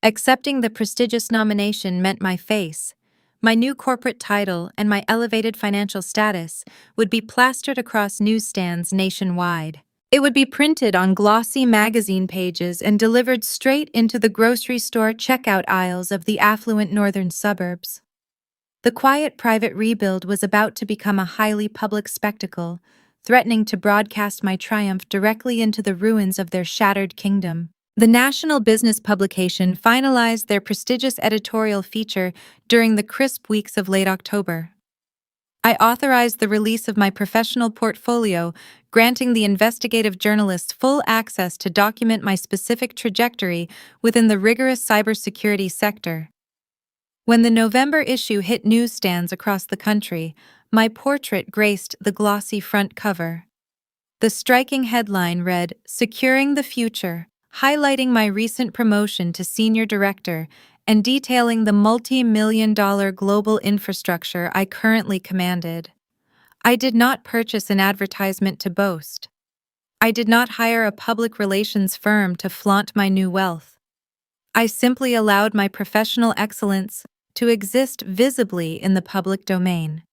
Speaker 1: Accepting the prestigious nomination meant my face, my new corporate title, and my elevated financial status would be plastered across newsstands nationwide. It would be printed on glossy magazine pages and delivered straight into the grocery store checkout aisles of the affluent northern suburbs. The quiet private rebuild was about to become a highly public spectacle, threatening to broadcast my triumph directly into the ruins of their shattered kingdom. The national business publication finalized their prestigious editorial feature during the crisp weeks of late October. I authorized the release of my professional portfolio, granting the investigative journalists full access to document my specific trajectory within the rigorous cybersecurity sector. When the November issue hit newsstands across the country, my portrait graced the glossy front cover. The striking headline read, "Securing the Future," highlighting my recent promotion to senior director and detailing the multi-million-dollar global infrastructure I currently commanded. I did not purchase an advertisement to boast. I did not hire a public relations firm to flaunt my new wealth. I simply allowed my professional excellence to exist visibly in the public domain.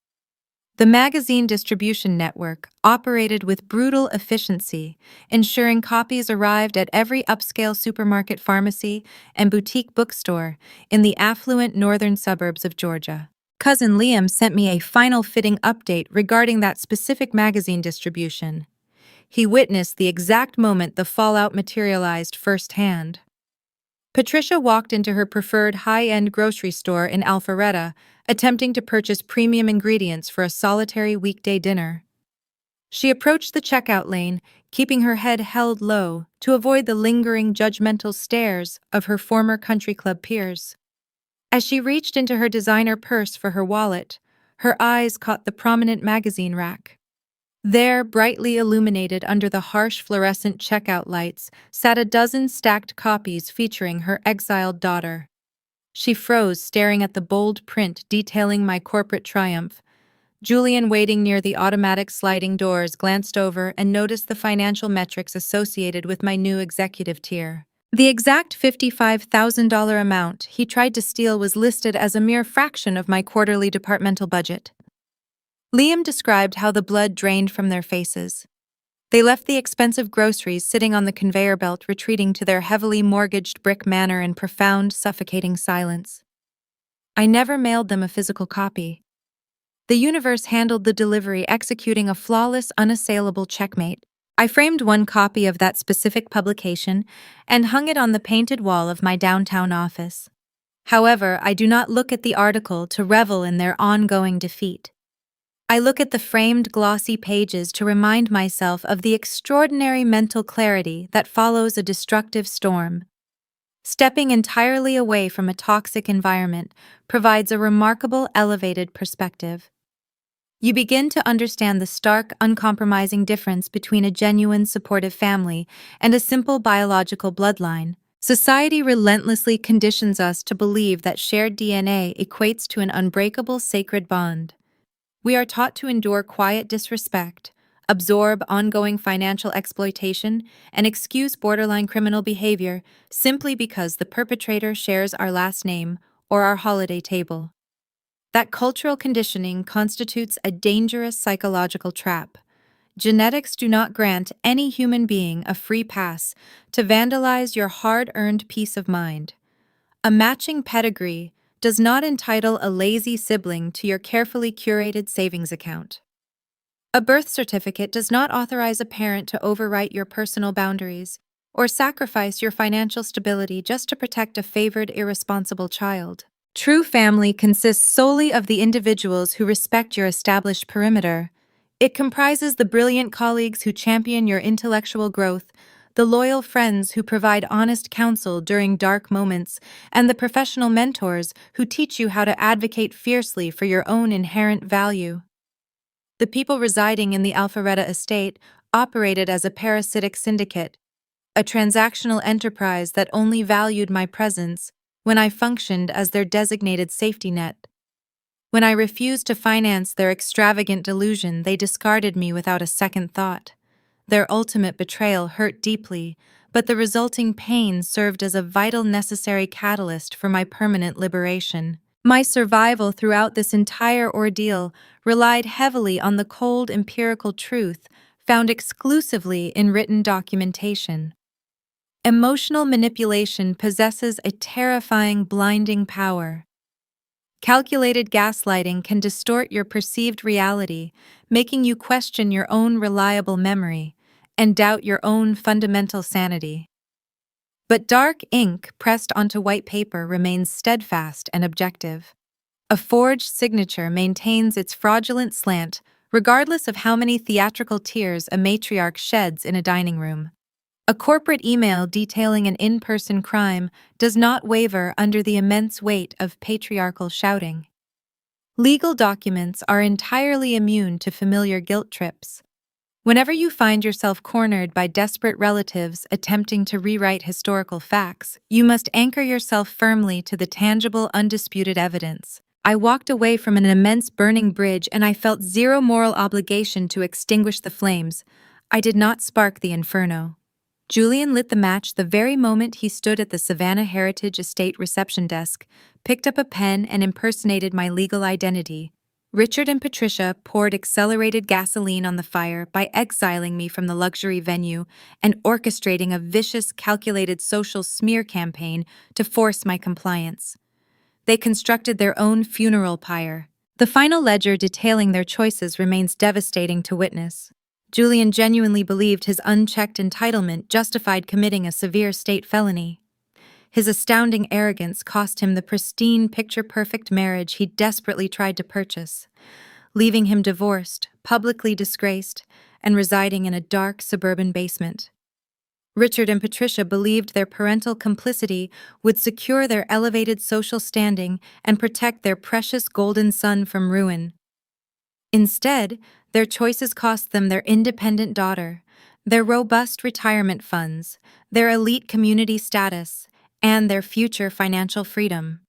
Speaker 1: The magazine distribution network operated with brutal efficiency, ensuring copies arrived at every upscale supermarket, pharmacy, and boutique bookstore in the affluent northern suburbs of Georgia. Cousin Liam sent me a final fitting update regarding that specific magazine distribution. He witnessed the exact moment the fallout materialized firsthand. Patricia walked into her preferred high-end grocery store in Alpharetta, attempting to purchase premium ingredients for a solitary weekday dinner. She approached the checkout lane, keeping her head held low to avoid the lingering, judgmental stares of her former country club peers. As she reached into her designer purse for her wallet, her eyes caught the prominent magazine rack. There, brightly illuminated under the harsh fluorescent checkout lights, sat a dozen stacked copies featuring her exiled daughter. She froze, staring at the bold print detailing my corporate triumph. Julian, waiting near the automatic sliding doors, glanced over and noticed the financial metrics associated with my new executive tier. The exact $55,000 amount he tried to steal was listed as a mere fraction of my quarterly departmental budget. Liam described how the blood drained from their faces. They left the expensive groceries sitting on the conveyor belt, retreating to their heavily mortgaged brick manor in profound, suffocating silence. I never mailed them a physical copy. The universe handled the delivery, executing a flawless, unassailable checkmate. I framed one copy of that specific publication and hung it on the painted wall of my downtown office. However, I do not look at the article to revel in their ongoing defeat. I look at the framed, glossy pages to remind myself of the extraordinary mental clarity that follows a destructive storm. Stepping entirely away from a toxic environment provides a remarkable, elevated perspective. You begin to understand the stark, uncompromising difference between a genuine, supportive family and a simple biological bloodline. Society relentlessly conditions us to believe that shared DNA equates to an unbreakable, sacred bond. We are taught to endure quiet disrespect, absorb ongoing financial exploitation, and excuse borderline criminal behavior simply because the perpetrator shares our last name or our holiday table. That cultural conditioning constitutes a dangerous psychological trap. Genetics do not grant any human being a free pass to vandalize your hard-earned peace of mind. A matching pedigree does not entitle a lazy sibling to your carefully curated savings account. A birth certificate does not authorize a parent to overwrite your personal boundaries or sacrifice your financial stability just to protect a favored, irresponsible child. True family consists solely of the individuals who respect your established perimeter. It comprises the brilliant colleagues who champion your intellectual growth, the loyal friends who provide honest counsel during dark moments, and the professional mentors who teach you how to advocate fiercely for your own inherent value. The people residing in the Alpharetta estate operated as a parasitic syndicate, a transactional enterprise that only valued my presence when I functioned as their designated safety net. When I refused to finance their extravagant delusion, they discarded me without a second thought. Their ultimate betrayal hurt deeply, but the resulting pain served as a vital, necessary catalyst for my permanent liberation. My survival throughout this entire ordeal relied heavily on the cold, empirical truth found exclusively in written documentation. Emotional manipulation possesses a terrifying, blinding power. Calculated gaslighting can distort your perceived reality, making you question your own reliable memory and doubt your own fundamental sanity. But dark ink pressed onto white paper remains steadfast and objective. A forged signature maintains its fraudulent slant, regardless of how many theatrical tears a matriarch sheds in a dining room. A corporate email detailing an in-person crime does not waver under the immense weight of patriarchal shouting. Legal documents are entirely immune to familiar guilt trips. Whenever you find yourself cornered by desperate relatives attempting to rewrite historical facts, you must anchor yourself firmly to the tangible, undisputed evidence. I walked away from an immense burning bridge and I felt zero moral obligation to extinguish the flames. I did not spark the inferno. Julian lit the match the very moment he stood at the Savannah Heritage Estate reception desk, picked up a pen and impersonated my legal identity. Richard and Patricia poured accelerated gasoline on the fire by exiling me from the luxury venue and orchestrating a vicious, calculated social smear campaign to force my compliance. They constructed their own funeral pyre. The final ledger detailing their choices remains devastating to witness. Julian genuinely believed his unchecked entitlement justified committing a severe state felony. His astounding arrogance cost him the pristine, picture-perfect marriage he desperately tried to purchase, leaving him divorced, publicly disgraced, and residing in a dark suburban basement. Richard and Patricia believed their parental complicity would secure their elevated social standing and protect their precious golden son from ruin. Instead, their choices cost them their independent daughter, their robust retirement funds, their elite community status, and their future financial freedom.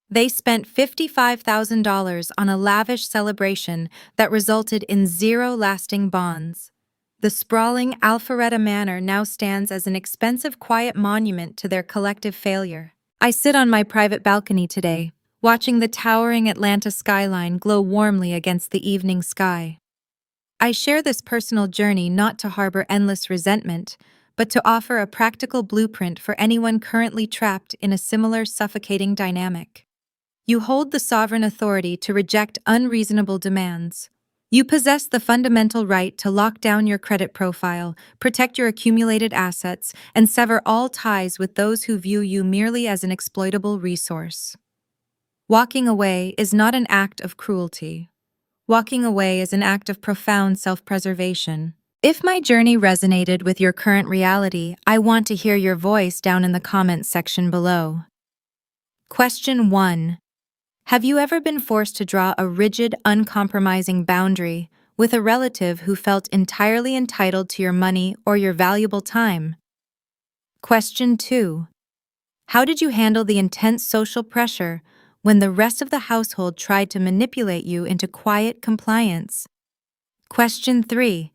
Speaker 1: They spent $55,000 on a lavish celebration that resulted in zero lasting bonds. The sprawling Alpharetta Manor now stands as an expensive, quiet monument to their collective failure. I sit on my private balcony today, watching the towering Atlanta skyline glow warmly against the evening sky. I share this personal journey not to harbor endless resentment, but to offer a practical blueprint for anyone currently trapped in a similar suffocating dynamic. You hold the sovereign authority to reject unreasonable demands. You possess the fundamental right to lock down your credit profile, protect your accumulated assets, and sever all ties with those who view you merely as an exploitable resource. Walking away is not an act of cruelty. Walking away is an act of profound self-preservation. If my journey resonated with your current reality, I want to hear your voice down in the comments section below. Question 1. Have you ever been forced to draw a rigid, uncompromising boundary with a relative who felt entirely entitled to your money or your valuable time? Question 2. How did you handle the intense social pressure when the rest of the household tried to manipulate you into quiet compliance? Question 3.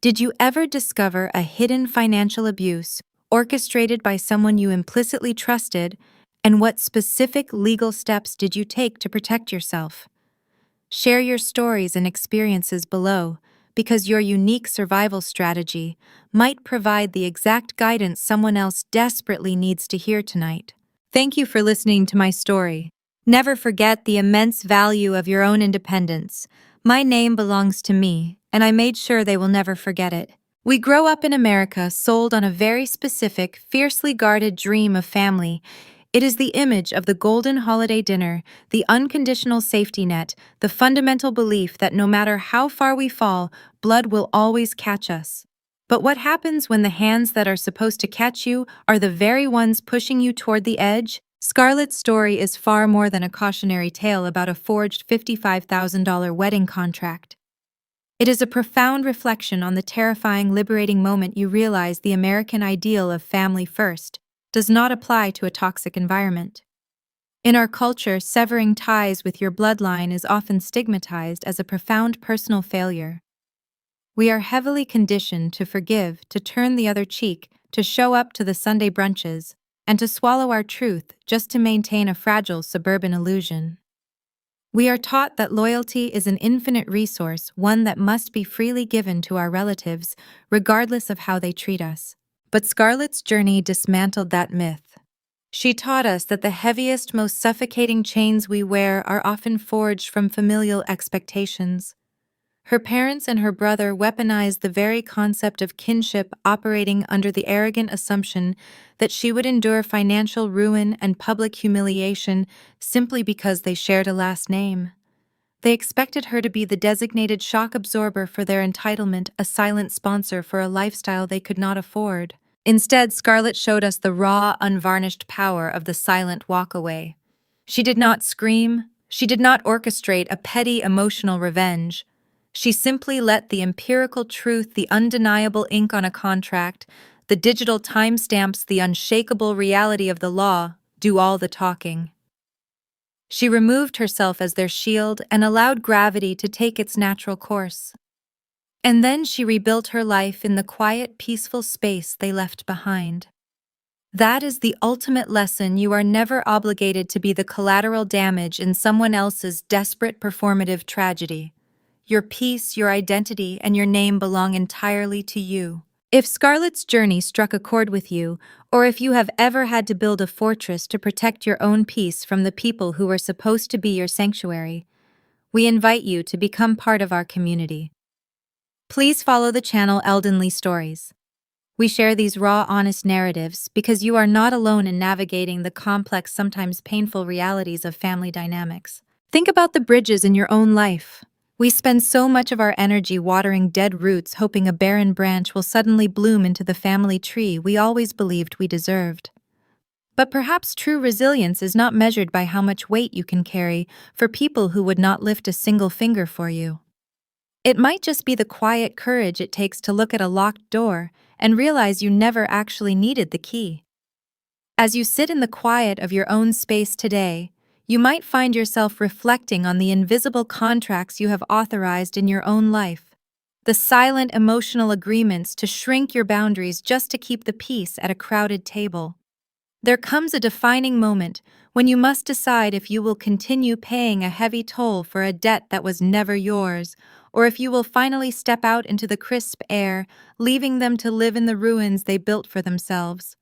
Speaker 1: Did you ever discover a hidden financial abuse orchestrated by someone you implicitly trusted, and what specific legal steps did you take to protect yourself? Share your stories and experiences below, because your unique survival strategy might provide the exact guidance someone else desperately needs to hear tonight. Thank you for listening to my story. Never forget the immense value of your own independence. My name belongs to me, and I made sure they will never forget it. We grow up in America sold on a very specific, fiercely guarded dream of family. It is the image of the golden holiday dinner, the unconditional safety net, the fundamental belief that no matter how far we fall, blood will always catch us. But what happens when the hands that are supposed to catch you are the very ones pushing you toward the edge? Scarlett's story is far more than a cautionary tale about a forged $55,000 wedding contract. It is a profound reflection on the terrifying, liberating moment you realize the American ideal of family first does not apply to a toxic environment. In our culture, severing ties with your bloodline is often stigmatized as a profound personal failure. We are heavily conditioned to forgive, to turn the other cheek, to show up to the Sunday brunches, and to swallow our truth just to maintain a fragile suburban illusion. We are taught that loyalty is an infinite resource, one that must be freely given to our relatives, regardless of how they treat us. But Scarlett's journey dismantled that myth. She taught us that the heaviest, most suffocating chains we wear are often forged from familial expectations. Her parents and her brother weaponized the very concept of kinship, operating under the arrogant assumption that she would endure financial ruin and public humiliation simply because they shared a last name. They expected her to be the designated shock absorber for their entitlement, a silent sponsor for a lifestyle they could not afford. Instead, Scarlett showed us the raw, unvarnished power of the silent walkaway. She did not scream. She did not orchestrate a petty emotional revenge. She simply let the empirical truth, the undeniable ink on a contract, the digital timestamps, the unshakable reality of the law, do all the talking. She removed herself as their shield and allowed gravity to take its natural course. And then she rebuilt her life in the quiet, peaceful space they left behind. That is the ultimate lesson: you are never obligated to be the collateral damage in someone else's desperate performative tragedy. Your peace, your identity, and your name belong entirely to you. If Scarlett's journey struck a chord with you, or if you have ever had to build a fortress to protect your own peace from the people who were supposed to be your sanctuary, we invite you to become part of our community. Please follow the channel Eldenly Stories. We share these raw, honest narratives because you are not alone in navigating the complex, sometimes painful realities of family dynamics. Think about the bridges in your own life. We spend so much of our energy watering dead roots, hoping a barren branch will suddenly bloom into the family tree we always believed we deserved. But perhaps true resilience is not measured by how much weight you can carry for people who would not lift a single finger for you. It might just be the quiet courage it takes to look at a locked door and realize you never actually needed the key. As you sit in the quiet of your own space today, You might find yourself reflecting on the invisible contracts you have authorized in your own life, the silent emotional agreements to shrink your boundaries just to keep the peace at a crowded table. There comes a defining moment when you must decide if you will continue paying a heavy toll for a debt that was never yours, or if you will finally step out into the crisp air, leaving them to live in the ruins they built for themselves.